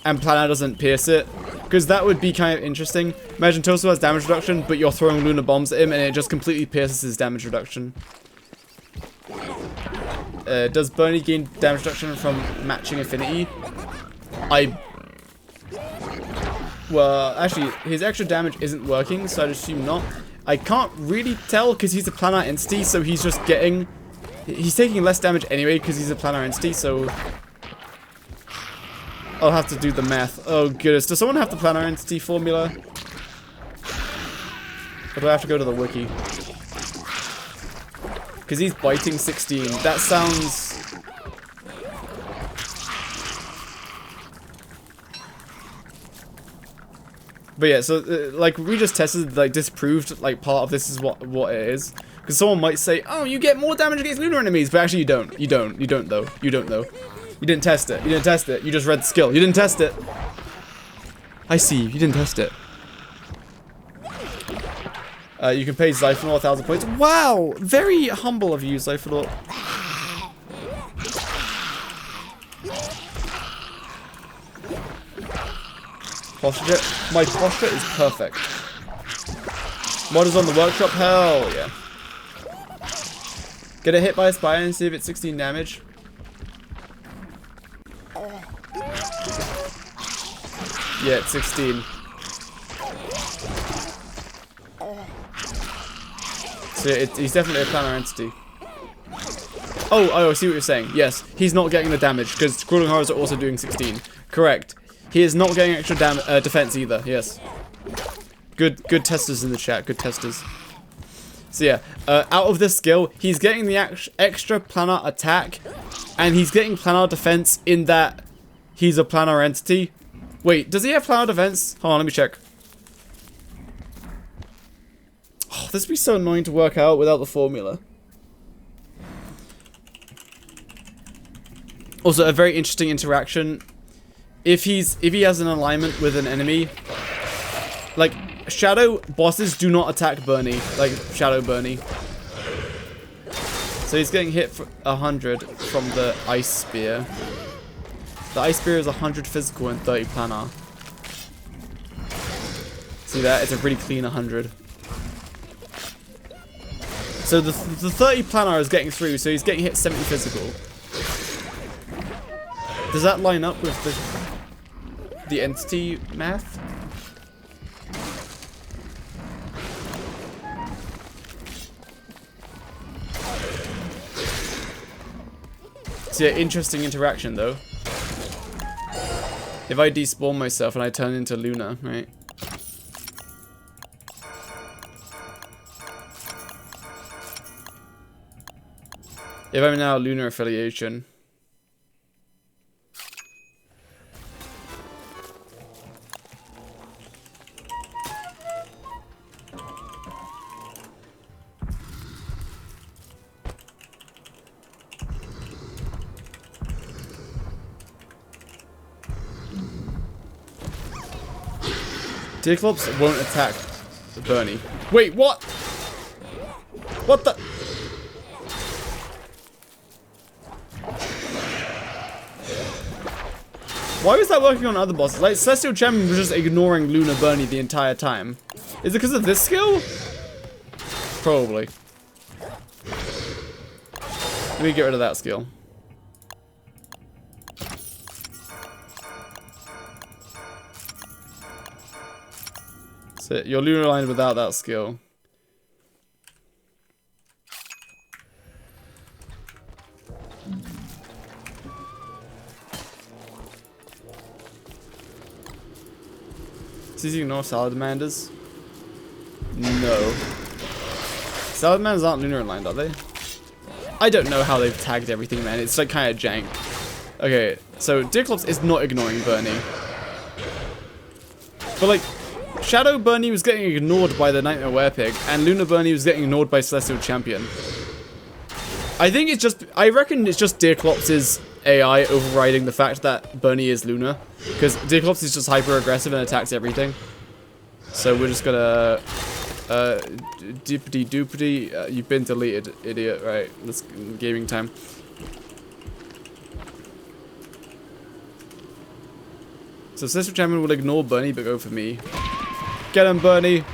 Speaker 1: and planar doesn't pierce it. Because that would be kind of interesting. Imagine Tosu has damage reduction, but you're throwing lunar bombs at him and it just completely pierces his damage reduction. Does Bernie gain damage reduction from matching affinity? Well, actually, his extra damage isn't working, so I'd assume not. I can't really tell because he's a planar entity, so he's just getting... He's taking less damage anyway because he's a planar entity, so... I'll have to do the math. Oh, goodness. Does someone have the planar entity formula? Or do I have to go to the wiki? Because he's biting 16. That sounds... But yeah, so, like, we just tested, like, disproved, like, part of this is what it is. Because someone might say, oh, you get more damage against lunar enemies, but actually you don't. You don't. You don't, though. You don't, though. You didn't test it. You didn't test it. You just read the skill. You didn't test it. I see. You didn't test it. You can pay Zyphonor 1,000 points. Wow! Very humble of you, Zyphonor. Posture. My posture is perfect. Mod is on the workshop. Hell yeah. Get a hit by a spider and see if it's 16 damage. Yeah, it's 16. So yeah, he's definitely a planar entity. Oh, I see what you're saying. Yes, he's not getting the damage because crawling horrors are also doing 16. Correct. He is not getting extra defense either. Yes. Good testers in the chat. Good testers. So yeah, out of this skill, he's getting the extra planar attack, and he's getting planar defense in that he's a planar entity. Wait, does he have planar defense? Hold on, let me check. Oh, this would be so annoying to work out without the formula. Also, a very interesting interaction. If he has an alignment with an enemy, like shadow bosses do not attack Bernie, like Shadow Bernie. So he's getting hit for 100 from the ice spear. The ice spear is 100 physical and 30 planar. See that? It's a really clean 100. So the 30 planar is getting through, so he's getting hit 70 physical. Does that line up with the entity math? So yeah, interesting interaction though. If I despawn myself and I turn into Luna, right? If I'm now Lunar affiliation. Cyclops won't attack Bernie. Wait, what? What the? Why was that working on other bosses? Like, Celestial Champion was just ignoring Luna Bernie the entire time. Is it because of this skill? Probably. Let me get rid of that skill. So you're Lunar aligned without that skill. Does he ignore Salamanders? No. Salamanders aren't Lunar aligned, are they? I don't know how they've tagged everything, man. It's like kind of jank. Okay, so Cyclops is not ignoring Bernie. But like, Shadow Bernie was getting ignored by the Nightmare Werepig, and Lunar Bernie was getting ignored by Celestial Champion. I think it's just, I reckon it's just Cyclops' AI overriding the fact that Bernie is Luna. Because Cyclops is just hyper aggressive and attacks everything. So we're just gonna, doopity doopity, you've been deleted, idiot. Right, let's, gaming time. So Celestial Champion will ignore Bernie, but go for me. Get him, Bernie!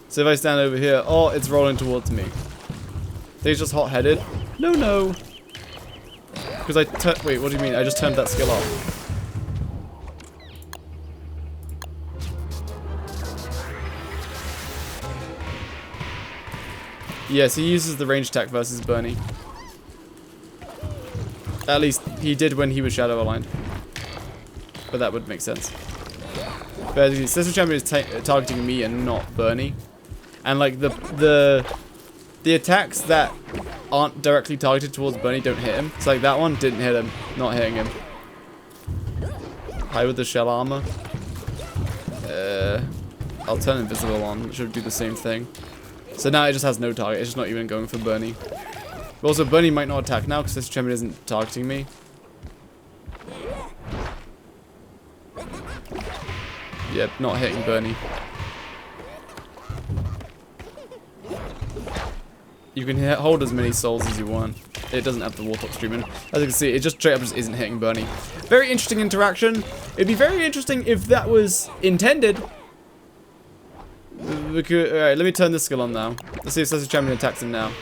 Speaker 1: So if I stand over here, oh, it's rolling towards me. I think it's just hot-headed. No, no. Because wait, what do you mean? I just turned that skill off. Yes, he uses the range attack versus Bernie. At least he did when he was shadow aligned. But that would make sense. But Cecil Champion is targeting me and not Bernie. And like the attacks that aren't directly targeted towards Bernie don't hit him. It's like that one didn't hit him, not hitting him. High with the shell armor. I'll turn invisible on. It should do the same thing. So now it just has no target. It's just not even going for Bernie. But also Bernie might not attack now because this champion isn't targeting me. Yep, not hitting Bernie. You can hold as many souls as you want. It doesn't have the Warthog streaming. As you can see, it just straight up just isn't hitting Bernie. Very interesting interaction. It'd be very interesting if that was intended. Alright, let me turn this skill on now. Let's see if Cecil Champion attacks him now.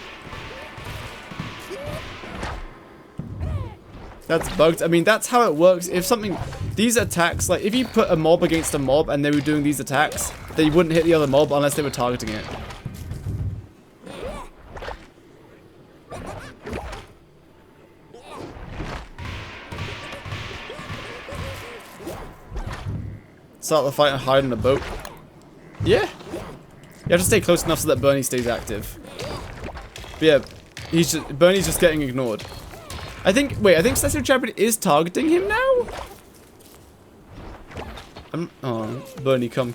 Speaker 1: That's bugged. I mean, that's how it works. If something... These attacks, like, if you put a mob against a mob and they were doing these attacks, they wouldn't hit the other mob unless they were targeting it. Start the fight and hide in a boat. Yeah. You have to stay close enough so that Bernie stays active. But yeah, Bernie's just getting ignored. I think Cecil Champion is targeting him now? Oh, Bernie, come.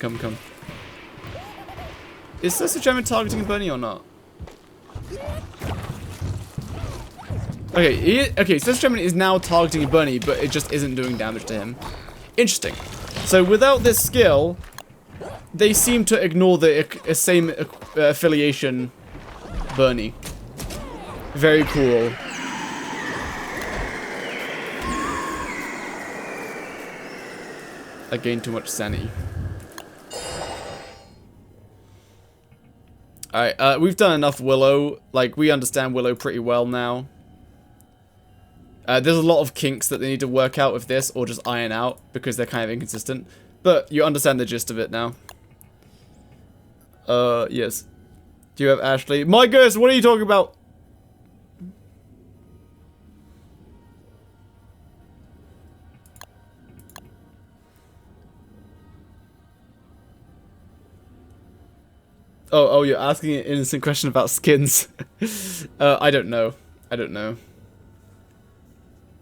Speaker 1: Is Cecil Champion targeting Bernie or not? Okay, Cecil Champion is now targeting Bernie, but it just isn't doing damage to him. Interesting. So without this skill, they seem to ignore the same affiliation Bernie. Very cool. I gained too much sanity. Alright, we've done enough Willow. Like, we understand Willow pretty well now. There's a lot of kinks that they need to work out with this, or just iron out, because they're kind of inconsistent. But you understand the gist of it now. Yes. Do you have Ashley? My goodness, what are you talking about? Oh, you're asking an innocent question about skins. I don't know.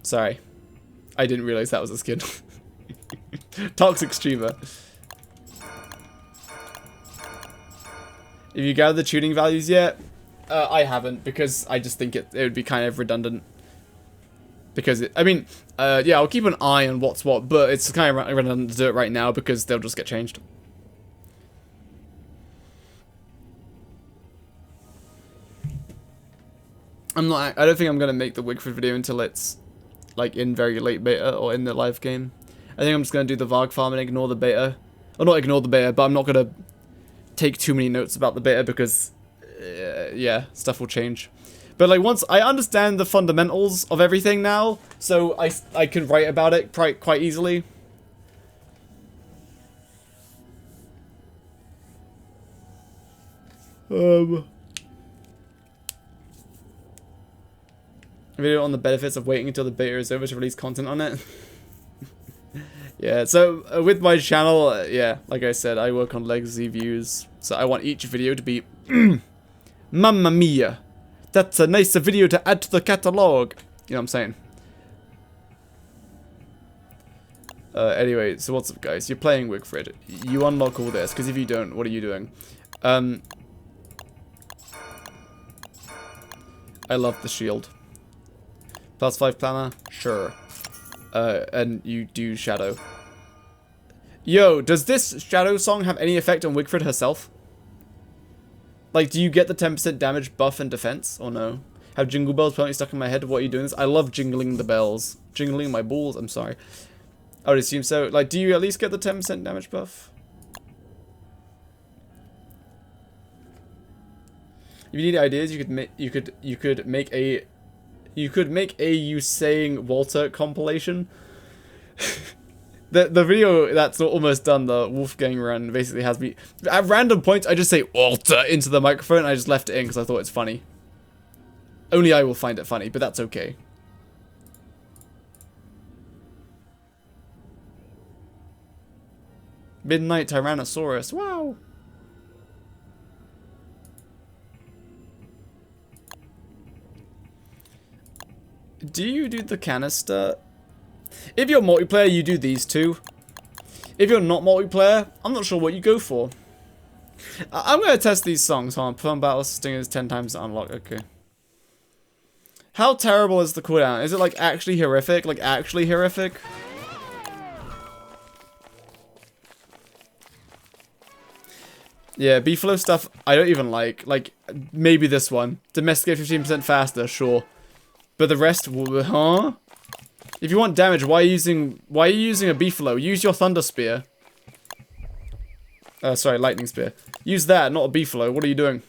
Speaker 1: Sorry. I didn't realize that was a skin. Toxic streamer. Have you gathered the tuning values yet? I haven't, because I just think it would be kind of redundant. Because, yeah, I'll keep an eye on what's what, but it's kind of redundant to do it right now because they'll just get changed. I don't think I'm going to make the Wigfrid video until it's, like, in very late beta or in the live game. I think I'm just going to do the Varg farm and ignore the beta. Or not ignore the beta, but I'm not going to take too many notes about the beta because, yeah, stuff will change. But, like, once I understand the fundamentals of everything now, so I can write about it quite easily. Video on the benefits of waiting until the beta is over to release content on it. Yeah, so with my channel, yeah, like I said, I work on legacy views, so I want each video to be Mamma mia, that's a nice video to add to the catalog. You know what I'm saying? Anyway, so what's up, guys? You're playing Wigfrid. You unlock all this, because if you don't, what are you doing? I love the shield. +5 planner? Sure. And you do shadow. Yo, does this shadow song have any effect on Wigfrid herself? Like, do you get the 10% damage buff and defense, or no? Have jingle bells permanently stuck in my head? What are you doing this? I love jingling the bells. Jingling my balls, I'm sorry. I would assume so. Like, do you at least get the 10% damage buff? If you need ideas, you could make a You could make a you saying Walter compilation. The video that's almost done, the Wolfgang run, basically has me... At random points, I just say Walter into the microphone, and I just left it in because I thought it's funny. Only I will find it funny, but that's okay. Midnight Tyrannosaurus, wow! Do you do the canister? If you're multiplayer, you do these two. If you're not multiplayer, I'm not sure what you go for. I'm going to test these songs. Hold on. Put on battle stingers 10 times to unlock. Okay. How terrible is the cooldown? Is it like actually horrific? Like actually horrific? Yeah, beefalo stuff I don't even like. Like, maybe this one. Domesticate 15% faster, sure. But the rest, huh? If you want damage, why are you using a beefalo? Use your thunder spear. Sorry, lightning spear. Use that, not a beefalo. What are you doing?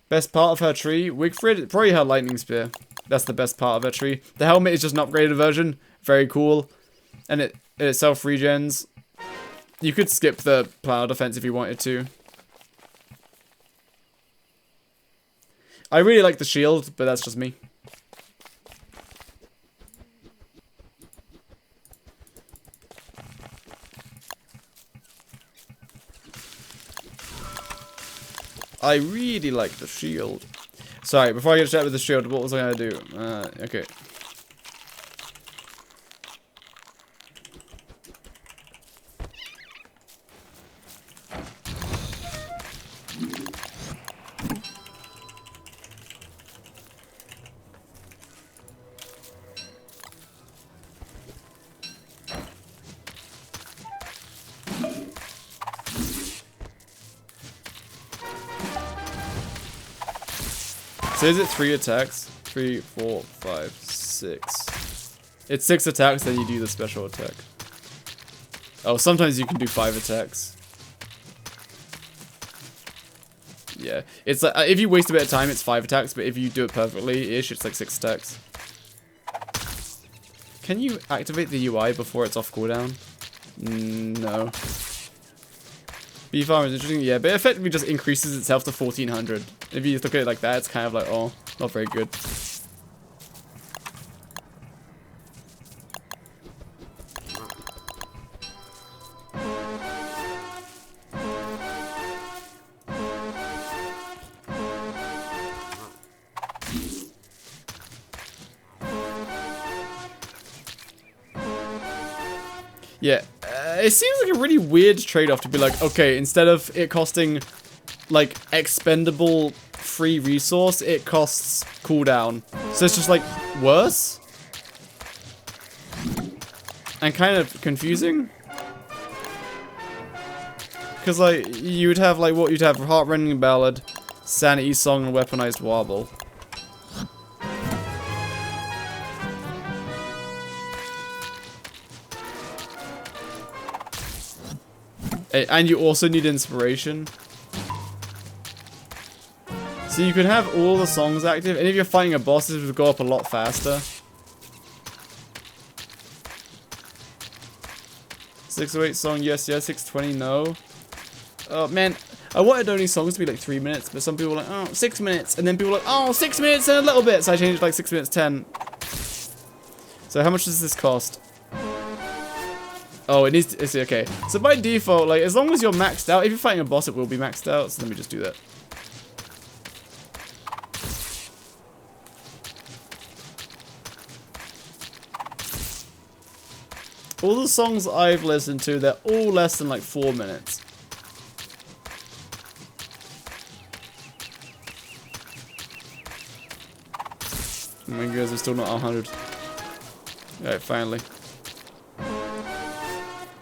Speaker 1: Best part of her tree? Wigfrid? Probably her lightning spear. That's the best part of her tree. The helmet is just an upgraded version. Very cool. And it itself regens. You could skip the plow defense if you wanted to. I really like the shield, but that's just me. I really like the shield. Sorry, before I get started with the shield, what was I gonna do? Okay. So is it 3 attacks? 3, 4, 5, 6. It's 6 attacks, then you do the special attack. Oh, sometimes you can do 5 attacks. Yeah, it's like if you waste a bit of time, it's 5 attacks, but if you do it perfectly-ish, it's like 6 attacks. Can you activate the UI before it's off cooldown? No. Beef armor is interesting, yeah, but it effectively just increases itself to 1400. If you look at it like that, it's kind of like, oh, not very good. Yeah, it seems like a really weird trade-off to be like, okay, instead of it costing, like, expendable free resource, it costs cooldown. So it's just, like, worse? And kind of confusing? Because, like, you would have, like, what you'd have, Heartrending Ballad, Sanity Song, and Weaponized Warble. And you also need inspiration. So you could have all the songs active, and if you're fighting a boss, this would go up a lot faster. 608 song, yes, yes. 620, no. Oh, man. I wanted only songs to be like 3 minutes, but some people were like, oh, 6 minutes. And then people were like, oh, 6 minutes and a little bit. So I changed it to like 6 minutes 10. So how much does this cost? Oh, it needs to, it's okay. So by default, like, as long as you're maxed out, if you're fighting a boss, it will be maxed out. So let me just do that. All the songs I've listened to, they're all less than like 4 minutes. Oh my goodness, we're still not 100. Alright, finally.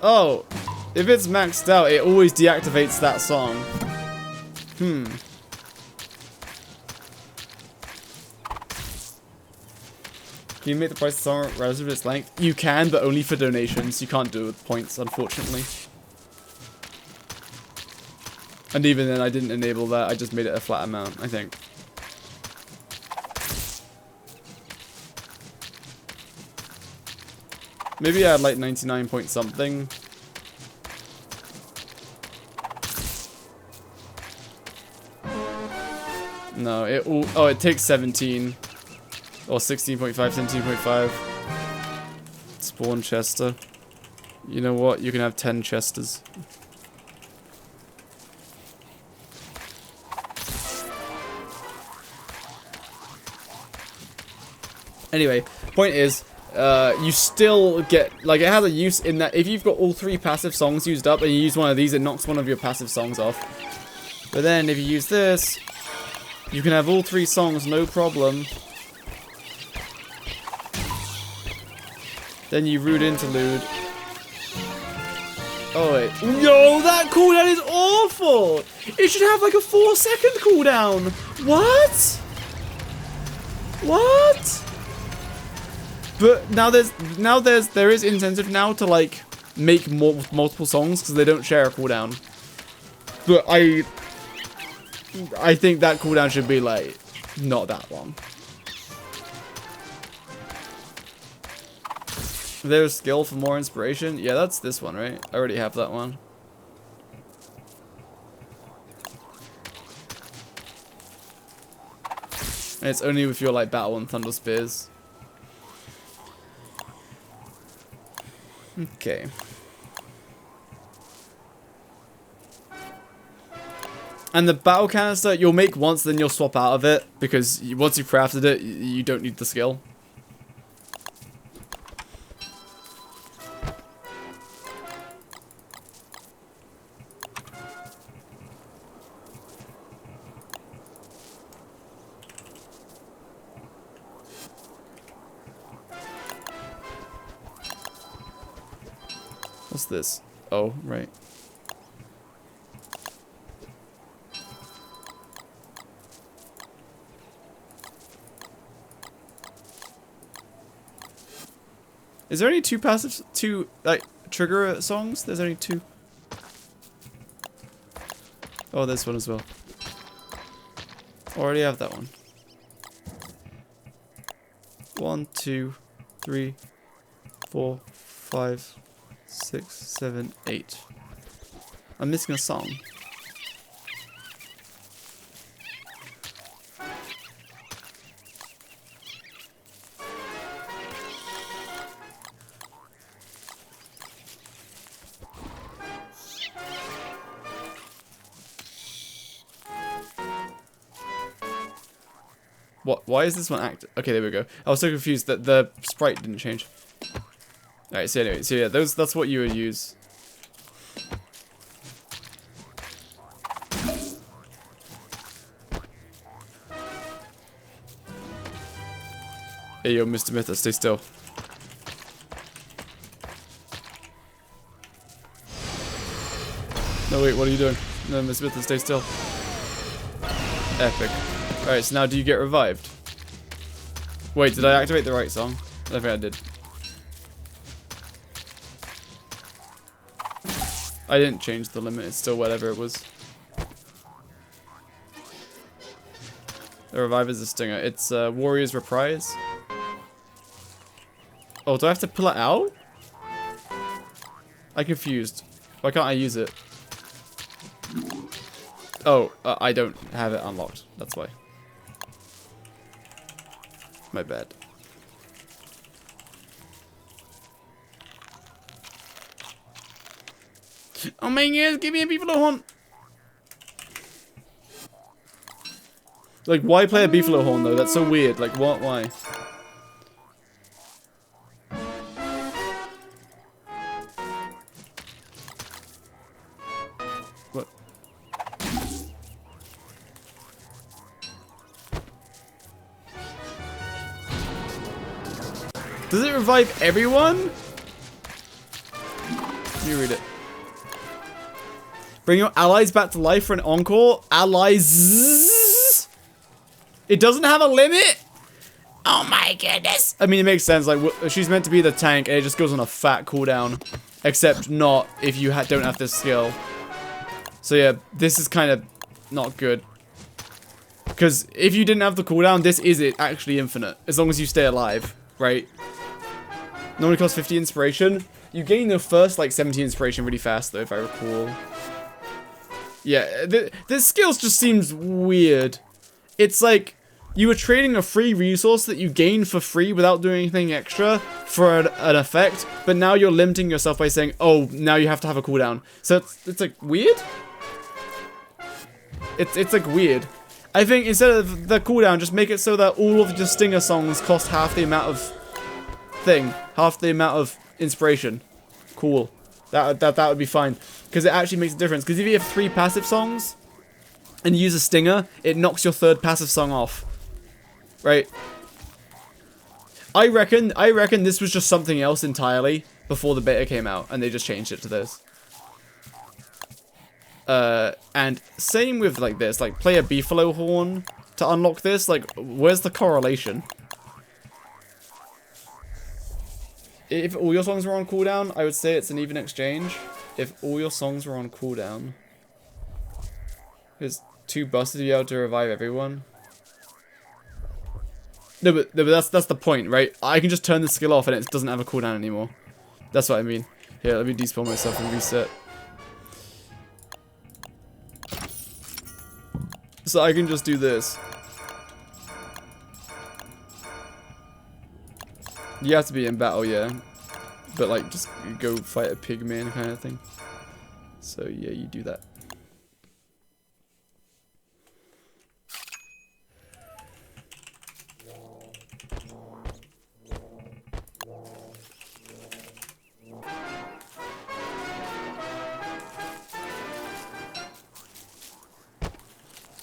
Speaker 1: Oh, if it's maxed out, it always deactivates that song. Can you make the price of the song relative to its length? You can, but only for donations. You can't do it with points, unfortunately. And even then, I didn't enable that. I just made it a flat amount, I think. Maybe add like 99 point something. No, it takes 17. Or 16.5, 17.5. Spawn Chester. You know what? You can have 10 Chesters. Anyway, point is, you still get, like, it has a use in that if you've got all 3 passive songs used up and you use one of these, it knocks one of your passive songs off. But then if you use this, you can have all 3 songs, no problem. Then you rude interlude. Oh wait. Yo, that cooldown is awful! It should have like a 4-second cooldown! What? What? But now there is incentive now to like make multiple songs because they don't share a cooldown. But I think that cooldown should be like not that long. There's skill for more inspiration. Yeah, that's this one, right? I already have that one. And it's only with your like battle and thunder spears. Okay. And the battle canister you'll make once, then you'll swap out of it because once you've crafted it, you don't need the skill. What's this? Oh, right. Is there only 2 passive, like, trigger songs? There's only 2. Oh, this one as well. Already have that one. 1, 2, 3, 4, 5, 6, 7, 8. I'm missing a song. What? Why is this one active? Okay, there we go. I was so confused that the sprite didn't change. Alright, so anyway, so yeah, that's what you would use. Hey yo, Mr. Mytha, stay still. No wait, what are you doing? No, Mr. Mytha, stay still. Epic. Alright, so now do you get revived? Wait, did I activate the right song? I don't think I did. I didn't change the limit, it's still whatever it was. The revive is a stinger. It's Warrior's Reprise. Oh, do I have to pull it out? I'm confused. Why can't I use it? Oh, I don't have it unlocked. That's why. My bad. Oh my god, give me a beefalo horn! Like, why play a beefalo horn though? That's so weird. Like, what? Why? What? Does it revive everyone? Let me read it. Bring your allies back to life for an encore. Allies. It doesn't have a limit? Oh my goodness. I mean, it makes sense. Like, she's meant to be the tank, and it just goes on a fat cooldown. Except not if you don't have this skill. So yeah, this is kind of not good. Because if you didn't have the cooldown, this is actually infinite. As long as you stay alive, right? Normally costs 50 inspiration. You gain the first like 70 inspiration really fast though, if I recall. Yeah, this skills just seems weird. It's like you were trading a free resource that you gain for free without doing anything extra for an effect, but now you're limiting yourself by saying, oh, now you have to have a cooldown. So it's like weird. It's like weird. I think instead of the cooldown, just make it so that all of your stinger songs cost half the amount of half the amount of inspiration. Cool. That would be fine, because it actually makes a difference. Because if you have 3 passive songs and you use a stinger, it knocks your 3rd passive song off. Right? I reckon this was just something else entirely before the beta came out, and they just changed it to this. And same with like this, like play a beefalo horn to unlock this. Like, where's the correlation? If all your songs were on cooldown, I would say it's an even exchange. If all your songs were on cooldown, it's too busted to be able to revive everyone. No, but that's the point, right? I can just turn the skill off and it doesn't have a cooldown anymore. That's what I mean. Here, let me despawn myself and reset. So I can just do this. You have to be in battle, yeah. But like, just go fight a pigman kind of thing. So yeah, you do that.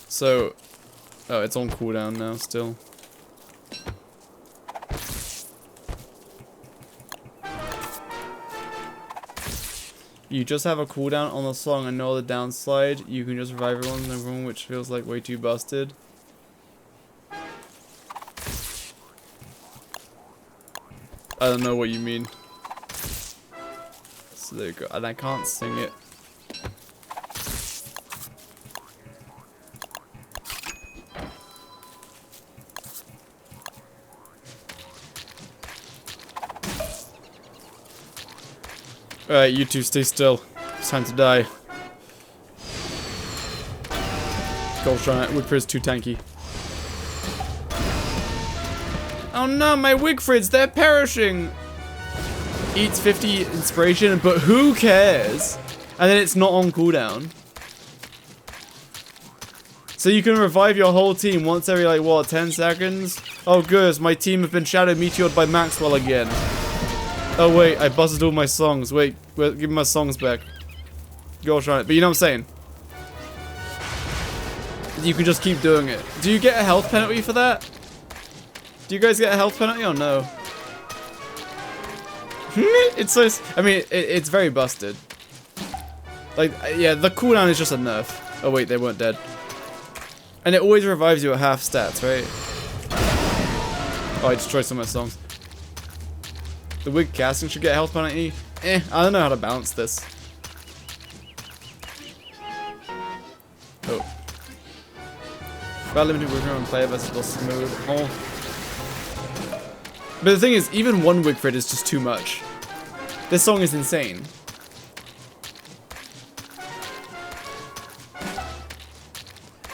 Speaker 1: So, oh, it's on cooldown now still. You just have a cooldown on the song and no other downslide. You can just revive everyone in the room, which feels like way too busted. I don't know what you mean. So there you go. And I can't sing it. Alright, you two stay still. It's time to die. Gosh darn it, Wigfrid's too tanky. Oh no, my Wigfrids, they're perishing! Eats 50 inspiration, but who cares? And then it's not on cooldown. So you can revive your whole team once every, like, what, 10 seconds? Oh good, my team have been shadow meteored by Maxwell again. Oh wait, I busted all my songs. Wait, give me my songs back. Gosh darn it. But you know what I'm saying? You can just keep doing it. Do you get a health penalty for that? Do you guys get a health penalty or no? It's so... I mean, it's very busted. Like, yeah, the cooldown is just a nerf. Oh wait, they weren't dead. And it always revives you at half stats, right? Oh, I destroyed some of my songs. The wig casting should get a health penalty. I don't know how to balance this. Oh. About limited wig on player versus lost mode. Oh. But the thing is, even one Wigfrid is just too much. This song is insane.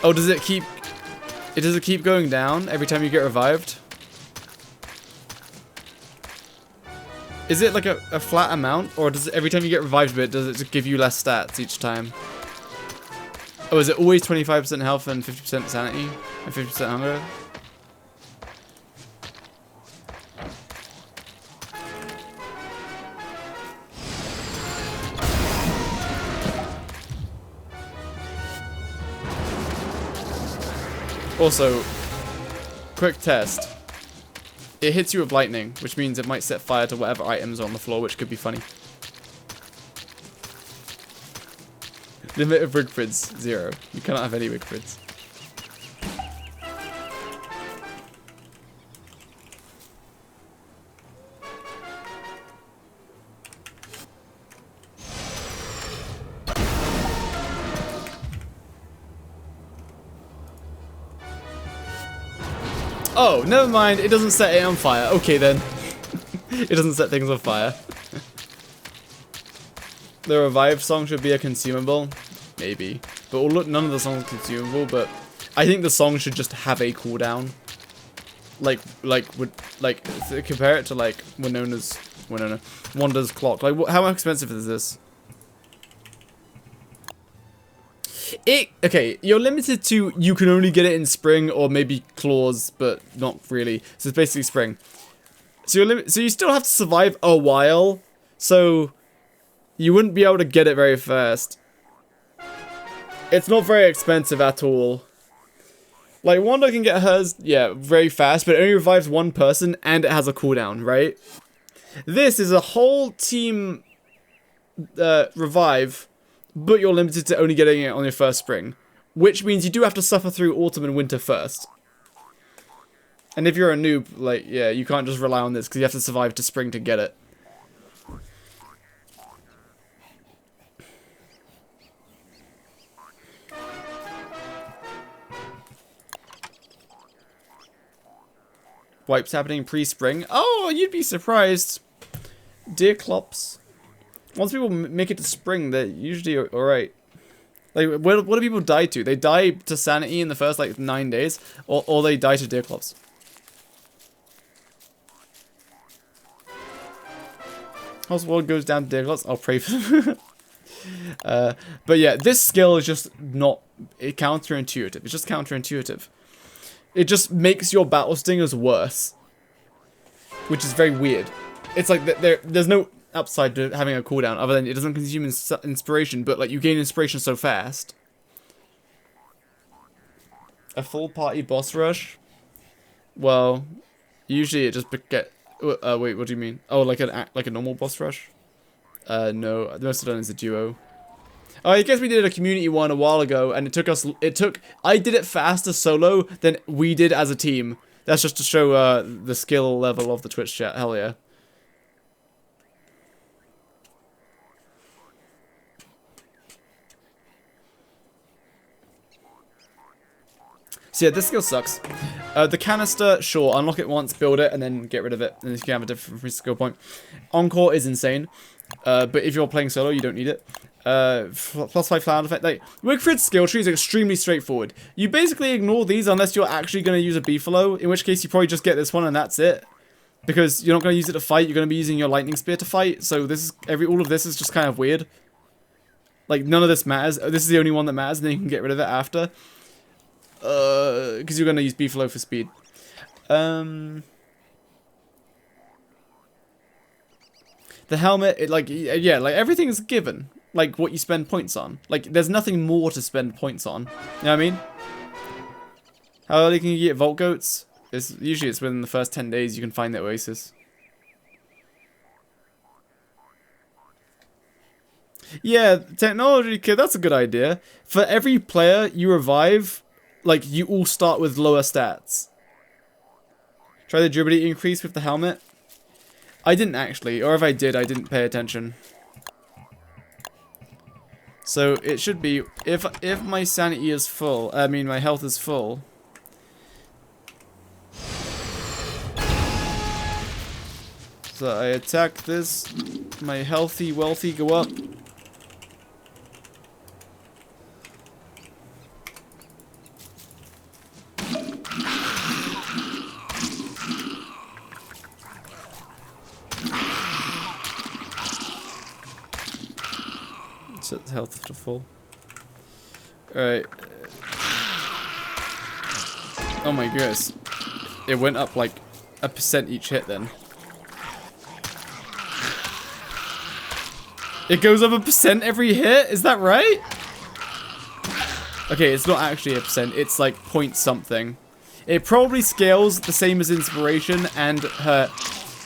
Speaker 1: Oh, does it keep... Does it keep going down every time you get revived? Is it like a flat amount, or does it, every time you get revived a bit, does it just give you less stats each time? Oh, is it always 25% health and 50% sanity and 50% hunger? Also, quick test. It hits you with lightning, which means it might set fire to whatever items are on the floor, which could be funny. Limit of Wigfrids, 0. You cannot have any Wigfrids. Oh, never mind. It doesn't set it on fire. Okay, then. It doesn't set things on fire. The revive song should be a consumable. Maybe. But none of the songs are consumable, but I think the song should just have a cooldown. Compare it to like Wanda's clock. Like, how expensive is this? Okay, you're limited to, you can only get it in spring or maybe claws, but not really. So it's basically spring. So you still have to survive a while. So you wouldn't be able to get it very fast. It's not very expensive at all. Like, Wanda can get hers, yeah, very fast, but it only revives one person and it has a cooldown, right? This is a whole team revive, but you're limited to only getting it on your first spring. Which means you do have to suffer through autumn and winter first. And if you're a noob, like, yeah, you can't just rely on this because you have to survive to spring to get it. Wipes happening pre-spring. Oh, you'd be surprised. Dear Clops. Once people make it to spring, they're usually alright. Like, what do people die to? They die to sanity in the first, like, 9 days. Or they die to Deer Clops. House world goes down to Deer Clops. I'll pray for them. But yeah, this skill is just not counterintuitive. It's just counterintuitive. It just makes your battle stingers worse. Which is very weird. It's like there's no upside to having a cooldown other than it doesn't consume inspiration, but like you gain inspiration so fast. A full party boss rush? Well, usually it just get... wait, what do you mean? Oh, like a normal boss rush? No, the most I've done is a duo. Oh, I guess we did a community one a while ago, and I did it faster solo than we did as a team. That's just to show the skill level of the Twitch chat. Hell yeah. So yeah, this skill sucks. The canister, sure, unlock it once, build it, and then get rid of it, and then you can have a different skill point. Encore is insane, but if you're playing solo, you don't need it. +5 cloud effect. Like, Wigfrid's skill tree is extremely straightforward. You basically ignore these unless you're actually going to use a Beefalo, in which case you probably just get this one and that's it. Because you're not going to use it to fight, you're going to be using your lightning spear to fight, so this is all of this is just kind of weird. Like, none of this matters. This is the only one that matters, and then you can get rid of it after. Because you're going to use Beefalo for speed. The helmet, yeah, like, everything's given. Like, what you spend points on. Like, there's nothing more to spend points on. You know what I mean? How early can you get Vault Goats? Usually it's within the first 10 days you can find the Oasis. Yeah, technology kid, that's a good idea. For every player you revive, like, you all start with lower stats. Try the durability increase with the helmet. I didn't actually, or if I did, I didn't pay attention. So it should be, if my sanity is full, I mean my health is full. So I attack this, my healthy, wealthy go up. Set the health to full. Alright. Oh my goodness. It went up like 1% each hit then. It goes up 1% every hit? Is that right? Okay, it's not actually 1%. It's like point something. It probably scales the same as inspiration and her...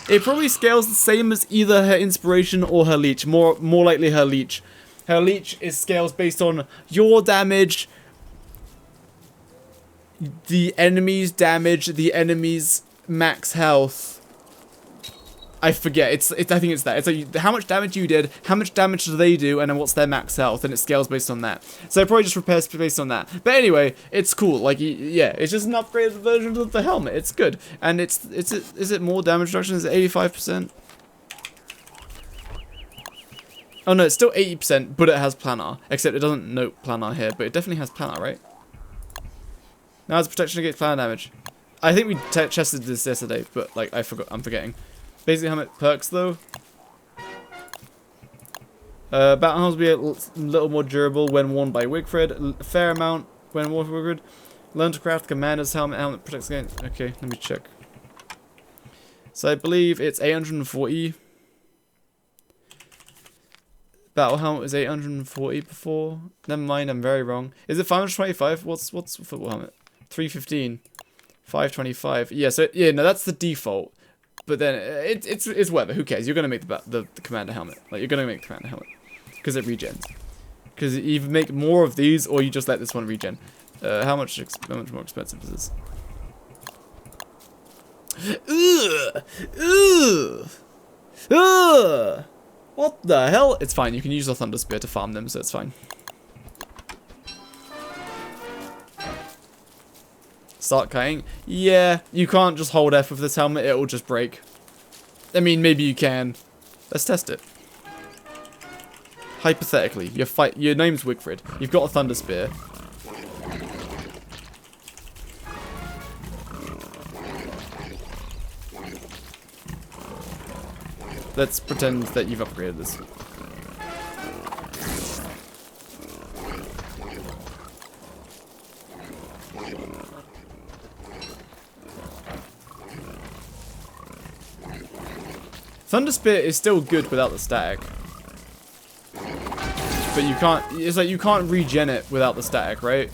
Speaker 1: It probably scales the same as either her inspiration or her leech. More likely her leech. Her leech scales based on your damage, the enemy's damage, the enemy's max health, I forget. I think it's that. It's like how much damage you did, how much damage do they do, and then what's their max health, and it scales based on that. So it probably just repairs based on that. But anyway, it's cool. Like, yeah, it's just an upgraded version of the helmet. It's good. And is it more damage reduction? Is it 85%? Oh no, it's still 80%, but it has planar. Except it doesn't note planar here, but it definitely has planar, right? Now it's protection against planar damage. I think we tested this yesterday, but like I'm forgetting. Basic helmet perks though. Battle helmets will be a little more durable when worn by Wigfrid. A fair amount when worn by Wigfrid. Learn to craft commander's helmet. Helmet protects against. Okay, let me check. So I believe it's 840. Battle helmet was 840 before. Never mind, I'm very wrong. Is it 525? What's football helmet? 315. 525. Yeah, so yeah, no, that's the default. But then it's whatever. Who cares? You're gonna make the commander helmet. Like, you're gonna make the commander helmet because it regens. Because you either make more of these or you just let this one regen. How much more expensive is this? What the hell? It's fine. You can use the Thunder Spear to farm them, so it's fine. Start kiting. Yeah, you can't just hold F with this helmet, it will just break. I mean, maybe you can. Let's test it. Hypothetically, your name's Wigfrid. You've got a Thunder Spear. Let's pretend that you've upgraded this. Thunder Spear is still good without the static. But you can't, it's like you can't regen it without the static, right?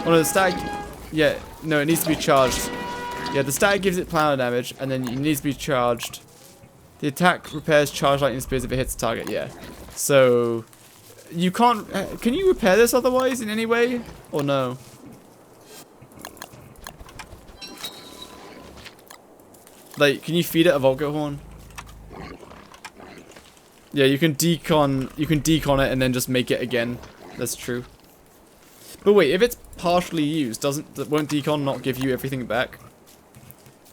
Speaker 1: Oh no, the static, yeah, no, it needs to be charged. Yeah, the static gives it planar damage, and then it needs to be charged. The attack repairs charged lightning spears if it hits the target, yeah. So, you can't, can you repair this otherwise in any way? Or no? Like, can you feed it a Volkit Horn? Yeah, you can decon it and then just make it again. That's true. But wait, if it's partially used, won't decon not give you everything back?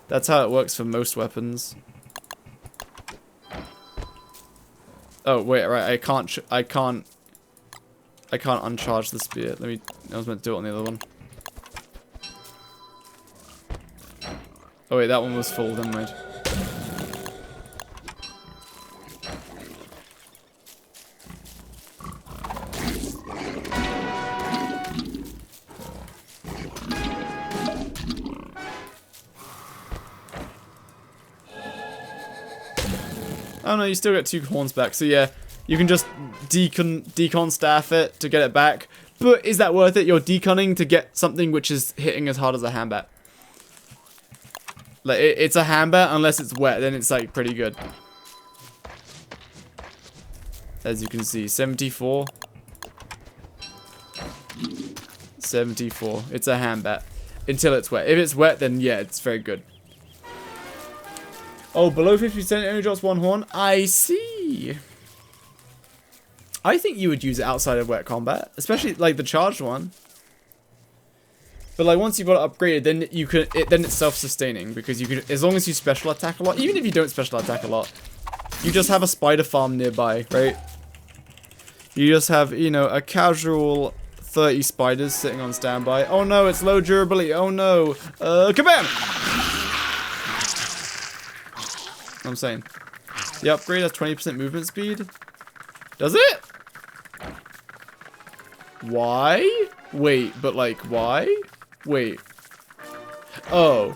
Speaker 1: That's how it works for most weapons. Oh wait, right, I can't uncharge the spear. I was meant to do it on the other one. Oh wait, that one was full, never mind. Oh no, you still get 2 horns back, so yeah, you can just decon staff it to get it back. But is that worth it? You're deconning to get something which is hitting as hard as a handbat. Like, it's a handbat unless it's wet, then it's like pretty good. As you can see, 74. 74. It's a handbat. Until it's wet. If it's wet, then yeah, it's very good. Oh, below 50% it only drops 1 horn? I see. I think you would use it outside of wet combat. Especially, like, the charged one. But, like, once you've got it upgraded, then you can... then it's self-sustaining. Because you can... as long as you special attack a lot... even if you don't special attack a lot... you just have a spider farm nearby, right? You just have, you know, a casual 30 spiders sitting on standby. Oh no, it's low durability. Oh no. Kabam! I'm saying. The upgrade has 20% movement speed. Does it? Why? Wait, but like, why? Wait. Oh.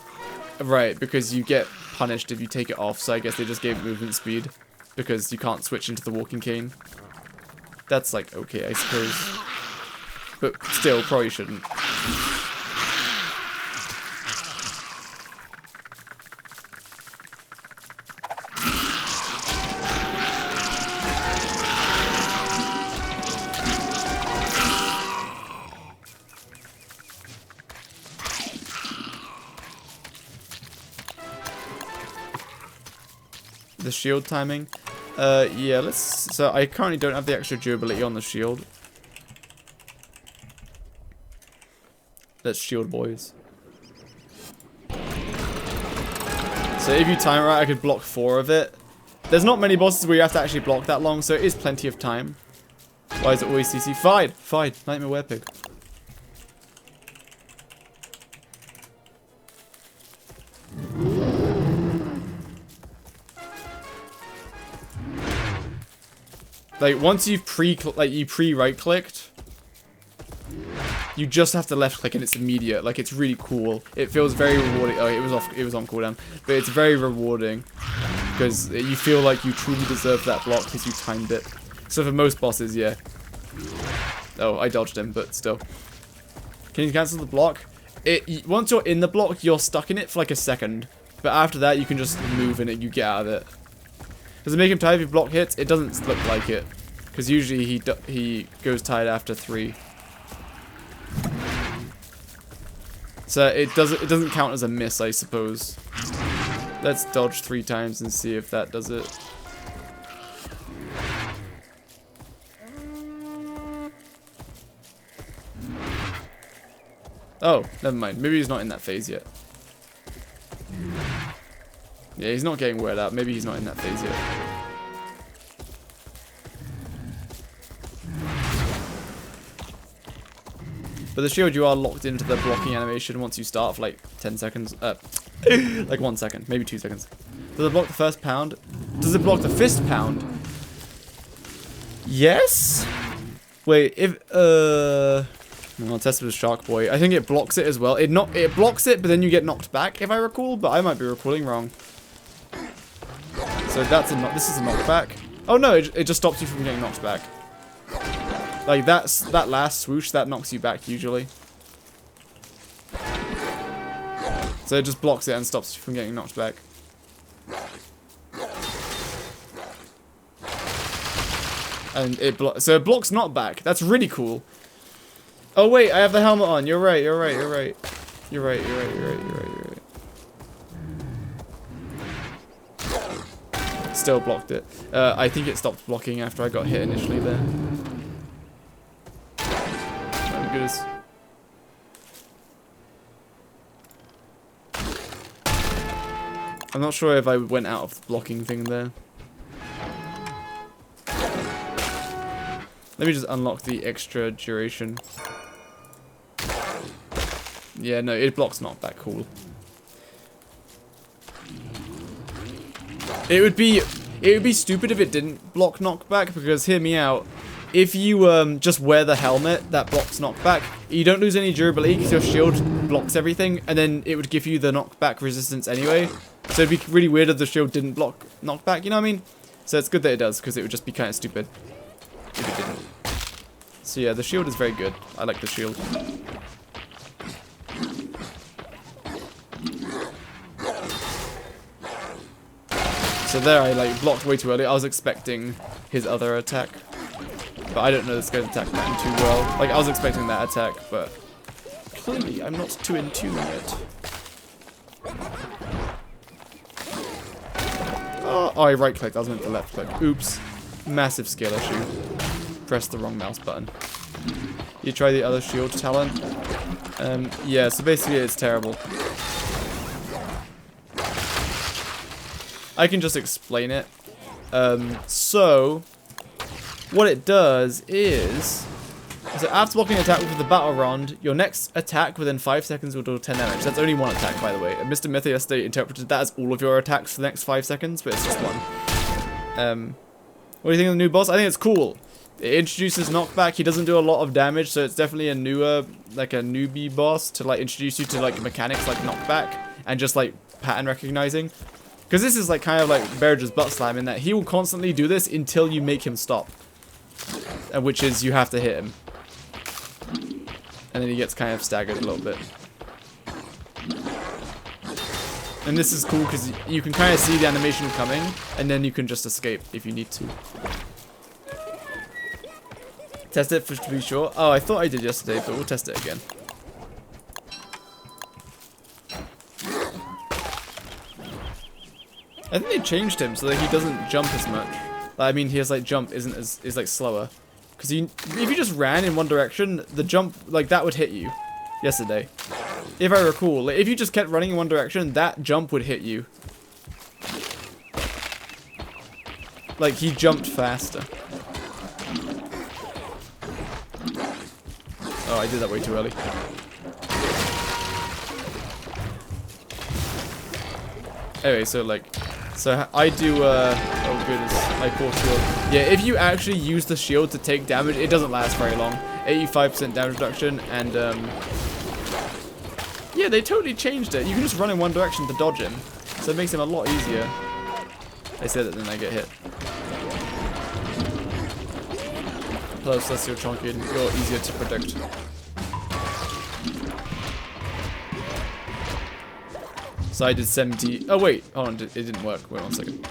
Speaker 1: Right, because you get punished if you take it off, so I guess they just gave it movement speed. Because you can't switch into the walking cane. That's like, okay, I suppose. But still, probably shouldn't. the shield timing. Yeah, let's... So I currently don't have the extra durability on the shield. Let's shield, boys. So if you time it right, I could block 4 of it. There's not many bosses where you have to actually block that long, so it is plenty of time. Why is it always CC? Fine! Fine. Nightmare Werepig. Like, once you've pre-right clicked, you just have to left click and it's immediate. Like, it's really cool. It feels very rewarding. Oh, it was on cooldown. But it's very rewarding because you feel like you truly deserve that block because you timed it. So for most bosses, yeah. Oh, I dodged him, but still. Can you cancel the block? Once you're in the block, you're stuck in it for like a second. But after that, you can just move in it, you get out of it. Does it make him tired if you block hits? It doesn't look like it. Because usually he goes tired after 3. So it doesn't count as a miss, I suppose. Let's dodge 3 times and see if that does it. Oh, never mind. Maybe he's not in that phase yet. Yeah, he's not getting weird out. Maybe he's not in that phase yet. But the shield, you are locked into the blocking animation once you start for like 10 seconds. Like 1 second, maybe 2 seconds. Does it block the first pound? Does it block the fist pound? Yes? Wait, if I'll test it with Shark Boy. I think it blocks it as well. It blocks it, but then you get knocked back, if I recall. But I might be recalling wrong. So this is a knockback. Oh no, it just stops you from getting knocked back. Like that last swoosh that knocks you back usually. So it just blocks it and stops you from getting knocked back. And it blocks knockback. That's really cool. Oh wait, I have the helmet on. You're right. You're right. Still blocked it. I think it stopped blocking after I got hit initially there. Oh my goodness. I'm not sure if I went out of the blocking thing there. Let me just unlock the extra duration. Yeah, no, it blocks knockback. Cool. It would be stupid if it didn't block knockback, because hear me out. If you just wear the helmet that blocks knockback, you don't lose any durability because your shield blocks everything, and then it would give you the knockback resistance anyway. So it'd be really weird if the shield didn't block knockback, you know what I mean? So it's good that it does, because it would just be kind of stupid if it didn't. So yeah, the shield is very good. I like the shield. So there I like blocked way too early. I was expecting his other attack. But I don't know this guy's attack pattern too well. Like I was expecting that attack, but clearly I'm not too in tune yet. Oh, I right clicked. I was meant to left click. Oops. Massive skill issue. Pressed the wrong mouse button. You try the other shield talent. Yeah, so basically it's terrible. I can just explain it. So what it does is, so after blocking an attack with the battle rod, your next attack within 5 seconds will do 10 damage. That's only one attack, by the way. Mr. Myth yesterday interpreted that as all of your attacks for the next 5 seconds, but it's just one. What do you think of the new boss? I think it's cool. It introduces knockback. He doesn't do a lot of damage, so it's definitely a newer, like a newbie boss to like introduce you to like mechanics like knockback and just like pattern recognizing. Because this is like kind of like Berger's butt slam in that he will constantly do this until you make him stop. Which is you have to hit him. And then he gets kind of staggered a little bit. And this is cool because you can kind of see the animation coming and then you can just escape if you need to. Test it to be sure. Oh, I thought I did yesterday, but we'll test it again. I think they changed him so that he doesn't jump as much. I mean, his like jump is like slower. Because if you just ran in one direction, the jump like that would hit you. Yesterday, if I recall, like, if you just kept running in one direction, that jump would hit you. Like he jumped faster. Oh, I did that way too early. Anyway, so I do, oh goodness, I caught shield. Yeah, if you actually use the shield to take damage, it doesn't last very long. 85% damage reduction, and, yeah, they totally changed it. You can just run in one direction to dodge him, so it makes him a lot easier. I said it, then I get hit. Plus, less you're chunky, you're easier to predict. So I did 70. Oh wait, hold on, it didn't work. Wait 1 second.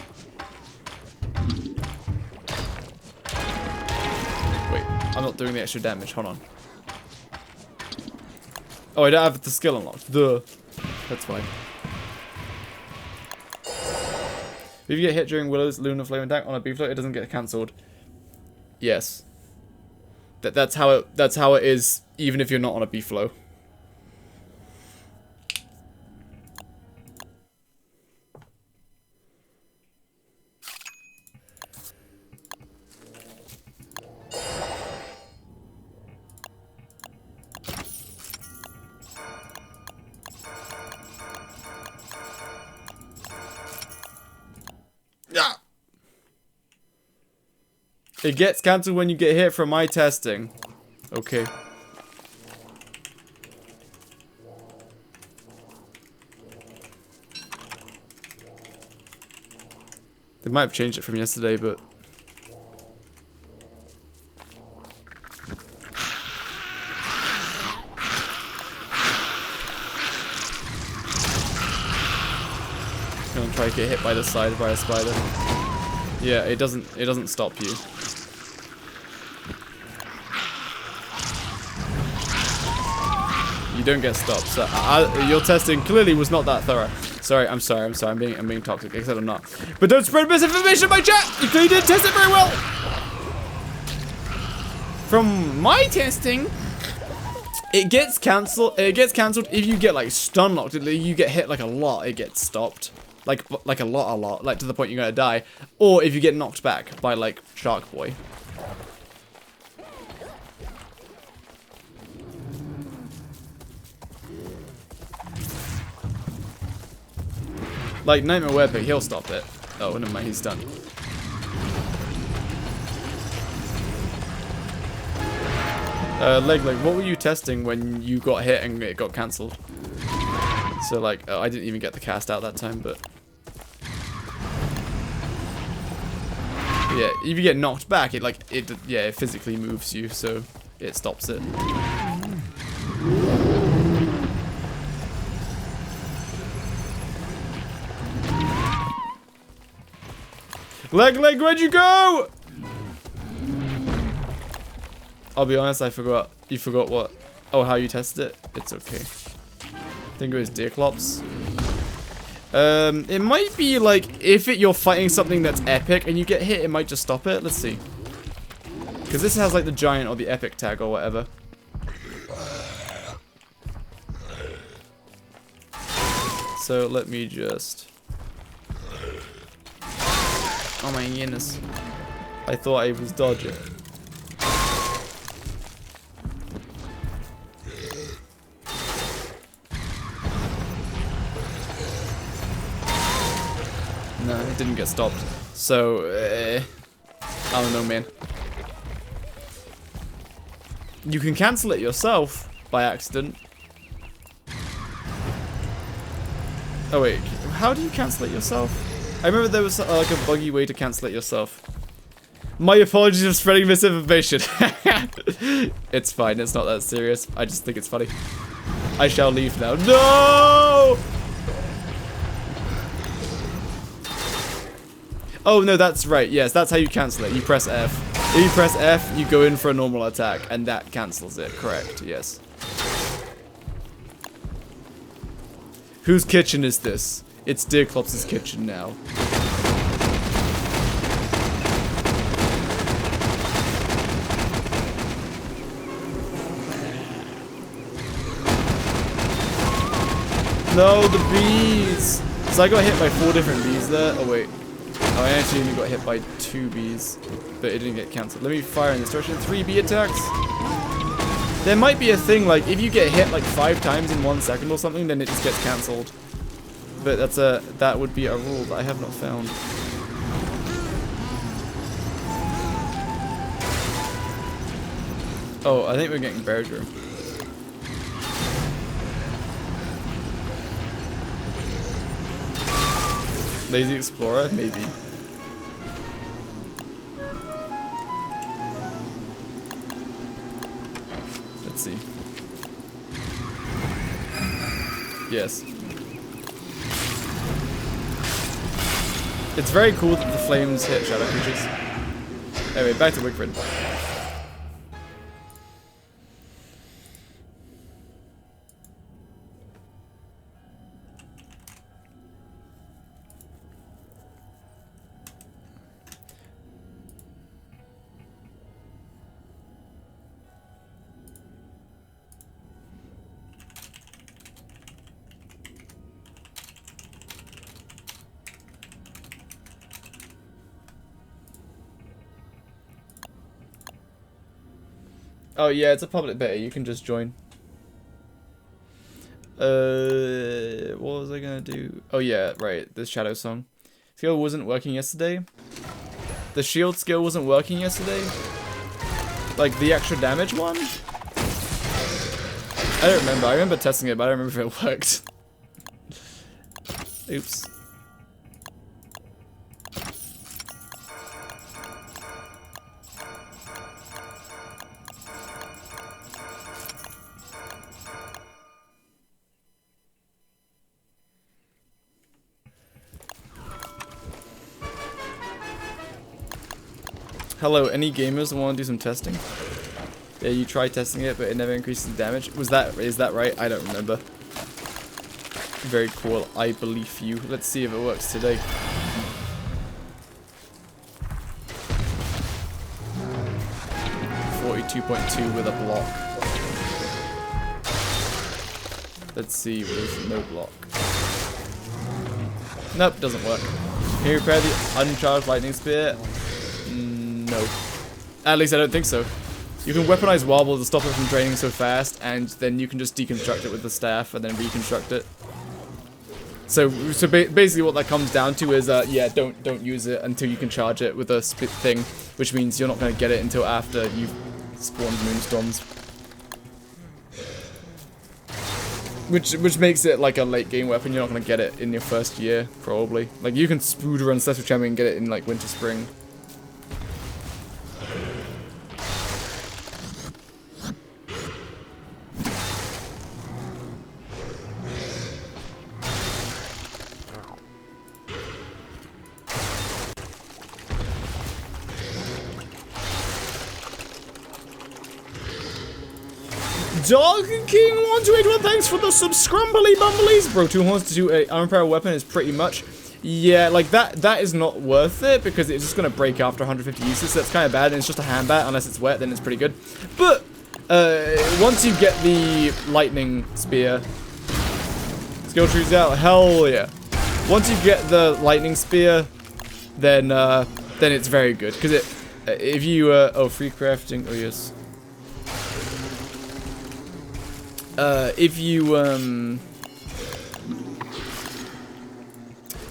Speaker 1: Wait, I'm not doing the extra damage. Hold on. Oh, I don't have the skill unlocked. Duh. That's fine. If you get hit during Willow's Lunar Flame attack on a B-float, it doesn't get cancelled. Yes. That's how it is, even if you're not on a B-flow. It gets cancelled when you get hit from my testing. Okay. They might have changed it from yesterday, but... I'm gonna try to get hit by the side by a spider. Yeah, it doesn't stop you. You don't get stopped. So your testing clearly was not that thorough. Sorry, I'm sorry. I'm being toxic. Except I'm not. But don't spread misinformation in my chat. You clearly didn't test it very well. From my testing, it gets cancelled. It gets cancelled if you get like stun locked. You get hit like a lot. It gets stopped. Like a lot. Like to the point you're gonna die. Or if you get knocked back by like Shark Boy. Like Nightmare Werepick, he'll stop it. Oh, never mind, he's done. Leg, what were you testing when you got hit and it got cancelled? So like, I didn't even get the cast out that time, but... Yeah, if you get knocked back, it physically moves you, so it stops it. Leg, where'd you go? I'll be honest, I forgot. You forgot what? Oh, how you tested it? It's okay. I think it was Deerclops. It might be like, if you're fighting something that's epic and you get hit, it might just stop it. Let's see. Because this has like the giant or the epic tag or whatever. So let me just... Oh my goodness. I thought I was dodging. No, it didn't get stopped. So, I don't know, man. You can cancel it yourself by accident. Oh wait, how do you cancel it yourself? I remember there was like a buggy way to cancel it yourself. My apologies for spreading misinformation. It's fine, it's not that serious. I just think it's funny. I shall leave now. No! Oh no, that's right. Yes, that's how you cancel it. You press F. If you press F, you go in for a normal attack, and that cancels it. Correct, yes. Whose kitchen is this? It's Deerclops' kitchen now. No, the bees. So I got hit by 4 different bees there. Oh wait. Oh, I actually only got hit by 2 bees, but it didn't get cancelled. Let me fire in this direction. 3 bee attacks. There might be a thing like if you get hit like 5 times in 1 second or something, then it just gets cancelled. But that would be a rule that I have not found. Oh, I think we're getting Berger. Lazy Explorer? Maybe. Let's see. Yes. It's very cool that the flames hit shadow creatures. Anyway, back to Wigfrid. Oh yeah, it's a public beta, you can just join. What was I gonna do? Oh yeah, right, the shadow song. Skill wasn't working yesterday. The shield skill wasn't working yesterday. Like the extra damage one? I don't remember. I remember testing it, but I don't remember if it worked. Oops. Hello, any gamers want to do some testing? Yeah, you tried testing it, but it never increases damage. Is that right? I don't remember. Very cool. I believe you. Let's see if it works today. .2 with a block. Let's see with no block. Nope, doesn't work. Can you repair the uncharged lightning spear? No. At least I don't think so. You can weaponize Wobble to stop it from draining so fast, and then you can just deconstruct it with the staff and then reconstruct it. So basically what that comes down to is, yeah, don't use it until you can charge it with a spit thing, which means you're not going to get it until after you've spawned Moonstorms. Which makes it like a late game weapon. You're not going to get it in your first year, probably. Like, you can speedrun Celestial Champion and get it in, like, Winter Spring. Dog King 1281, thanks for the subscrumbly bumblies. Bro, 2 horns to do a armor power weapon is pretty much, yeah, like that is not worth it because it's just gonna break after 150 uses. So that's kind of bad, and it's just a hand bat unless it's wet, then it's pretty good. But once you get the lightning spear, skill trees out, hell yeah. Once you get the lightning spear, then it's very good because it if you oh, free crafting, oh yes. If you,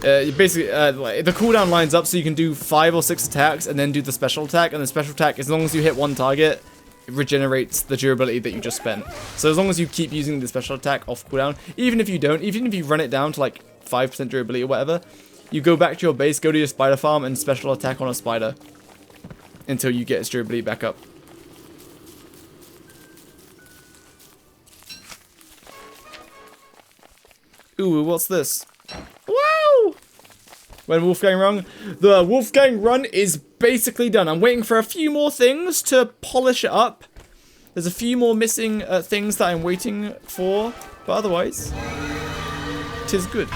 Speaker 1: basically, like, the cooldown lines up so you can do 5 or 6 attacks and then do the special attack, and the special attack, as long as you hit 1 target, it regenerates the durability that you just spent. So as long as you keep using the special attack off cooldown, even if you don't, even if you run it down to like 5% durability or whatever, you go back to your base, go to your spider farm, and special attack on a spider until you get its durability back up. Ooh, what's this? Wow! When Wolfgang Run? The Wolfgang Run is basically done. I'm waiting for a few more things to polish it up. There's a few more missing things that I'm waiting for, but otherwise, 'tis good.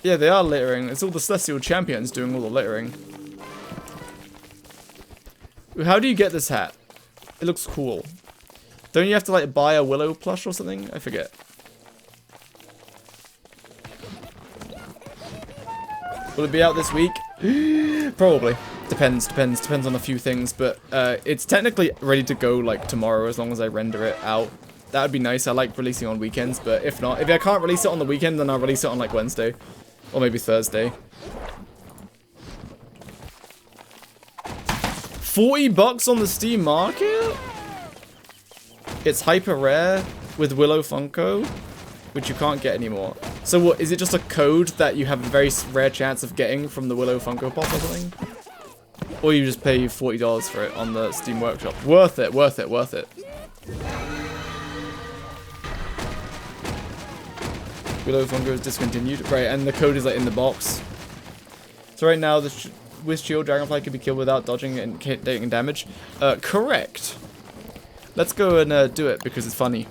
Speaker 1: Yeah, they are littering. It's all the Celestial Champions doing all the littering. How do you get this hat? It looks cool. Don't you have to, like, buy a Willow plush or something? I forget. Will it be out this week? Probably. Depends on a few things, but it's technically ready to go like tomorrow as long as I render it out. That would be nice. I like releasing on weekends, but if not, if I can't release it on the weekend, then I'll release it on like Wednesday or maybe Thursday. $40 on the Steam market? It's hyper rare with Willow Funko, which you can't get anymore. So what, is it just a code that you have a very rare chance of getting from the Willow Funko Pop or something? Or you just pay $40 for it on the Steam Workshop. Worth it, worth it, worth it. Willow Funko is discontinued. Right, and the code is like in the box. So right now, with Shield, Dragonfly can be killed without dodging and taking damage. Correct. Let's go and do it because it's funny.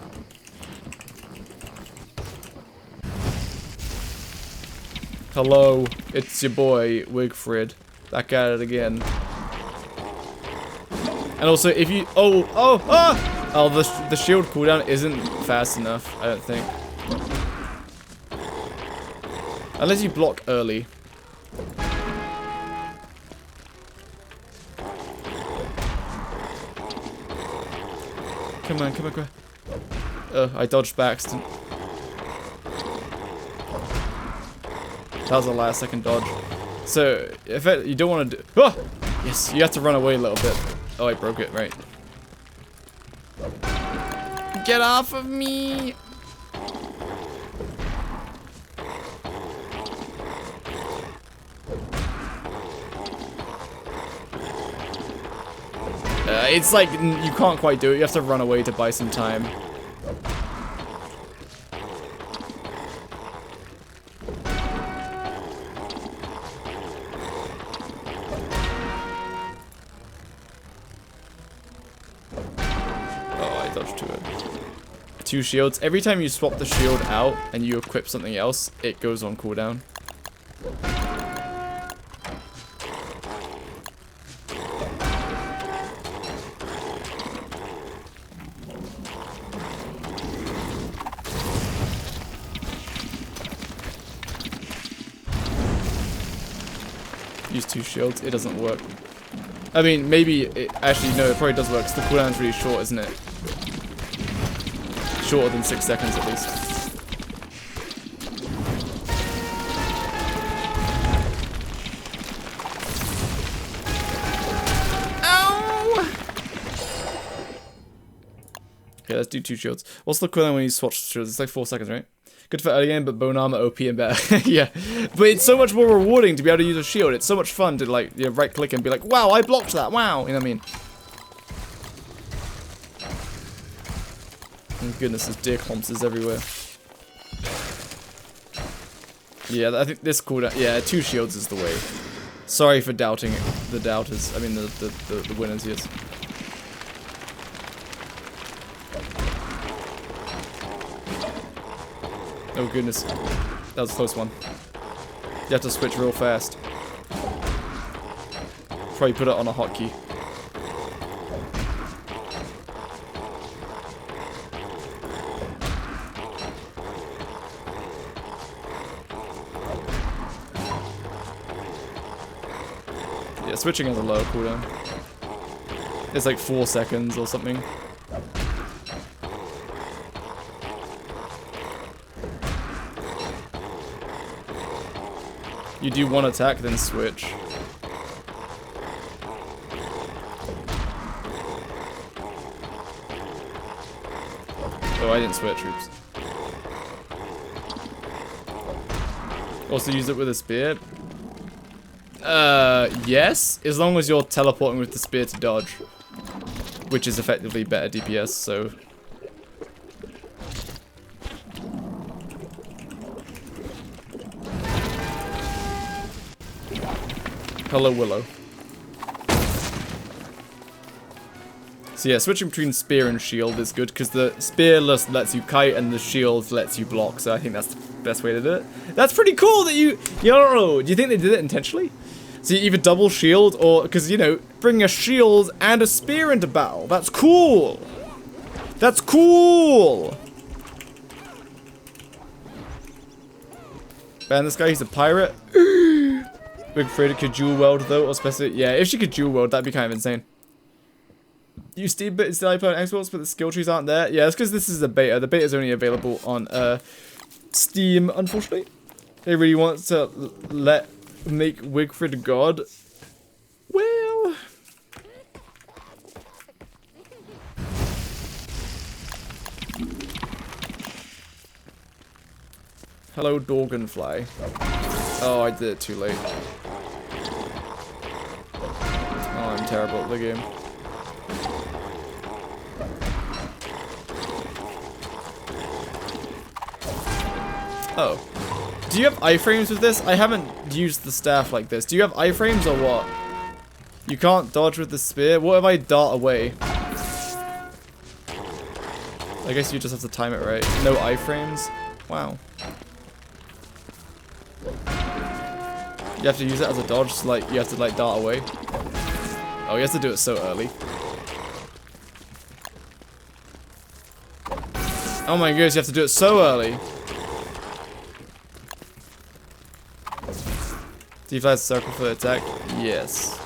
Speaker 1: Hello, it's your boy, Wigfrid. Back at it again. And also, if you... Oh, the shield cooldown isn't fast enough, I don't think. Unless you block early. Come on, come on, come on. Oh, I dodged by accident. That was a last second dodge. So, if you don't want to do... Oh! Yes, you have to run away a little bit. Oh, I broke it, right. Get off of me! It's like, you can't quite do it. You have to run away to buy some time. Two shields. Every time you swap the shield out and you equip something else, it goes on cooldown. Use two shields. It doesn't work. I mean, maybe it actually no, it probably does work because the cooldown's really short, isn't it? Shorter than 6 seconds at least. Ow! Okay, let's do two shields. What's the cooldown when you swatch shields? It's like 4 seconds, right? Good for early game, but bone armor OP and better. Yeah, but it's so much more rewarding to be able to use a shield. It's so much fun to like right click and be like, wow, I blocked that. Wow, you know what I mean? Oh goodness, there's deer clumps everywhere. Yeah, I think this cooldown. Yeah, two shields is the way. Sorry for doubting the doubters. I mean the winners, yes. Oh goodness, that was a close one. You have to switch real fast. Probably put it on a hotkey. Yeah, switching has a low cooldown. It's like 4 seconds or something. You do one attack, then switch. Oh, I didn't switch, oops. Also use it with a spear. Yes, as long as you're teleporting with the spear to dodge, which is effectively better DPS, so. Hello, Willow. So yeah, switching between spear and shield is good, because the spear lets you kite and the shield lets you block, so I think that's the best way to do it. That's pretty cool that you don't know, do you think they did it intentionally? So you either double shield or, because, you know, bring a shield and a spear into battle. That's cool. That's cool. Man, this guy, he's a pirate. Wigfrid could dual weld though, or specific. Yeah, if she could dual weld, that'd be kind of insane. You Steam bit is the iPad and Xbox, but the skill trees aren't there. Yeah, it's because this is a beta. The beta is only available on Steam, unfortunately. They really want to make Wigfrid God. Well, hello, Dorganfly. Oh, I did it too late. Oh, I'm terrible at the game. Oh. Do you have iframes with this? I haven't used the staff like this. Do you have iframes or what? You can't dodge with the spear? What if I dart away? I guess you just have to time it right. No iframes? Wow. You have to use it as a dodge, so like you have to like dart away. Oh, you have to do it so early. Oh my goodness, you have to do it so early. Do you fly circle for the attack? Yes.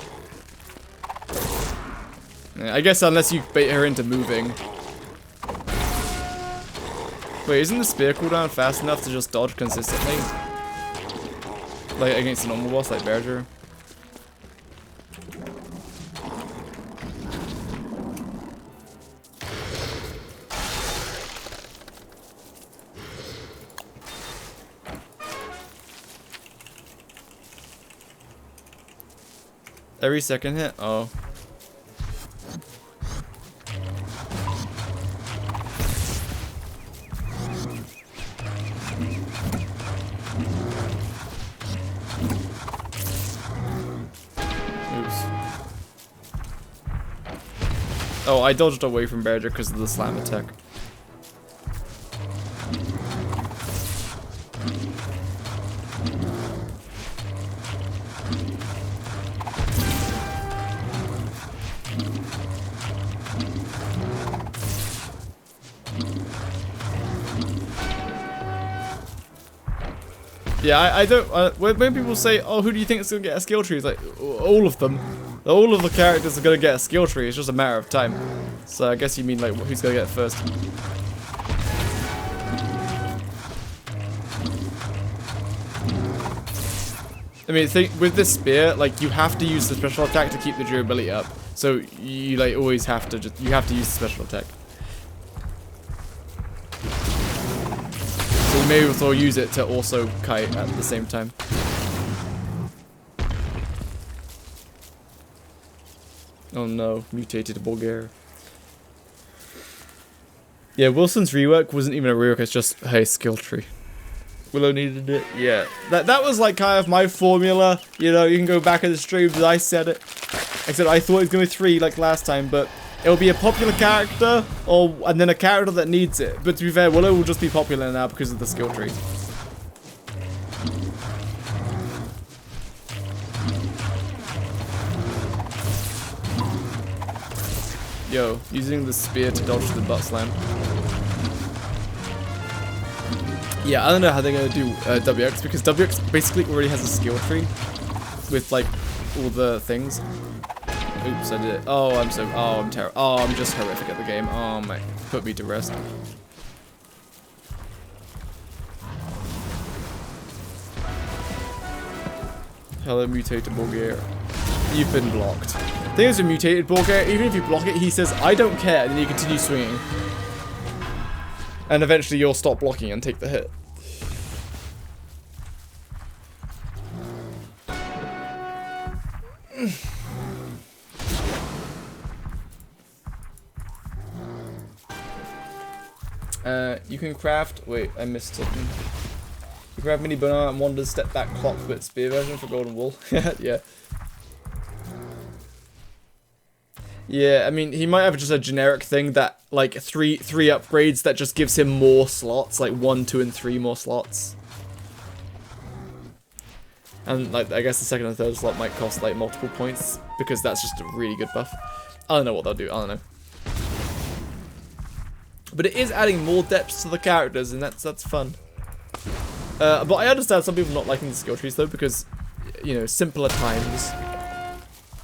Speaker 1: Yeah, I guess unless you bait her into moving. Wait, isn't the spear cooldown fast enough to just dodge consistently? Like against a normal boss like Berger? Every second hit? Oh. Oops. Oh, I dodged away from Berger because of the slam attack. Yeah, I don't. When people say, "Oh, who do you think is gonna get a skill tree?" It's like all of them. All of the characters are gonna get a skill tree. It's just a matter of time. So I guess you mean like who's gonna get it first? I mean, with this spear, like you have to use the special attack to keep the durability up. So you like always have to use the special attack. So you may as well use it to also kite at the same time. Oh no, mutated Bulgaria. Yeah, Wilson's rework wasn't even a rework, it's just, hey, skill tree. Willow needed it, yeah. That was like kind of my formula, you know, you can go back in the streams, I said it. Except I thought it was going to be 3 like last time, but it'll be a popular character, and then a character that needs it. But to be fair, Willow will just be popular now because of the skill tree. Yo, using the spear to dodge the butt slam. Yeah, I don't know how they're going to do WX, because WX basically already has a skill tree with like all the things. Oops, I did it. Oh, I'm terrible. Oh, I'm just horrific at the game. Oh my, put me to rest. Hello, mutated Bulgaria. You've been blocked. The thing is with mutated Bulgaria, even if you block it, he says, I don't care, and then you continue swinging. And eventually you'll stop blocking and take the hit. You can craft. Wait, I missed something. You craft mini banana and wonders step back clock with spear version for golden wool. Yeah. Yeah, I mean, he might have just a generic thing that, like, three upgrades that just gives him more slots, like 1, 2, and 3 more slots. And, like, I guess the second and third slot might cost, like, multiple points, because that's just a really good buff. I don't know what they'll do, I don't know. But it is adding more depth to the characters, and that's fun. But I understand some people not liking the skill trees, though, because you know, simpler times.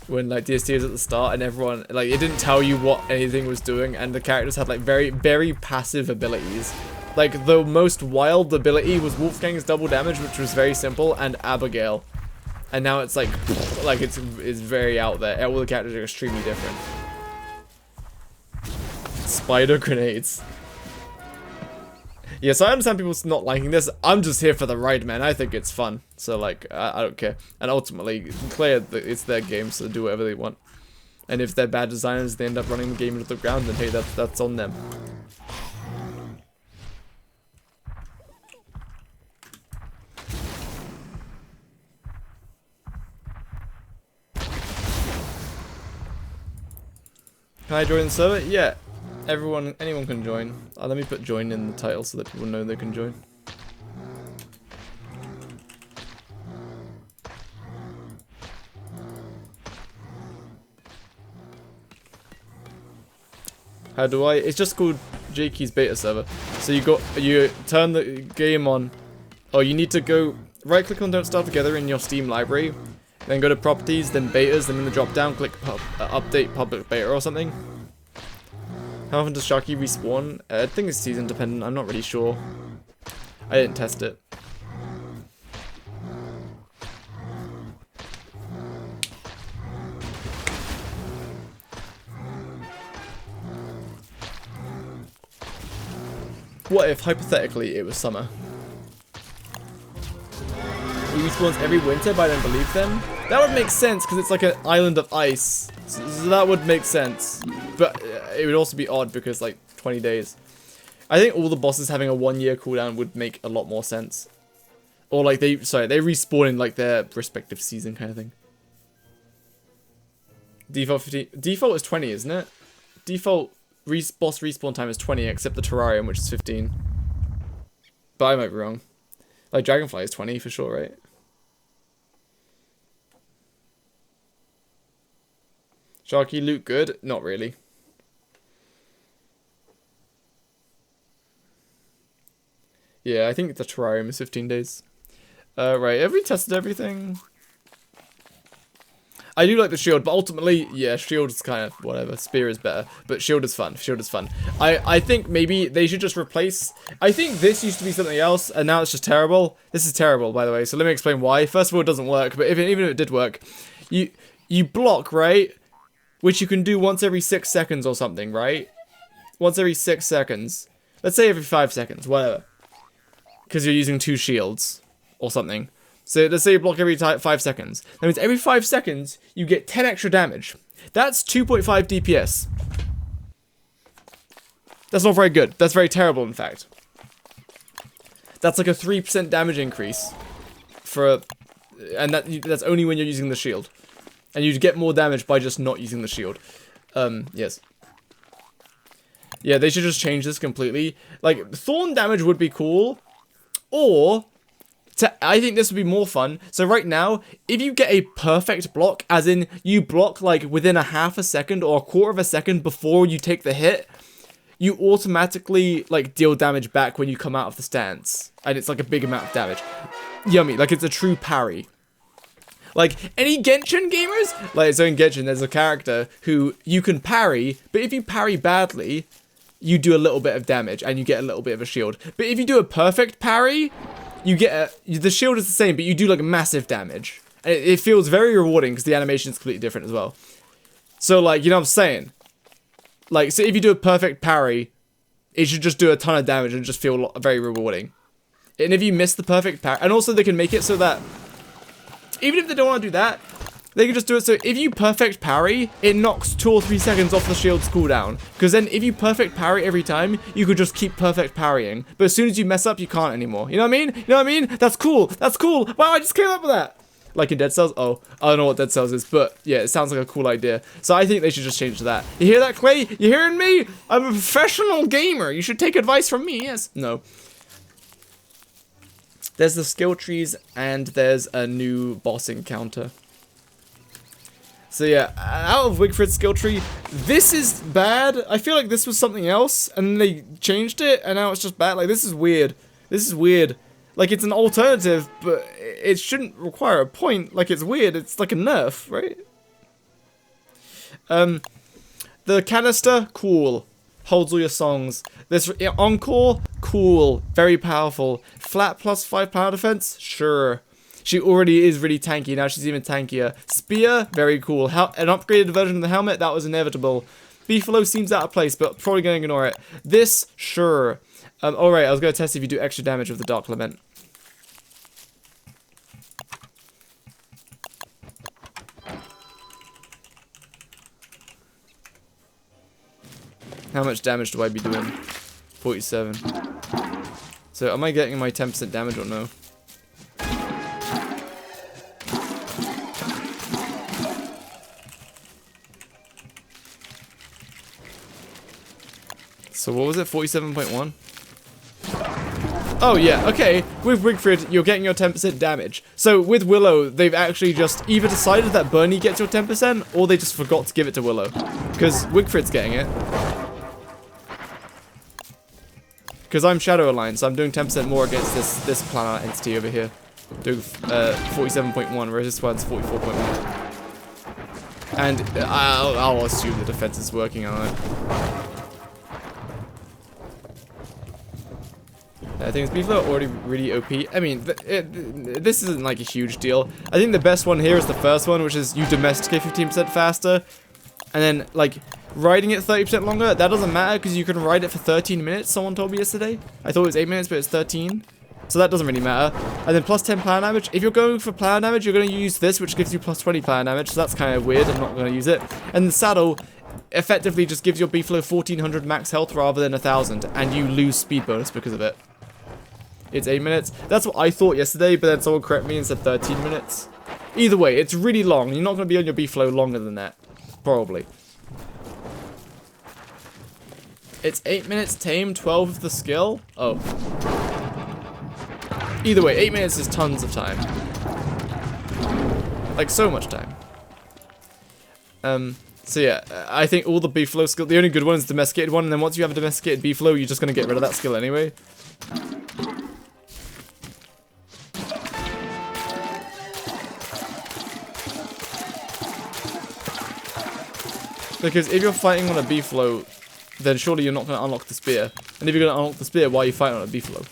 Speaker 1: When like DST was at the start and everyone, like, it didn't tell you what anything was doing, and the characters had like very, very passive abilities. Like, the most wild ability was Wolfgang's double damage, which was very simple, and Abigail. And now it's like it's very out there. All the characters are extremely different. Spider grenades. Yeah, so I understand people not liking this. I'm just here for the ride, man. I think it's fun. So, like, I don't care. And ultimately, it's their game, so do whatever they want. And if they're bad designers, they end up running the game into the ground, then hey, that's on them. Can I join the server? Yeah. Anyone can join. Let me put join in the title so that people know they can join. How do I? It's just called Jakey's beta server. So you turn the game on. Oh, you need to go right click on Don't Start Together in your Steam library, then go to properties, then betas, then in the drop down click update public beta or something. How often does Sharky respawn? I think it's season dependent. I'm not really sure. I didn't test it. What if, hypothetically, it was summer? He respawns every winter, but I don't believe them. That would make sense, because it's like an island of ice. So that would make sense. But it would also be odd, because, like, 20 days. I think all the bosses having a 1-year cooldown would make a lot more sense. Or, like, they respawn in, like, their respective season kind of thing. Default 15. Default is 20, isn't it? Default boss respawn time is 20, except the Terrarium, which is 15. But I might be wrong. Like, Dragonfly is 20 for sure, right? Sharky, loot good? Not really. Yeah, I think the Terrarium is 15 days. Right, have we tested everything? I do like the shield, but ultimately, yeah, shield is kind of whatever. Spear is better, but shield is fun. Shield is fun. I think maybe they should just replace... I think this used to be something else, and now it's just terrible. This is terrible, by the way, so let me explain why. First of all, it doesn't work, but even if it did work, you block, right? Which you can do once every 6 seconds or something, right? Once every 6 seconds. Let's say every 5 seconds, whatever. Because you're using 2 shields or something. So let's say you block every 5 seconds. That means every 5 seconds, you get 10 extra damage. That's 2.5 DPS. That's not very good. That's very terrible, in fact. That's like a 3% damage increase. And that's only when you're using the shield. And you'd get more damage by just not using the shield. Yes. Yeah, they should just change this completely. Like, thorn damage would be cool. Or... I think this would be more fun. So right now, if you get a perfect block, as in you block like within a half a second or a quarter of a second before you take the hit, you automatically like deal damage back when you come out of the stance. And it's like a big amount of damage. Yummy, like it's a true parry. Like, any Genshin gamers? Like, so in Genshin, there's a character who you can parry, but if you parry badly, you do a little bit of damage and you get a little bit of a shield. But if you do a perfect parry... You get the shield is the same, but you do like massive damage. And it feels very rewarding because the animation is completely different as well. So like, you know what I'm saying? Like, so if you do a perfect parry, it should just do a ton of damage and just feel very rewarding. And if you miss the perfect parry, and also they can make it so that, even if they don't want to do that, they can just do it so if you perfect parry, it knocks 2 or 3 seconds off the shield's cooldown. Because then if you perfect parry every time, you could just keep perfect parrying. But as soon as you mess up, you can't anymore. You know what I mean? You know what I mean? That's cool. That's cool. Wow, I just came up with that. Like in Dead Cells? Oh, I don't know what Dead Cells is, but yeah, it sounds like a cool idea. So I think they should just change that. You hear that, Clay? You hearing me? I'm a professional gamer. You should take advice from me, yes? No. There's the skill trees, and there's a new boss encounter. So yeah, out of Wigfrid's skill tree, this is bad. I feel like this was something else, and then they changed it, and now it's just bad. Like, this is weird. This is weird. Like, it's an alternative, but it shouldn't require a point. Like, it's weird. It's like a nerf, right? The canister, cool. Holds all your songs. This encore, cool. Very powerful. Flat plus 5 power defense, sure. She already is really tanky. Now she's even tankier. Spear, very cool. An upgraded version of the helmet, that was inevitable. Beefalo seems out of place, but probably gonna ignore it. This, sure. Alright, I was gonna test if you do extra damage with the Dark Lament. How much damage do I be doing? 47. So am I getting my 10% damage or no? So what was it? 47.1? Oh yeah, okay. With Wigfrid, you're getting your 10% damage. So with Willow, they've actually just either decided that Bernie gets your 10%, or they just forgot to give it to Willow. Because Wigfrid's getting it. Because I'm Shadow Alliance, so I'm doing 10% more against this planar entity over here. Doing 47.1, whereas this one's 44.1. And I'll assume the defense is working on it. I think Beefalo already really OP. I mean, this isn't like a huge deal. I think the best one here is the first one, which is you domesticate 15% faster. And then, like, riding it 30% longer, that doesn't matter because you can ride it for 13 minutes, someone told me yesterday. I thought it was 8 minutes, but it's 13. So that doesn't really matter. And then plus 10 planar damage. If you're going for planar damage, you're going to use this, which gives you plus 20 planar damage. So that's kind of weird. I'm not going to use it. And the saddle effectively just gives your Beefalo 1400 max health rather than 1000. And you lose speed bonus because of it. It's 8 minutes. That's what I thought yesterday, but then someone corrected me and said 13 minutes. Either way, it's really long. You're not going to be on your Beefalo longer than that. Probably. It's 8 minutes tame, 12 of the skill. Oh. Either way, 8 minutes is tons of time. Like, so much time. So yeah, I think all the Beefalo skill, the only good one is the domesticated one, and then once you have a domesticated Beefalo, you're just going to get rid of that skill anyway. Because if you're fighting on a Beefalo, then surely you're not going to unlock the spear. And if you're going to unlock the spear, why are you fighting on a Beefalo?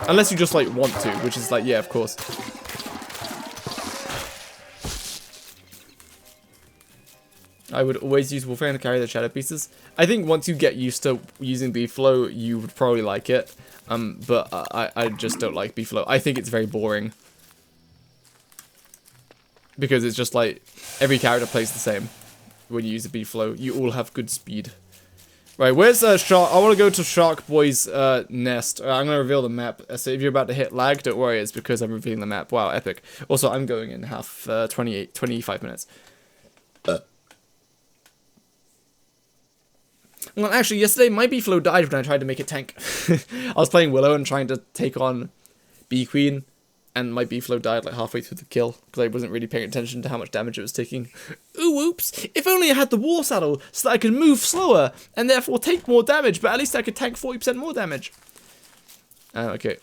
Speaker 1: Unless you just, like, want to, which is like, yeah, of course. I would always use Wolfang to carry the shadow pieces. I think once you get used to using Beefalo, you would probably like it. But I just don't like Beefalo. I think it's very boring. Because it's just like, every character plays the same. When you use a Beefalo, you all have good speed. Right, where's Shark? I want to go to Shark Boy's nest. I'm going to reveal the map. So if you're about to hit lag, don't worry, it's because I'm revealing the map. Wow, epic. Also, I'm going in 25 minutes. Well, actually, yesterday my Beefalo died when I tried to make it tank. I was playing Willow and trying to take on Bee Queen. And my Beefalo died like halfway through the kill, because I wasn't really paying attention to how much damage it was taking. Ooh, oops! If only I had the war saddle, so that I could move slower, and therefore take more damage, but at least I could tank 40% more damage. Okay.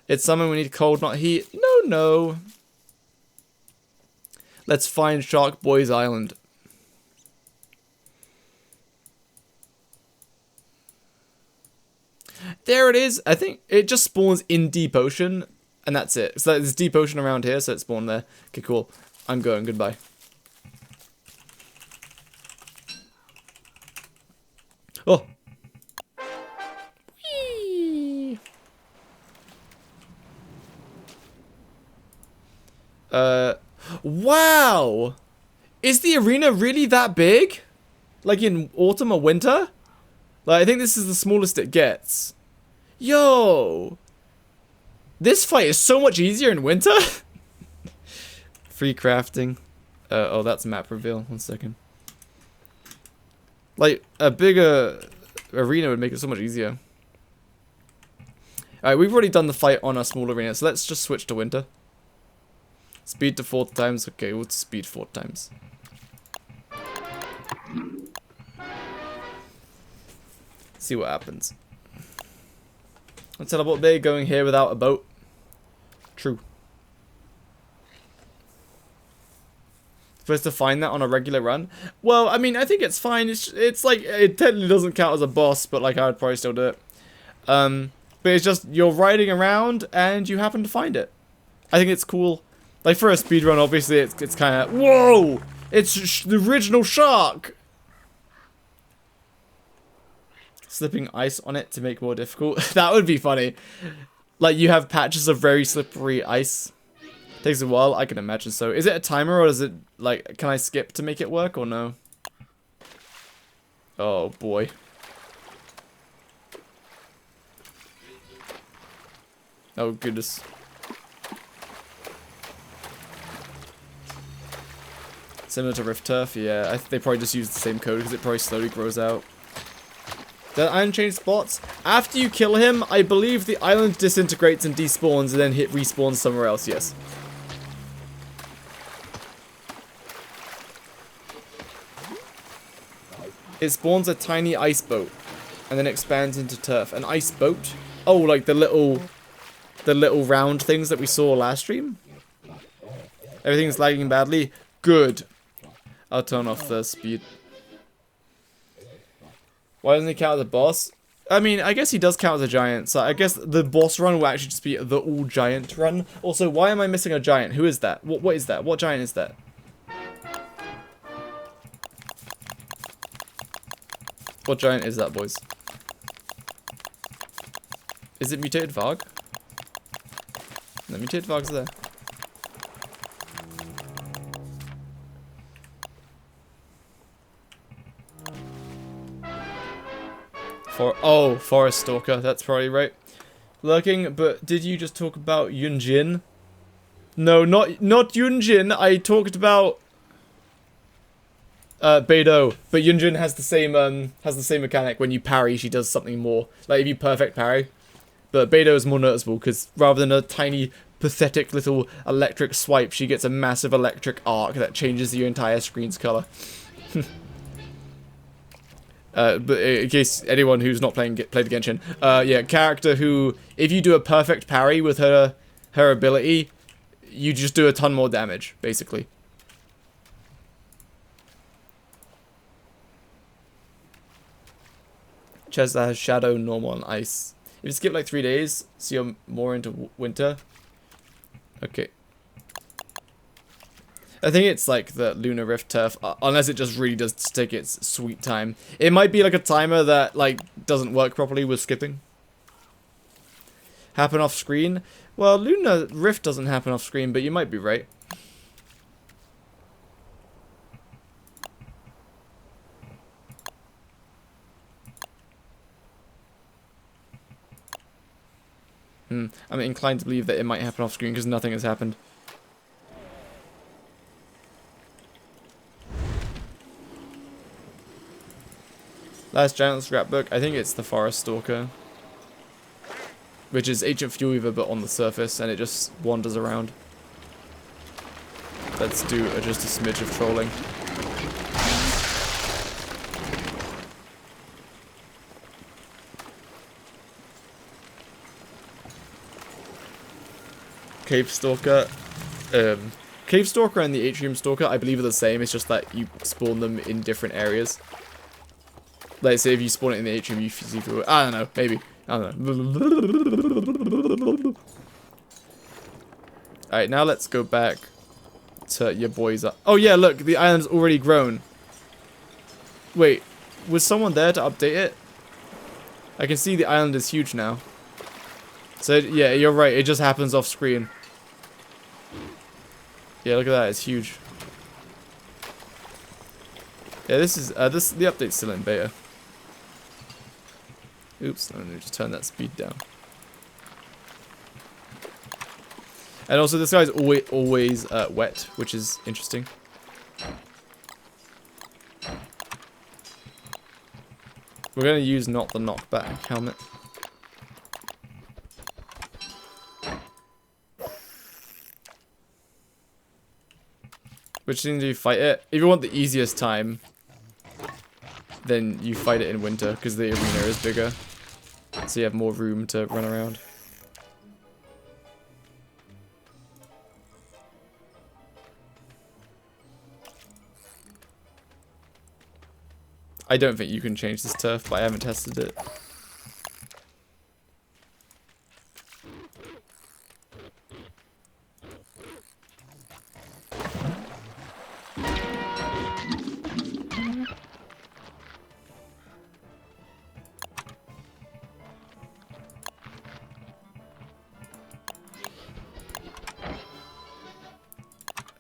Speaker 1: It's summer, we need cold, not heat. No. Let's find Shark Boy's Island. There it is! I think it just spawns in Deep Ocean. And that's it. So there's Deep Ocean around here, so it spawned there. Okay, cool. I'm going. Goodbye. Oh. Whee! Wow! Is the arena really that big? Like in autumn or winter? Like, I think this is the smallest it gets. Yo! This fight is so much easier in winter. Free crafting. Oh, that's map reveal. 1 second. Like, a bigger arena would make it so much easier. Alright, we've already done the fight on a small arena, so let's just switch to winter. Speed to 4 times. Okay, we'll speed 4 times. See what happens. A teleport bay going here without a boat. True. Supposed to find that on a regular run. Well, I mean, I think it's fine. It's like, it technically doesn't count as a boss, but like I would probably still do it. But it's just, you're riding around and you happen to find it. I think it's cool. Like for a speedrun, obviously it's kind of, whoa! It's the original shark! Slipping ice on it to make more difficult. That would be funny. Like you have patches of very slippery ice. Takes a while, I can imagine so. Is it a timer or is it like, can I skip to make it work or no? Oh boy. Oh goodness. Similar to Rift Turf, yeah. They probably just use the same code because it probably slowly grows out. The Iron Chain spots. After you kill him, I believe the island disintegrates and despawns and then respawns somewhere else, yes. It spawns a tiny ice boat and then expands into turf. An ice boat? Oh, like the little round things that we saw last stream? Everything's lagging badly. Good. I'll turn off the speed. Why doesn't he count as a boss? I mean, I guess he does count as a giant, so I guess the boss run will actually just be the all-giant run. Also, why am I missing a giant? Who is that? What is that? What giant is that? What giant is that, boys? Is it mutated Varg? No, mutated Varg's there. Oh, Forest Stalker, that's probably right. Lurking, but did you just talk about Yunjin? No, not Yunjin. I talked about Beidou, but Yunjin has the same mechanic. When you parry, she does something more. Like if you perfect parry. But Beidou is more noticeable because rather than a tiny, pathetic little electric swipe, she gets a massive electric arc that changes your entire screen's color. But in case anyone who's not played Genshin, yeah, character who, if you do a perfect parry with her ability, you just do a ton more damage, basically. Chest that has shadow, normal, and ice. If you skip like 3 days, so you're more into winter. Okay. I think it's like the Lunar Rift Turf, unless it just really does take its sweet time. It might be like a timer that like doesn't work properly with skipping. Happen off screen? Well, Lunar Rift doesn't happen off screen, but you might be right. I'm inclined to believe that it might happen off screen because nothing has happened. Last giant scrapbook, I think it's the Forest Stalker. Which is Ancient Fuel Weaver but on the surface and it just wanders around. Let's do just a smidge of trolling. Cave Stalker. Cave Stalker and the Atrium Stalker, I believe, are the same. It's just that you spawn them in different areas. Like, say if you spawn it in the Atrium, you see through it. I don't know. Maybe. I don't know. Alright, now let's go back to your boys. Oh, yeah, look. The island's already grown. Wait. Was someone there to update it? I can see the island is huge now. So, yeah, you're right. It just happens off screen. Yeah, look at that. It's huge. Yeah, this is, the update's still in beta. Oops, I'm gonna just turn that speed down. And also, this guy's always wet, which is interesting. We're gonna use not the knockback helmet. Which means you fight it. If you want the easiest time, then you fight it in winter because the arena is bigger. so you have more room to run around. I don't think you can change this turf, but I haven't tested it.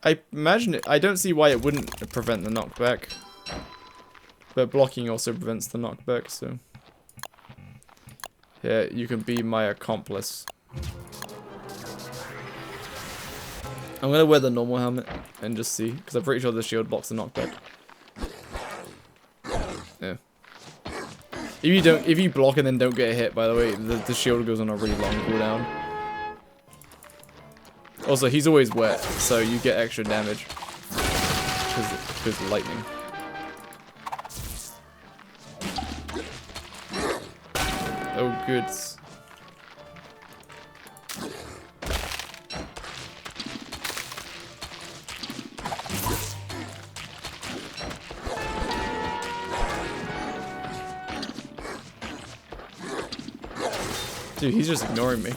Speaker 1: I imagine it. I don't see why it wouldn't prevent the knockback. But blocking also prevents the knockback, so. Yeah, you can be my accomplice. I'm gonna wear the normal helmet and just see, because I'm pretty sure the shield blocks the knockback. Yeah. If you block and then don't get hit, by the way, the shield goes on a really long cooldown. Also, he's always wet, so you get extra damage. Because of lightning. Oh, goods. Dude, he's just ignoring me.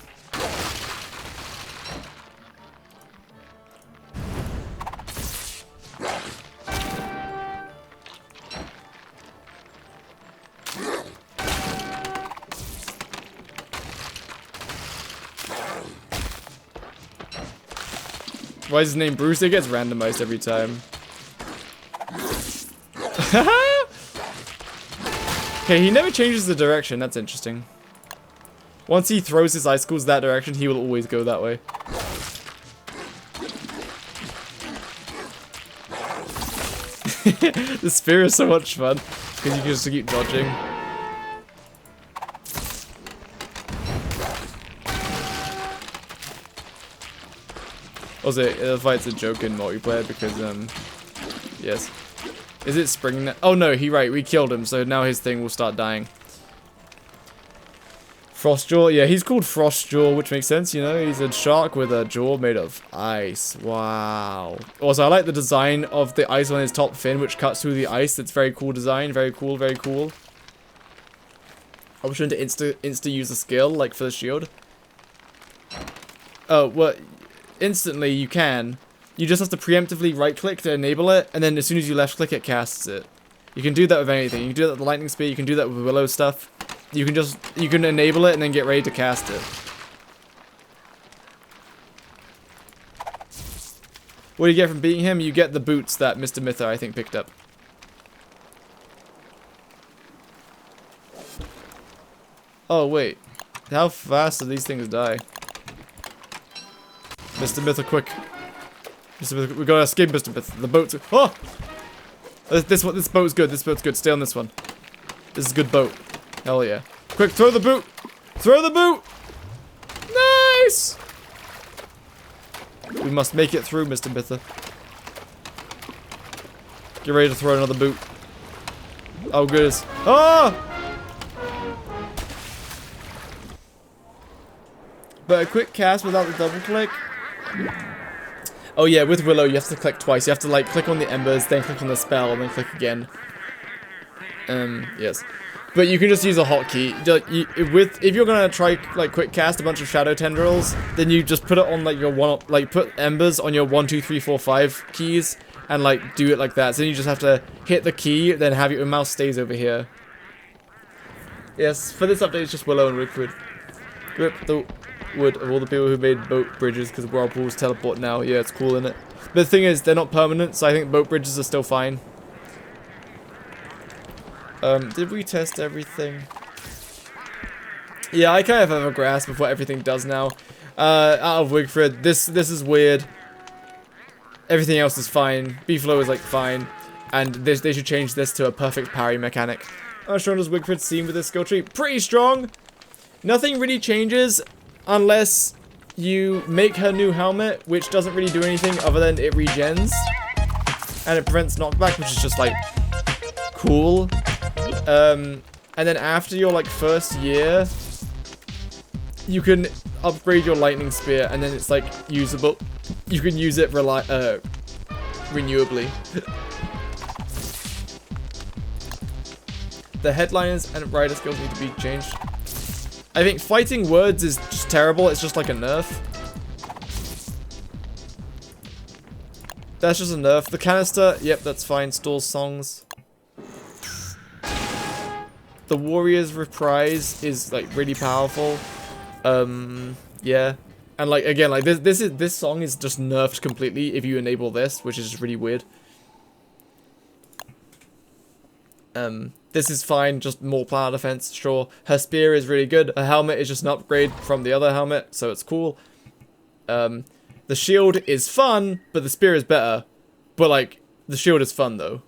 Speaker 1: Why is his name Bruce? It gets randomized every time. Okay, he never changes the direction. That's interesting. Once he throws his icicles that direction, he will always go that way. The spear is so much fun because you can just keep dodging. Also, the fight's a joke in multiplayer because, yes. Is it spring now? Oh no, right, we killed him, so now his thing will start dying. Frostjaw, yeah, he's called Frostjaw, which makes sense, you know, he's a shark with a jaw made of ice. Wow. Also, I like the design of the ice on his top fin, which cuts through the ice. It's very cool design, very cool, very cool. Option to insta use the skill, like for the shield. Oh, well, instantly you can. You just have to preemptively right click to enable it, and then as soon as you left click it casts it. You can do that with anything. You can do that with the lightning speed, you can do that with Willow stuff. You can enable it and then get ready to cast it. What do you get from beating him? You get the boots that Mr. Mytho I think picked up. Oh wait. How fast do these things die? Mr. Mytho, quick. Mr. Mytho, we gotta escape Mr. Mytho. The boat's... Oh! This boat's good. This boat's good. Stay on this one. This is a good boat. Hell yeah. Quick, throw the boot! Throw the boot! Nice! We must make it through, Mr. Mytho. Get ready to throw another boot. Oh, goodness. Ah! But a quick cast without the double click. Oh yeah, with Willow you have to click twice. You have to like click on the embers, then click on the spell, and then click again. Yes. But you can just use a hotkey. If you're gonna try like quick cast a bunch of shadow tendrils, then you just put it on like your put embers on your 1, 2, 3, 4, 5 keys, and like do it like that. So then you just have to hit the key, then have your mouse stays over here. Yes, for this update it's just Willow and Wigfrid. Rip the wood of all the people who made boat bridges because whirlpools teleport now. Yeah, it's cool, isn't it? But the thing is, they're not permanent, so I think boat bridges are still fine. Did we test everything? Yeah, I kind of have a grasp of what everything does now. Out of Wigfrid, this is weird. Everything else is fine. B-flow is like fine. And they should change this to a perfect parry mechanic. How strong does Wigfrid seem with this skill tree? Pretty strong! Nothing really changes unless you make her new helmet, which doesn't really do anything other than it regens. And it prevents knockback, which is just like cool. And then after your like first year, you can upgrade your lightning spear, and then it's like usable. You can use it renewably. The headliners and rider skills need to be changed. I think fighting words is just terrible. It's just like a nerf. That's just a nerf. The canister, yep, that's fine. Stores songs. The warrior's reprise is like really powerful. Yeah. And like again, like this song is just nerfed completely if you enable this, which is just really weird. This is fine, just more power defense, sure. Her spear is really good. Her helmet is just an upgrade from the other helmet, so it's cool. The shield is fun, but the spear is better. But like, the shield is fun though.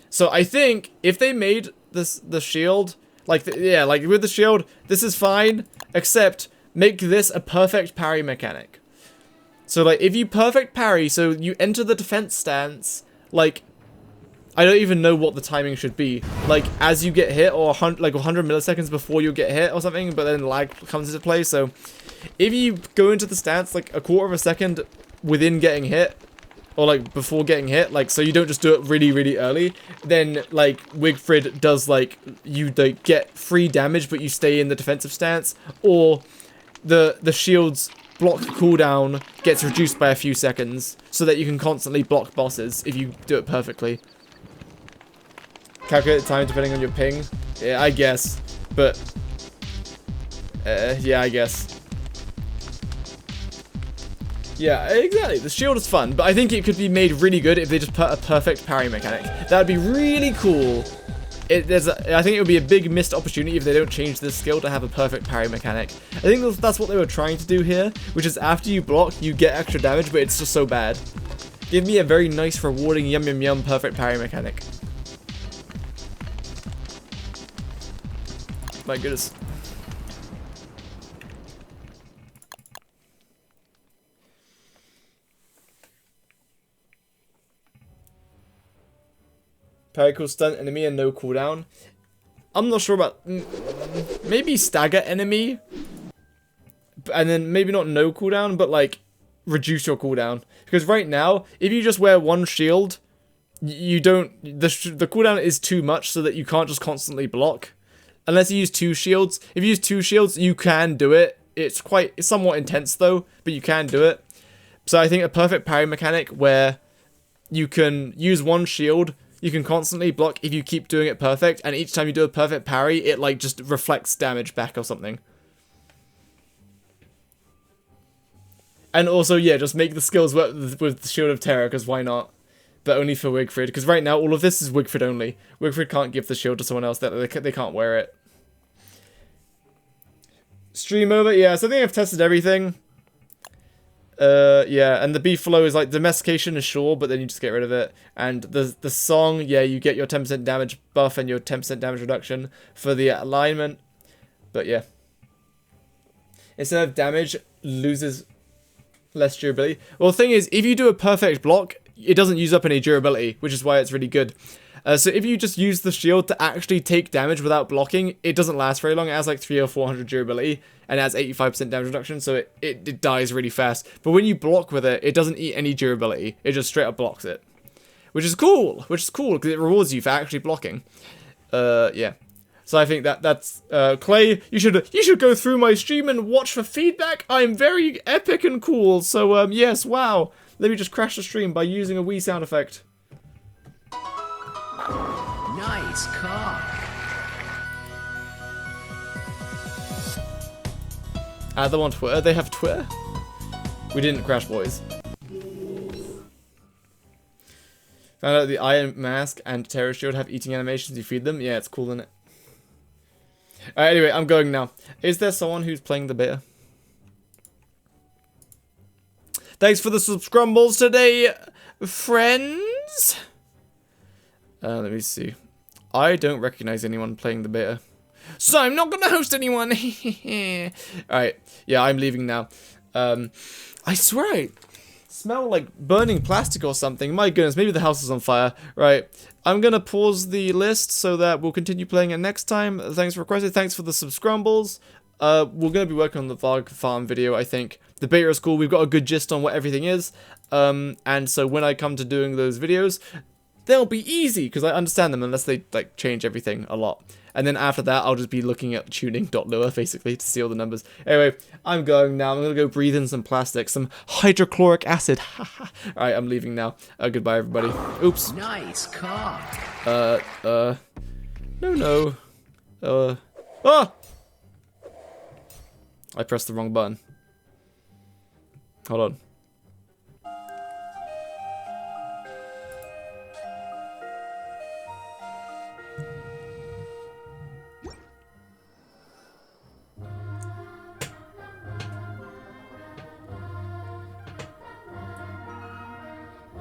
Speaker 1: So I think if they made the shield, like, yeah, like with the shield, this is fine, except make this a perfect parry mechanic. So like, if you perfect parry, so you enter the defense stance, like, I don't even know what the timing should be. Like, as you get hit, or like 100 milliseconds before you get hit or something, but then lag comes into play. So, if you go into the stance, like, a quarter of a second within getting hit, or, like, before getting hit, like, so you don't just do it really, really early, then, like, Wigfrid does, like, you, like, get free damage, but you stay in the defensive stance, or the shield's block cooldown gets reduced by a few seconds, so that you can constantly block bosses if you do it perfectly. Calculate the time depending on your ping. Yeah, I guess. But, yeah, I guess. Yeah, exactly. The shield is fun, but I think it could be made really good if they just put a perfect parry mechanic. That'd be really cool. I think it would be a big missed opportunity if they don't change this skill to have a perfect parry mechanic. I think that's what they were trying to do here, which is after you block, you get extra damage, but it's just so bad. Give me a very nice, rewarding, yum yum yum perfect parry mechanic. My goodness. Parry cool stunt enemy and no cooldown. I'm not sure about... maybe stagger enemy. And then maybe not no cooldown, but like reduce your cooldown. Because right now, if you just wear one shield, you don't... The cooldown is too much so that you can't just constantly block. Unless you use two shields. If you use two shields, you can do it. It's somewhat intense though, but you can do it. So I think a perfect parry mechanic where you can use one shield, you can constantly block if you keep doing it perfect, and each time you do a perfect parry, it like just reflects damage back or something. And also, yeah, just make the skills work with the Shield of Terror, because why not? But only for Wigfrid, because right now all of this is Wigfrid only. Wigfrid can't give the shield to someone else, they can't wear it. Stream over, yeah, so I think I've tested everything. Yeah, and the beef flow is like, domestication is sure, but then you just get rid of it. And the song, yeah, you get your 10% damage buff and your 10% damage reduction for the alignment. But yeah. Instead of damage, loses less durability. Well, the thing is, if you do a perfect block, it doesn't use up any durability, which is why it's really good. So if you just use the shield to actually take damage without blocking, it doesn't last very long. It has like 300 or 400 durability, and it has 85% damage reduction, so it dies really fast. But when you block with it, it doesn't eat any durability. It just straight up blocks it. Which is cool, because it rewards you for actually blocking. Yeah. So I think that's Clay, you should go through my stream and watch for feedback. I'm very epic and cool. So yes, wow. Let me just crash the stream by using a Wii sound effect.
Speaker 2: Nice cock.
Speaker 1: Add them on Twitter. They have Twitter? We didn't crash, boys. Found out the Iron Mask and Terror Shield have eating animations. You feed them? Yeah, it's cool, isn't it? Alright, anyway, I'm going now. Is there someone who's playing the beta? Thanks for the subscribbles today, friends. Let me see. I don't recognize anyone playing the beta, so I'm not gonna host anyone. Alright, yeah, I'm leaving now. I swear I smell like burning plastic or something. My goodness, maybe the house is on fire. Right, I'm gonna pause the list so that we'll continue playing it next time. Thanks for requesting. Thanks for the subscribbles. we're gonna be working on the Varg farm video. I think the beta is cool. We've got a good gist on what everything is. And so when I come to doing those videos, they'll be easy because I understand them unless they like change everything a lot. And then after that, I'll just be looking at tuning.lua basically to see all the numbers. Anyway, I'm going now. I'm gonna go breathe in some plastic, some hydrochloric acid. Alright, I'm leaving now. Goodbye, everybody. Oops.
Speaker 2: Nice car.
Speaker 1: No. Ah! I pressed the wrong button. Hold on.